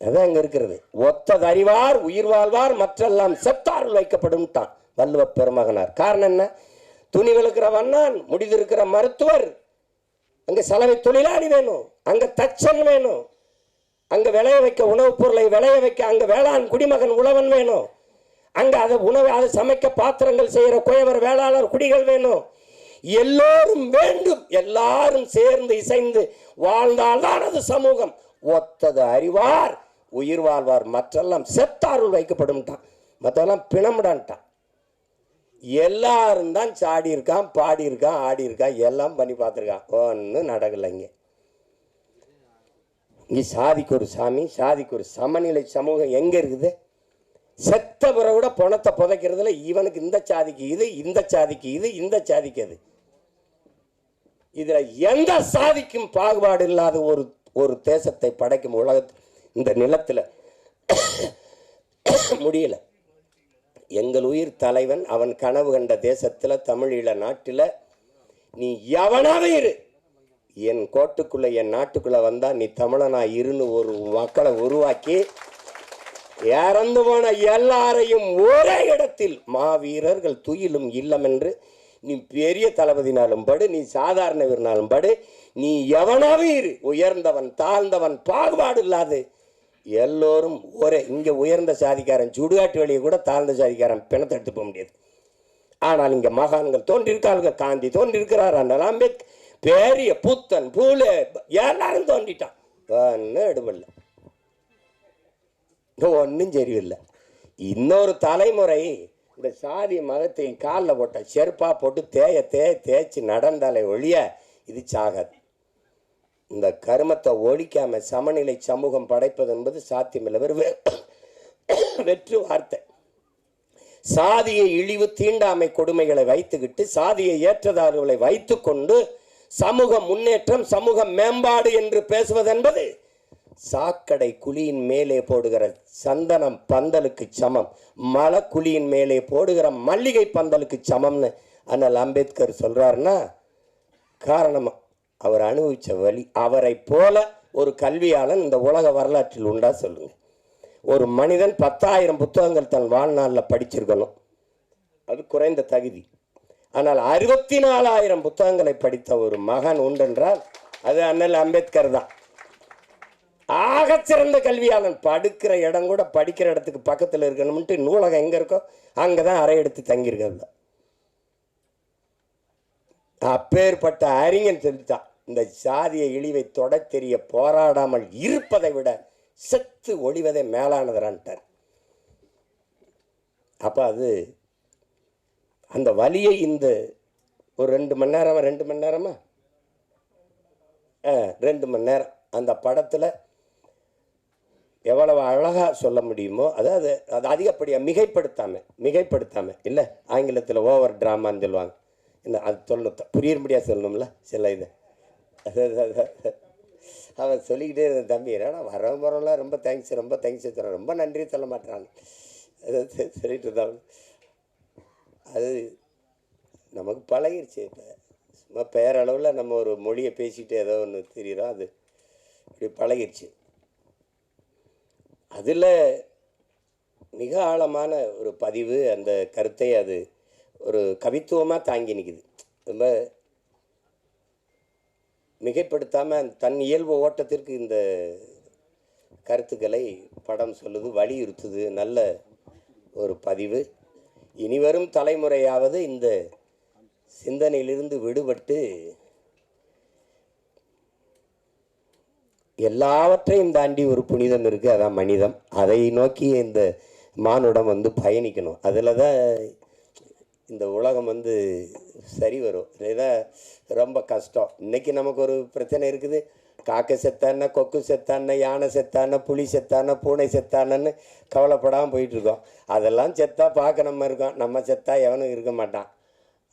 அதான் அங்க இருக்கிறது. ஒத்ததறிவார் உயிர் வாழ்வார் மற்றெல்லாம் செத்தார் வைக்கப்படும் வள்ளுவ பெருமகனார். காரணம் என்ன? துணி விழுக்கிற வண்ணான், முடிதிருக்கிற மருத்துவர், அங்க சலவை தொழிலாளி வேணும், அங்க தச்சன் வேணும், அங்கே விளைய வைக்க உணவுப் பொருளை விளைய வைக்க அங்கே வேளாண் குடிமகன் உழவன் வேணும். அங்கே அதை அதை சமைக்க பாத்திரங்கள் செய்கிற குயவர் வேளாளர் குடிகள் வேணும். எல்லோரும் வேண்டும். எல்லாரும் சேர்ந்து இசைந்து வாழ்ந்தால்தான் அது சமூகம். ஒத்தது அறிவார் உயிர் வாழ்வார், மற்றெல்லாம் செத்தாருள் வைக்கப்படும்ட்டான், மற்றெல்லாம் பிணமிடான்ட்டான். எல்லாரும் தான் சாடி இருக்கான், பாடி இருக்கான், ஆடி இருக்கான், எல்லாம் பண்ணி பார்த்துருக்கான். ஒன்றும் நடக்கலைங்க. இங்கே சாதிக்கு ஒரு சாமி, சாதிக்கு ஒரு சமநிலை சமூகம் எங்கே இருக்குது? செத்த பிறகு கூட பணத்தை புதைக்கிறதுல இவனுக்கு இந்த சாதிக்கு இது, இந்த சாதிக்கு இது, இந்த சாதிக்கு அது. இதில் எந்த சாதிக்கும் பாகுபாடு இல்லாத ஒரு தேசத்தை படைக்கும் உலக இந்த நிலத்தில் முடியல. எங்கள் உயிர் தலைவன் அவன் கனவு கண்ட தேசத்தில், தமிழீழ நாட்டில் நீ எவனாவே இரு, என் கோட்டுக்குள்ளே என் நாட்டுக்குள்ளே வந்தால் நீ தமிழனா இருன்னு ஒரு மக்களை உருவாக்கி இறந்து போன எல்லாரையும் ஒரே இடத்தில் மாவீரர்கள் துயிலும் இல்லம் என்று நீ பெரிய தளபதினாலும் படு, நீ சாதாரண வீரனாலும் படு, நீ எவனாவே இரு, உயர்ந்தவன் தாழ்ந்தவன் பாகுபாடு இல்லாது எல்லோரும் ஒரே. இங்கே உயர்ந்த சாதிக்காரன் சுடுகாட்டு வெளியே கூட தாழ்ந்த சாதிக்காரன் பிணத்தை எடுத்து போக முடியாது. ஆனால் இங்கே மகான்கள் தோன்றிருக்கார்கள். காந்தி தோன்றிருக்கிறார், அண்ணல் அம்பேத்கர், பெரிய புத்தன் பூலே எல்லாரும் தோன்றிட்டான். ஒன்றும் எடுபடல, ஒன்றும் சரியில்லை. இன்னொரு தலைமுறை இந்த சாதி மதத்தை காலில் போட்ட செருப்பா போட்டு தேய்ச்சி நடந்தாலே ஒழிய இது சாகாது. இந்த கருமத்தை ஒழிக்காம சமநிலை சமூகம் படைப்பது என்பது சாத்தியமில்லை. வெற்று வார்த்தை. சாதியை இழிவு தீண்டாமை கொடுமைகளை வைத்துக்கிட்டு சாதியை ஏற்றதார்களை வைத்து கொண்டு சமூக முன்னேற்றம் சமூக மேம்பாடு என்று பேசுவது என்பது சாக்கடை குழியின் மேலே போடுகிற சந்தனம் பந்தலுக்கு சமம், மலை குழியின் மேலே போடுகிற மல்லிகை பந்தலுக்கு சமம்னு அண்ணல் அம்பேத்கர் சொல்றாருன்னா காரணம் அவர் அனுபவிச்ச வழி. அவரை போல ஒரு கல்வியாளன் இந்த உலக வரலாற்றில் உண்டா சொல்லுங்க? ஒரு மனிதன் 10,000 புத்தகங்கள் தன் வாழ்நாளில் படிச்சிருக்கணும், அது குறைந்த தகுதி. ஆனால் 64,000 புத்தகங்களை படித்த ஒரு மகன் உண்டென்றால் அது அண்ணல் அம்பேத்கர் தான். ஆகச்சிறந்த கல்வியாளன். படுக்கிற இடம் கூட படிக்கிற இடத்துக்கு பக்கத்தில் இருக்கணும்ட்டு நூலகம் எங்கே இருக்கோ அங்கே தான் அறை எடுத்து தங்கியிருக்கிறது. அப்பேற்பட்ட அறிஞன் சொல்லித்தான், இந்த சாதிய இழிவை தொட தெரிய போராடாமல் இருப்பதை விட செத்து ஒழிவதை மேலானதுறான்ட்டார். அப்போ அது அந்த வலியை இந்த ஒரு 2 மணி நேரமா 2 மணி நேரமா 2 மணி நேரம் அந்த படத்தில் எவ்வளவு அழகாக சொல்ல முடியுமோ, அதாவது அது அதிகப்படியாக மிகைப்படுத்தாமல் இல்லை, ஆங்கிலத்தில் ஓவர் ட்ராமான்னு சொல்லுவாங்க. இல்லை, அது சொல்லணும், புரியும்படியாக சொல்லணும்ல சில இது. அவன் சொல்லிக்கிட்டே இருந்த தம்பி ஏன்னா வரலாம் ரொம்ப தேங்க்ஸ் சொல்கிறான், ரொம்ப நன்றி சொல்ல மாட்டான் சொல்லிட்டு இருந்தாங்க. அது நமக்கு பழகிருச்சு. இப்போ சும்மா பேரளவில் நம்ம ஒரு மொழியை பேசிட்டு ஏதோ ஒன்று தெரியுறோம், அது இப்படி பழகிருச்சு. அதில் மிக ஆழமான ஒரு பதிவு, அந்த கருத்தை அது ஒரு கவித்துவமாக தாங்கி நிற்குது. ரொம்ப மிகைப்படுத்தாமல் தன் இயல்பு ஓட்டத்திற்கு இந்த கருத்துக்களை படம் சொல்லுது, வலியுறுத்துது. நல்ல ஒரு பதிவு. இனிவரும் தலைமுறையாவது இந்த சிந்தனையிலிருந்து விடுபட்டு எல்லாவற்றையும் தாண்டி ஒரு புனிதம் இருக்குது, அதான் மனிதம். அதை நோக்கி இந்த மானுடம் பயணிக்கணும். அதில் தான் இந்த உலகம் சரி வரும். இதுதான் ரொம்ப கஷ்டம். இன்றைக்கி நமக்கு ஒரு பிரச்சனை இருக்குது. காக்கை செத்தான, கொக்கு செத்தான, யானை செத்தான, புலி செத்தான, பூனை செத்தானன்னு கவலைப்படாமல் போயிட்டுருக்கோம். அதெல்லாம் செத்தா பார்க்க நம்ம இருக்கோம், நம்ம செத்தா எவனும் இருக்க மாட்டான்.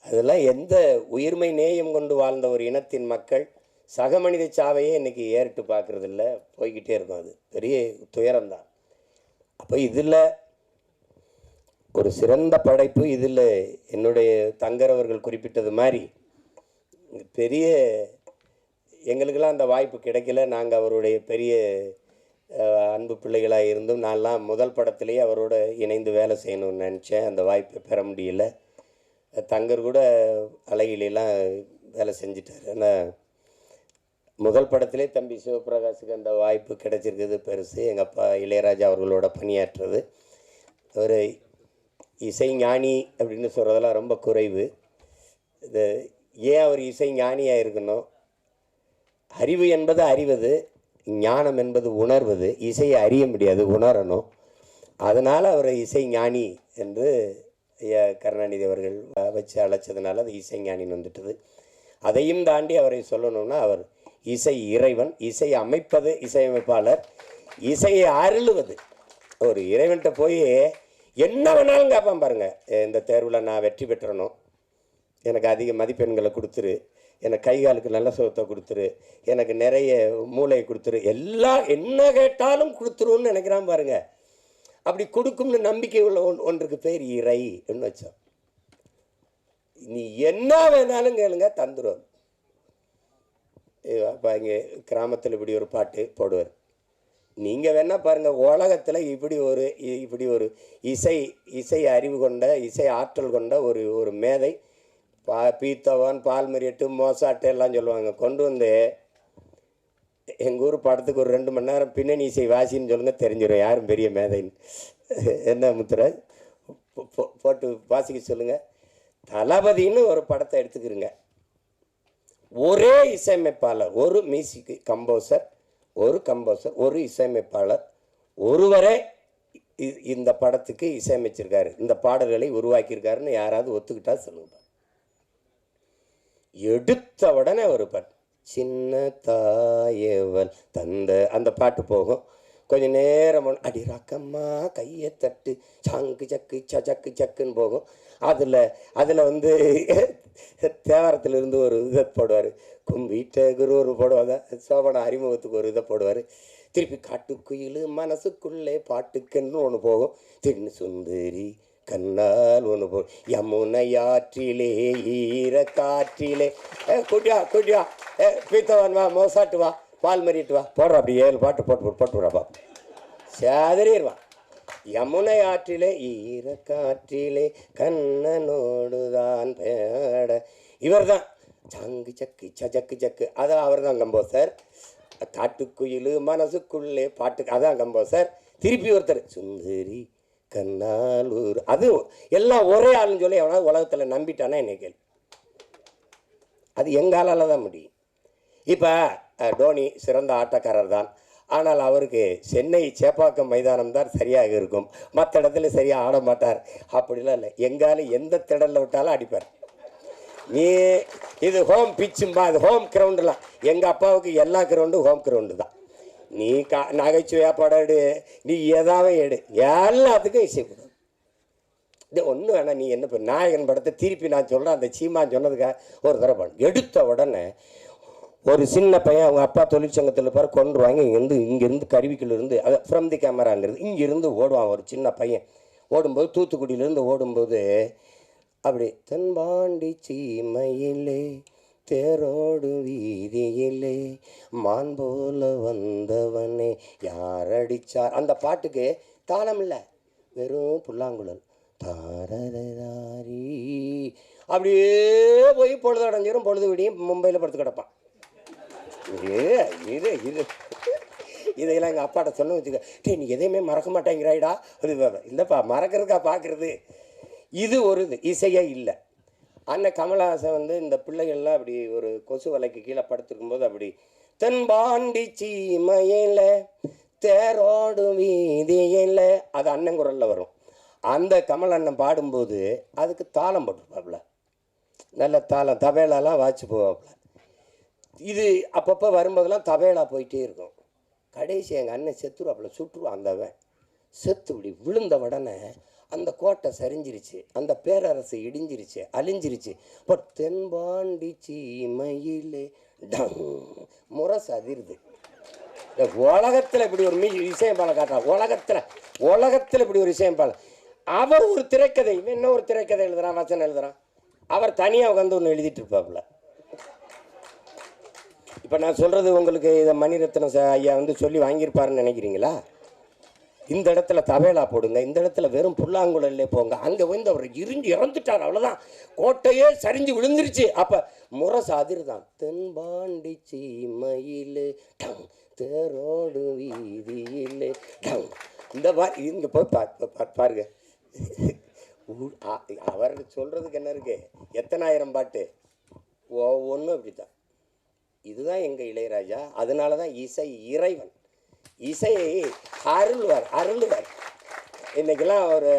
அதெல்லாம் எந்த உயிர்மை நேயம் கொண்டு வாழ்ந்த ஒரு இனத்தின் மக்கள் சக மனித சாவையே இன்றைக்கி ஏறிட்டு பார்க்குறதில்ல, போய்கிட்டே இருக்கும். அது பெரிய துயரம்தான். அப்போ இதில் ஒரு சிறந்த படைப்பு. இதில் என்னுடைய தங்கரவர்கள் குறிப்பிட்டது மாதிரி பெரிய எங்களுக்கெல்லாம் அந்த வாய்ப்பு கிடைக்கல. நாங்கள் அவருடைய பெரிய அன்பு பிள்ளைகளாக இருந்தும் நான்லாம் முதல் படத்துலேயே அவரோட இணைந்து வேலை செய்யணும்னு நினச்சேன். அந்த வாய்ப்பை பெற முடியல. தங்கர் கூட அழகிலாம் வேலை செஞ்சிட்டார். ஆனால் முதல் படத்திலே தம்பி சிவபிரகாஷுக்கு அந்த வாய்ப்பு கிடைச்சிருக்குது பெருசு. எங்கள் அப்பா இளையராஜா அவர்களோட பணியாற்றுறது. ஒரு இசை ஞானி அப்படின்னு சொல்கிறதெல்லாம் ரொம்ப குறைவு. இது ஏன் அவர் இசை ஞானியாக இருக்கணும்? அறிவு என்பது அறிவது, ஞானம் என்பது உணர்வது. இசையை அறிய முடியாது, உணரணும். அதனால் அவரை இசை ஞானி என்று ஐயா கருணாநிதி அவர்கள் வச்சு அழைச்சதுனால அது இசை ஞானின்னு வந்துட்டது. அதையும் தாண்டி அவரை சொல்லணும்னா அவர் இசை இறைவன், இசை அமைப்பது இசையமைப்பாளர், இசையை அருளுவது. ஒரு இறைவன்கிட்ட போய் என்ன வேணாலும் கேட்பான் பாருங்கள். இந்த தேர்வில் நான் வெற்றி பெற்றணும், எனக்கு அதிக மதிப்பெண்களை கொடுத்துரு, எனக்கு கை காலுக்கு நல்ல சுகத்தை கொடுத்துரு, எனக்கு நிறைய மூளையை கொடுத்துரு, எல்லாம் என்ன கேட்டாலும் கொடுத்துருன்னு நினைக்கிறான் பாருங்க. அப்படி கொடுக்கும்னு நம்பிக்கை உள்ள ஒன்றுக்கு பேர் இறை என்று வச்சோம். நீ என்ன வேணாலும் கேளுங்க, தந்துடும். அப்போ இங்கே கிராமத்தில் இப்படி ஒரு பாட்டு போடுவார். நீங்கள் வேணால் பாருங்கள், உலகத்தில் இப்படி ஒரு இசை அறிவு கொண்ட, இசை ஆற்றல் கொண்ட ஒரு மேதை, பீத்தவான், பால்மரியட்டு, மோசாட்டு எல்லாம் சொல்லுவாங்க. கொண்டு வந்து எங்கள் ஊர் படத்துக்கு ஒரு 2 மணி நேரம் பின்னணி இசை வாசின்னு சொல்லுங்கள், தெரிஞ்சிடும் யாரும் பெரிய மேதைன்னு. என்ன முத்துராஜ் போட்டு வாசிக்க சொல்லுங்கள். தளபதின்னு ஒரு படத்தை எடுத்துக்கிறங்க. ஒரே இசையமைப்பாளர், ஒரு மியூசிக் கம்போசர், ஒரு இசையமைப்பாளர் ஒருவரே இந்த படத்துக்கு இசையமைச்சிருக்காரு, இந்த பாடல்களை உருவாக்கியிருக்காருன்னு யாராவது ஒத்துக்கிட்டா சொல்லுங்க. எடுத்த உடனே ஒரு பாட்டு, சின்ன தாயவள் தந்த, அந்த பாட்டு போகும். கொஞ்சம் நேரம் அடி ரக்கம்மா கையை தட்டு சாங்கு சக்கு சக்கு சக்குன்னு போகும். அதில் வந்து தேவாரத்திலிருந்து ஒரு இதை போடுவார், கும்பிட்ட குரு ஒரு போடுவாங்க, சோபன அறிமுகத்துக்கு ஒரு இதை போடுவார். திருப்பி காட்டுக்குயில் மனசுக்குள்ளே பாட்டுக்குன்னு ஒன்று போகும். திருன்னு சுந்தரி கண்ணால் ஒன்று போ, யமுனையாற்றிலே ஈர காற்றிலே, குட்டியா பீத்தவான் வா, மோசாட்டு வா, பால் மறிட்டு வா, போடுறா. அப்படி 7 பாட்டு போட்டுவிடாப்பா, சேதறிடுவான். யமுனை ஆற்றிலே ஈர காற்றிலே கண்ணனோடுதான் பேட, இவர் தான் சங்கு சக்கு சக்கு சக்கு, அதான் அவர் தான் கம்போசர். காட்டுக்குயில் மனசுக்குள்ளே பாட்டுக்கு, அதான் கம்போசர். திருப்பி ஒருத்தர் சுந்தரி கண்ணாலூர், அது எல்லாம் ஒரே ஆளுன்னு சொல்லி எவனாவது உலகத்தில் நம்பிட்டானா என்ன கேள்வி? அது எங்காலால் தான் முடியும். இப்போ டோனி சிறந்த ஆட்டக்காரர் தான், ஆனால் அவருக்கு சென்னை சேப்பாக்கம் மைதானம் தான் சரியாக இருக்கும், மற்ற இடத்துல சரியாக ஆட மாட்டார். அப்படிலாம் இல்லை, எங்காலும் எந்த திடலில் விட்டாலும் அடிப்பார். நீ இது ஹோம் பிச்சும்பா, அது ஹோம் கிரவுண்டுலாம். எங்கள் அப்பாவுக்கு எல்லா கிரவுண்டும் ஹோம் கிரவுண்டு தான். நீ நகைச்சுவையாக படம் எடு, நீ எதாவது எடு, எல்லாத்துக்கும் இசை கொடு. இது ஒன்றும் வேணாம். நீ என்ன நாயகன் படத்தை திருப்பி நான் சொல்கிறேன், அந்த சீமான் சொன்னதுக்காக ஒரு தடவை படம் எடுத்த உடனே ஒரு சின்ன பையன் அவங்க அப்பா தொழிற்சங்கத்தில் பாரு கொண்டுருவாங்க. இங்கேருந்து கருவிக்குள்ளேருந்து, அதை ஃப்ரம் தி கேமராங்கிறது, இங்கேருந்து ஓடுவான் ஒரு சின்ன பையன். ஓடும்போது தூத்துக்குடியிலேருந்து ஓடும்போது அப்படி தென்பாண்டி சீமையிலே தேரோடு வீதியிலே மான் போல வந்தவனே யாரடிச்சார், அந்த பாட்டுக்கு தாளம் இல்லை, வெறும் புல்லாங்குழல் தாரதாரி. அப்படியே போய் பொழுது அடைஞ்சிடும், பொழுது விடியும் மும்பையில் படுத்து கிடப்பான். இதையெல்லாம் எங்கள் அப்பாட்ட சொன்ன வச்சுக்க, நீ எதையுமே மறக்க மாட்டேங்கிறாயிடா. அது இல்லைப்பா, மறக்கிறதுக்கா பார்க்குறது. இது ஒரு இது இசையே இல்லை. அண்ணன் கமலஹாசன் வந்து இந்த பிள்ளைகள்லாம் அப்படி ஒரு கொசு வலைக்கு கீழே படுத்துருக்கும்போது அப்படி தென்பாண்டி சீமையில் தேரோடு வீதியில், அது அண்ணன் குரலில் வரும். அந்த கமல் அண்ணன் பாடும்போது அதுக்கு தாளம் போட்டுருப்பாப்புல, நல்ல தாளம், தபேலாலாம் வாய்ச்சி போவாப்புல. இது அப்பப்போ வரும்போதெல்லாம் தபேலா போயிட்டே இருக்கும். கடைசி எங்கள் அண்ணன் செத்துருவாப்புல, சுற்றுவான். அந்தவன் செத்து இப்படி விழுந்த உடனே அந்த கோட்டை சரிஞ்சிருச்சு, அந்த பேரரசு இடிஞ்சிருச்சு, அழிஞ்சிருச்சு. பட் தென்பாண்டி சீமையிலே டங் முரசு அதிருது. உலகத்தில் இப்படி ஒரு இசையம்பாலை காட்டுறான், உலகத்தில் இப்படி ஒரு இசையம்பாலை. அவர் ஒரு திரைக்கதை, இவன் என்ன ஒரு திரைக்கதை எழுதுறான், வசனம் எழுதுறான். அவர் தனியாக உட்காந்து ஒன்று எழுதிட்டு இருப்பாப்புல. இப்போ நான் சொல்கிறது உங்களுக்கு இதை மணிரத்னம் ஐயா வந்து சொல்லி வாங்கியிருப்பாருன்னு நினைக்கிறீங்களா? இந்த இடத்துல தவேலா போடுங்க, இந்த இடத்துல வெறும் புல்லாங்குழல்லே போங்க, அங்கே வந்து அவர் இறந்துட்டார், அவ்வளோதான், கோட்டையே சரிஞ்சு விழுந்துருச்சு. அப்போ முரசு அதிர்தான், தென்பாண்டி சீமையிலே டம் தேரோடு வீதியிலே டம். இந்த மாதிரி இங்கே போய் பாருங்க. அவர் சொல்கிறதுக்கு என்ன இருக்கு, எத்தனாயிரம் பாட்டு ஒவ்வொன்றும் அப்படி தான். இதுதான் எங்கள் இளையராஜா. அதனால தான் இசை இறைவன், இசையை அருள்வார். இன்றைக்கெல்லாம் ஒரு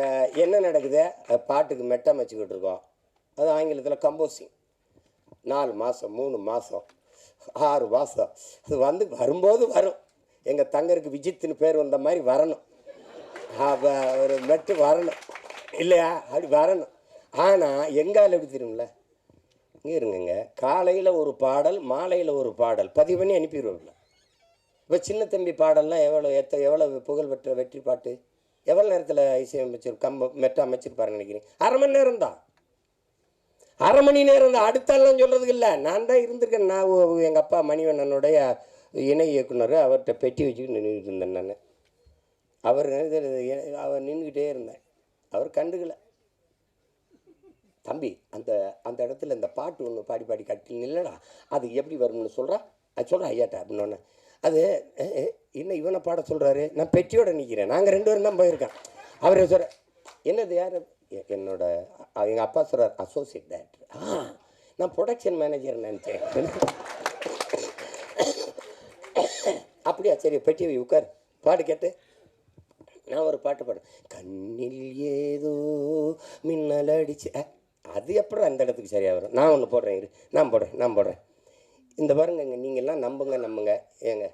என்ன நடக்குது, பாட்டுக்கு மெட்டம் வச்சுக்கிட்டு இருக்கோம். அது ஆங்கிலத்தில் கம்போசிங். 4 மாதம் 3 மாதம் 6 மாதம் அது வந்து வரும்போது வரும். எங்கள் தங்கருக்கு விஜித்துன்னு பேர் வந்த மாதிரி வரணும், ஒரு மெட்டு வரணும் இல்லையா, அப்படி வரணும். ஆனால் எங்கால் எப்படி தெரியும்ல, இங்கே இருங்க, காலையில் ஒரு பாடல் மாலையில் ஒரு பாடல் பதிவு பண்ணி அனுப்பிடுவோம்ல. இப்போ சின்ன தம்பி பாடல்லாம் எவ்வளோ புகழ்பெற்ற வெற்றி பாட்டு, எவ்வளோ நேரத்தில் இசையமைச்சு மெட்ட அமைச்சிருப்பாருன்னு நினைக்கிறீங்க? அரை மணி நேரம் தான், அரை மணி நேரம் தான். அடுத்தாலாம் சொல்கிறதுக்கு இல்லை, நான் தான் இருந்திருக்கேன். நான் எங்கள் அப்பா மணிவண்ணனுடைய இணை இயக்குனர், அவர்கிட்ட பெட்டி வச்சுக்கிட்டு நின்றுக்கிட்டு இருந்தேன் நான். அவர் நின்றுக்கிட்டே இருந்தேன், அவர் கண்டுக்கலை. தம்பி அந்த இடத்துல இந்த பாட்டு ஒன்று பாடி கட்டி நில்லடா, அது எப்படி வரும்னு அது சொல்கிறேன் ஐயாட்டா அப்படின்னோடனே, அது இன்னும் இவனை பாட சொல்கிறாரு, நான் பெட்டியோட நிற்கிறேன், நாங்கள் 2 பேரும் தான் போயிருக்கேன். அவர் சொல்கிற என்னது யார், என்னோட எங்கள் அப்பா சொல்கிறார் அசோசியேட் டைரக்டர். நான் ப்ரொடக்ஷன் மேனேஜர் நினச்சேன். அப்படியா, சரி பெட்டி உட்கார், பாடு கேட்டு. நான் ஒரு பாட்டு பாடுறேன், கண்ணில் ஏதோ மின்னல் அடிச்சு, அது எப்படி அந்த இடத்துக்கு சரியாக வரும்? நான் ஒன்று போடுறேன், இரு, நான் போடுறேன். இந்த பாருங்க, நீங்கள்லாம் நம்புங்க ஏங்க,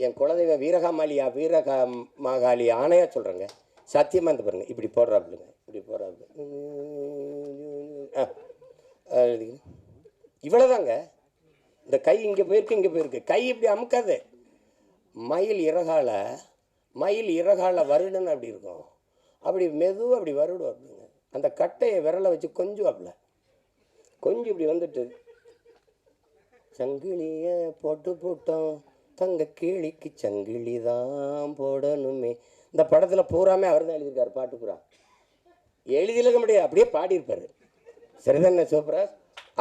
என் குலதெய்வ வீரகாமாகாளி ஆணையாக சொல்கிறேங்க, சத்தியமாக இந்த பாருங்க, இப்படி போடுறாப்புலுங்க, இவ்வளோதாங்க. இந்த கை இங்கே போயிருக்கு, கை இப்படி அமுக்காது. மயில் இறகால வருடுன்னு அப்படி இருக்கும், அப்படி மெதுவாக அப்படி வருடும் அப்படிங்க. அந்த கட்டையை விரலை வச்சு கொஞ்சம் இப்படி வந்துட்டு, சங்கிலியை போட்டோம் தங்க கிளிக்கு சங்கிலி தான் போடணுமே. இந்த படத்தில் பூராமே அவர் தான் எழுதியிருக்காரு, பாட்டு பூரா எழுதியிருக்க முடியாது, அப்படியே பாடியிருப்பார். சரிதானே சிவபிராஜ்?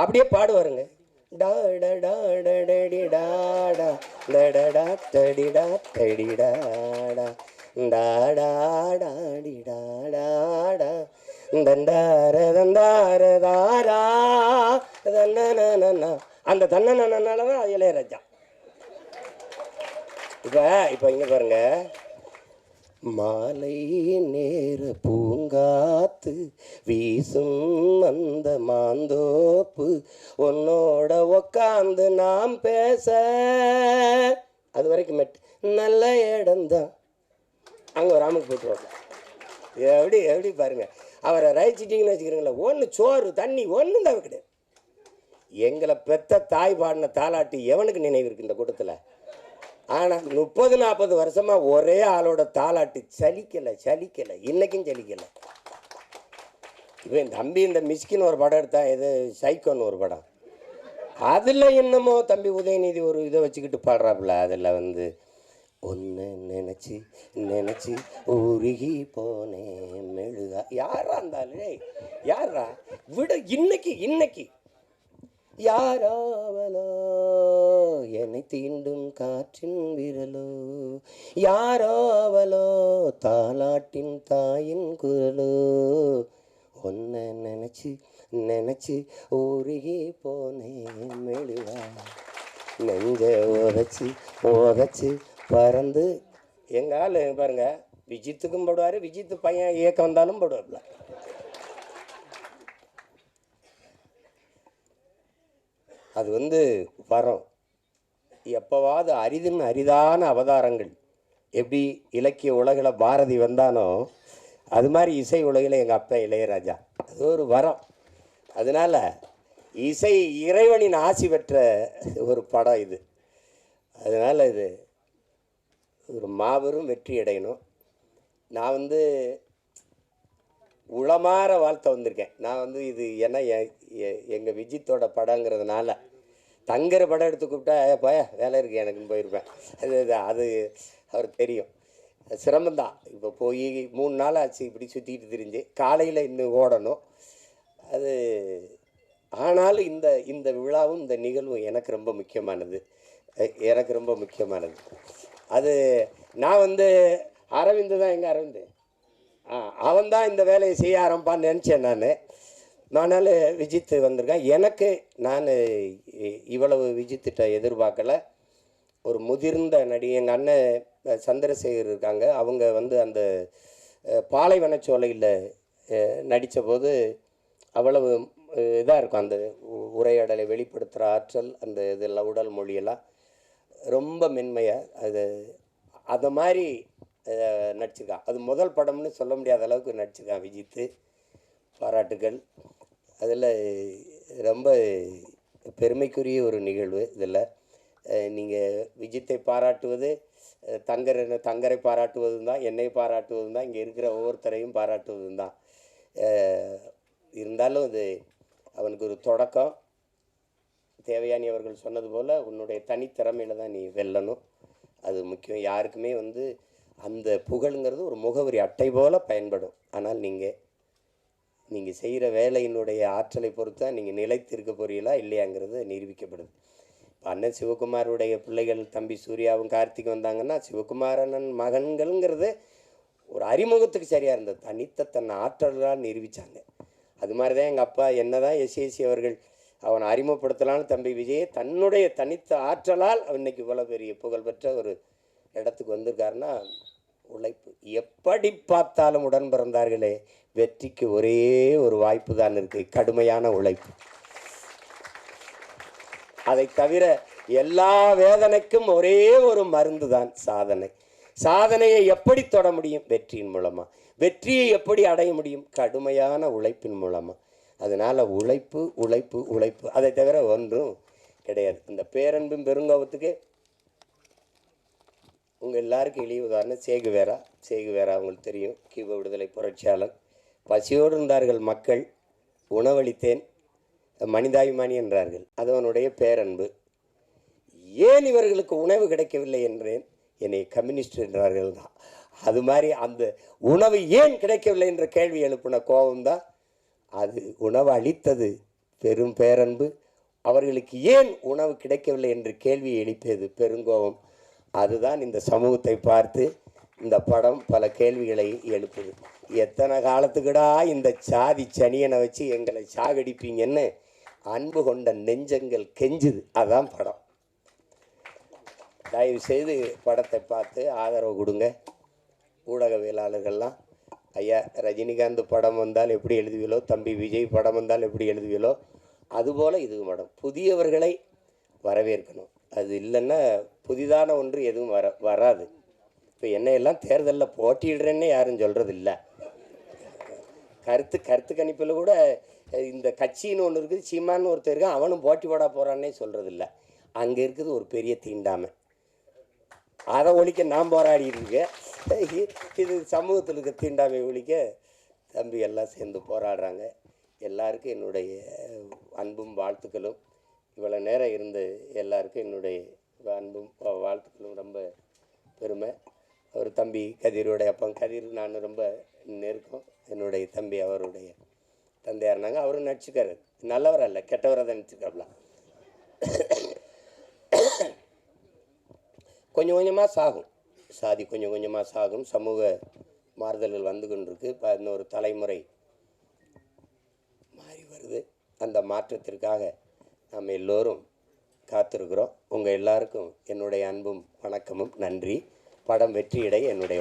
அப்படியே பாடுவாருங்க. டாடா டாடடி டாடா டடடா டடிடா டடிடாடா டாடாடாடி டாடாடா தந்தாரதாரா தன்னனா. அந்த தன்னனால தான் இளையராஜா. இப்போ இங்கே பாருங்க, மாலை நேர பூங்காத்து வீசும் அந்த மாந்தோப்பு உன்னோட உக்காந்து நாம் பேச, அது வரைக்கும் நல்ல இடம்தான். அங்கே ஒரு ஆமுக்கு போட்டுருவாங்க. எப்படி பாருங்க, அவரை ரசிச்சிட்டிங்கன்னு வச்சுக்கிறீங்களா, ஒன்று சோறு தண்ணி ஒன்றும் தான் கிடையாது. எங்களை பெத்த தாய் பாடின தாலாட்டு எவனுக்கு நினைவு இருக்குது இந்த கூட்டத்தில்? ஆனால் 30-40 வருஷமாக ஒரே ஆளோட தாலாட்டு சலிக்கலை, இன்றைக்கும் சலிக்கலை. இவன் தம்பி இந்த மிஸ்கின் ஒரு படம் எடுத்தான், இது சைக்கோன்னு ஒரு படம், அதில் என்னமோ தம்பி உதயநிதி ஒரு இதை வச்சுக்கிட்டு பாடுறாப்புல. அதில் வந்து ஒன்று நினச்சி உருகி போனேன் மெழுகா. யாரா இருந்தாலே யாரா விட, இன்னைக்கு யாராவலோ என்னை தீண்டும் காற்றின் விரலோ, யாராவலோ தாலாட்டின் தாயின் குரலோ, ஒன்ன நினச்சி உருகி போனேன் மெழுகா, நெஞ்ச உதச்சி பறந்து. எங்கள் ஆள் பாருங்க, விஜித்துக்கும் போடுவார், விஜித்து பையன் இயக்கம் வந்தாலும் போடுவார்ல. அது வந்து வரும். எப்போவாது அரிதான அவதாரங்கள், எப்படி இலக்கிய உலகில் பாரதி வந்தானோ அது மாதிரி இசை உலகில் எங்கள் அப்பா இளையராஜா, அது ஒரு வரம். அதனால் இசை இறைவனின் ஆசி பெற்ற ஒரு படம் இது. அதனால் இது ஒரு மாபெரும் வெற்றி அடையணும். நான் வந்து உளமாற வாழ்த்த வந்திருக்கேன். நான் வந்து இது ஏன்னா எங்கள் விஜித்தோட படங்கிறதுனால, தங்கர படம் எடுத்து கூப்பிட்டா போய வேலை இருக்குது எனக்குன்னு போயிருப்பேன். அது அவர் தெரியும். சிரமம்தான். இப்போ போய் 3 நாள் ஆச்சு இப்படி சுற்றிட்டு திரிஞ்சு, காலையில் இன்னும் ஓடணும். அது ஆனாலும் இந்த இந்த விழாவும் இந்த நிகழ்வும் எனக்கு ரொம்ப முக்கியமானது. எனக்கு ரொம்ப முக்கியமானது. அது நான் வந்து அரவிந்து தான், எங்கள் அரவிந்து அவன் தான் இந்த வேலையை செய்ய ஆரம்பிப்பான்னு நினச்சேன் நான். ஆனால் விஜித் வந்திருக்கேன். எனக்கு நான் இவ்வளவு விஜித்திட்ட எதிர்பார்க்கல. ஒரு முதிர்ந்த நடி எங்கள் அண்ணன் சந்திரசேகர் இருக்காங்க. அவங்க வந்து அந்த பாலைவனச்சோலையில் நடித்த போது அவ்வளவு இதாக இருக்கும். அந்த உரையாடலை வெளிப்படுத்துகிற ஆற்றல், அந்த இதெல்லாம் உடல் மொழியெல்லாம் ரொம்ப மென்மையாக அதை மாதிரி நடிச்சிருக்கான். அது முதல் படம்னு சொல்ல முடியாத அளவுக்கு நடிச்சிருக்கான் விஜித்து. பாராட்டுகள். அதில் ரொம்ப பெருமைக்குரிய ஒரு நிகழ்வு. இதில் நீங்கள் விஜித்தை பாராட்டுவது தங்கரை பாராட்டுவதும் தான், என்னை பாராட்டுவதும் தான், இங்கே இருக்கிற ஒவ்வொருத்தரையும் பாராட்டுவதும் தான். இருந்தாலும் இது அவனுக்கு ஒரு தொடக்கம். தேவயானி அவர்கள் சொன்னது போல் உன்னுடைய தனித்திறமையில் தான் நீ வெல்லணும். அது முக்கியம். யாருக்குமே வந்து அந்த புகழுங்கிறது ஒரு முகவரி அட்டை போல் பயன்படும். ஆனால் நீங்கள் செய்கிற வேலையினுடைய ஆற்றலை பொறுத்து தான் நீங்கள் நிலைத்திருக்க போறீங்களா இல்லையாங்கிறது நிரூபிக்கப்படுது. இப்போ அண்ணன் சிவகுமாருடைய பிள்ளைகள் தம்பி சூர்யாவும் கார்த்திக் வந்தாங்கன்னா, சிவகுமாரண்ணன் மகன்கள்ங்கிறது ஒரு அறிமுகத்துக்கு சரியாக இருந்தது. தன் ஆற்றலால் நிரூபித்தாங்க. அது மாதிரி தான் எங்கள் அப்பா என்ன தான் எஸ்ஏசி அவர்கள் அவனை அறிமுகப்படுத்தலான்னு தம்பி விஜயை தன்னுடைய தனித்த ஆற்றலால் இன்னைக்கு இவ்வளோ பெரிய புகழ்பெற்ற ஒரு இடத்துக்கு வந்திருக்காருன்னா உழைப்பு. எப்படி பார்த்தாலும் உடன் பிறந்தார்களே, வெற்றிக்கு ஒரே ஒரு வாய்ப்பு தான் இருக்குது, கடுமையான உழைப்பு. அதை தவிர எல்லா வேதனைக்கும் ஒரே ஒரு மருந்து தான் சாதனை. சாதனையை எப்படி தொட முடியும்? வெற்றியின் மூலமாக. வெற்றியை எப்படி அடைய முடியும்? கடுமையான உழைப்பின் மூலமாக. அதனால் உழைப்பு உழைப்பு உழைப்பு, அதை தவிர ஒன்றும் கிடையாது. இந்த பேரன்பும் பெருங்கோபத்துக்கு உங்கள் எல்லாருக்கும் எளிய உதாரணம் சேகுவேரா. அவங்களுக்கு தெரியும், கியூபா விடுதலை புரட்சியாளர். பசியோடு இருந்தார்கள் மக்கள், உணவளித்தேன், மனிதாபிமானி என்றார்கள். அது அவனுடைய பேரன்பு. ஏன் இவர்களுக்கு உணவு கிடைக்கவில்லை என்றேன், என்னை கம்யூனிஸ்ட் என்றார்கள் தான். அது மாதிரி அந்த உணவு ஏன் கிடைக்கவில்லை என்ற கேள்வி எழுப்பின கோபம்தான். அது உணவு அளித்தது பெரும் பேரன்பு. அவர்களுக்கு ஏன் உணவு கிடைக்கவில்லை என்று கேள்வி எழுப்பியது பெருங்கோபம். அதுதான் இந்த சமூகத்தை பார்த்து இந்த படம் பல கேள்விகளை எழுப்புது. எத்தனை காலத்துக்குடா இந்த சாதி சனியனை வச்சு எங்களை சாகடிப்பீங்கன்னு அன்பு கொண்ட நெஞ்சங்கள் கெஞ்சுது. அதுதான் படம். தயவு செய்து படத்தை பார்த்து ஆதரவு கொடுங்க. ஊடகவியலாளர்கள்லாம், ஐயா ரஜினிகாந்த் படம் வந்தால் எப்படி எழுதுவீங்களோ, தம்பி விஜய் படம் வந்தால் எப்படி எழுதுவீங்களோ, அதுபோல் இது படம் புதியவர்களை வரவேற்கணும். அது இல்லைன்னா புதிதான ஒன்று எதுவும் வராது. இப்போ என்னையெல்லாம் தேர்தலில் போட்டியிடுறேன்னு யாரும் சொல்கிறது இல்லை. கருத்து கணிப்பில் கூட இந்த கட்சின்னு ஒன்று இருக்குது, சீமான்னு ஒருத்தர் இருக்கான், அவனும் போட்டி போட போகிறான்னே சொல்கிறது இல்லை. அங்கே இருக்குது ஒரு பெரிய தீண்டாமை. அதை ஒழிக்க நான் போராடிட்டு இருக்கேன். இது சமூகத்தில் இருக்க தீண்டாமை ஒழிக்க தம்பி எல்லாம் சேர்ந்து போராடுறாங்க. எல்லாருக்கும் என்னுடைய அன்பும் வாழ்த்துக்களும். இவ்வளோ நேரம் இருந்து எல்லாருக்கும் என்னுடைய அன்பும் வாழ்த்துக்களும். ரொம்ப பெருமை. அவர் தம்பி கதிரோடைய அப்பா கதிர் நான் ரொம்ப நெருக்கம். என்னுடைய தம்பி அவருடைய தந்தையார்னாங்க. அவரும் நடிச்சுக்காரு. நல்லவர் அல்ல, கெட்டவராக தான் நடிச்சுக்காப்லாம். கொஞ்சம் கொஞ்சமாக சாகும், சாதி கொஞ்சம் கொஞ்சமாக சாகும். சமூக மாறுதல்கள் வந்து கொண்டிருக்கு. இப்போ இன்னொரு தலைமுறை மாறி வருது. அந்த மாற்றத்திற்காக நாம் எல்லோரும் காத்திருக்கிறோம். உங்கள் எல்லாருக்கும் என்னுடைய அன்பும் வணக்கமும் நன்றி. படம் வெற்றியடைய என்னுடைய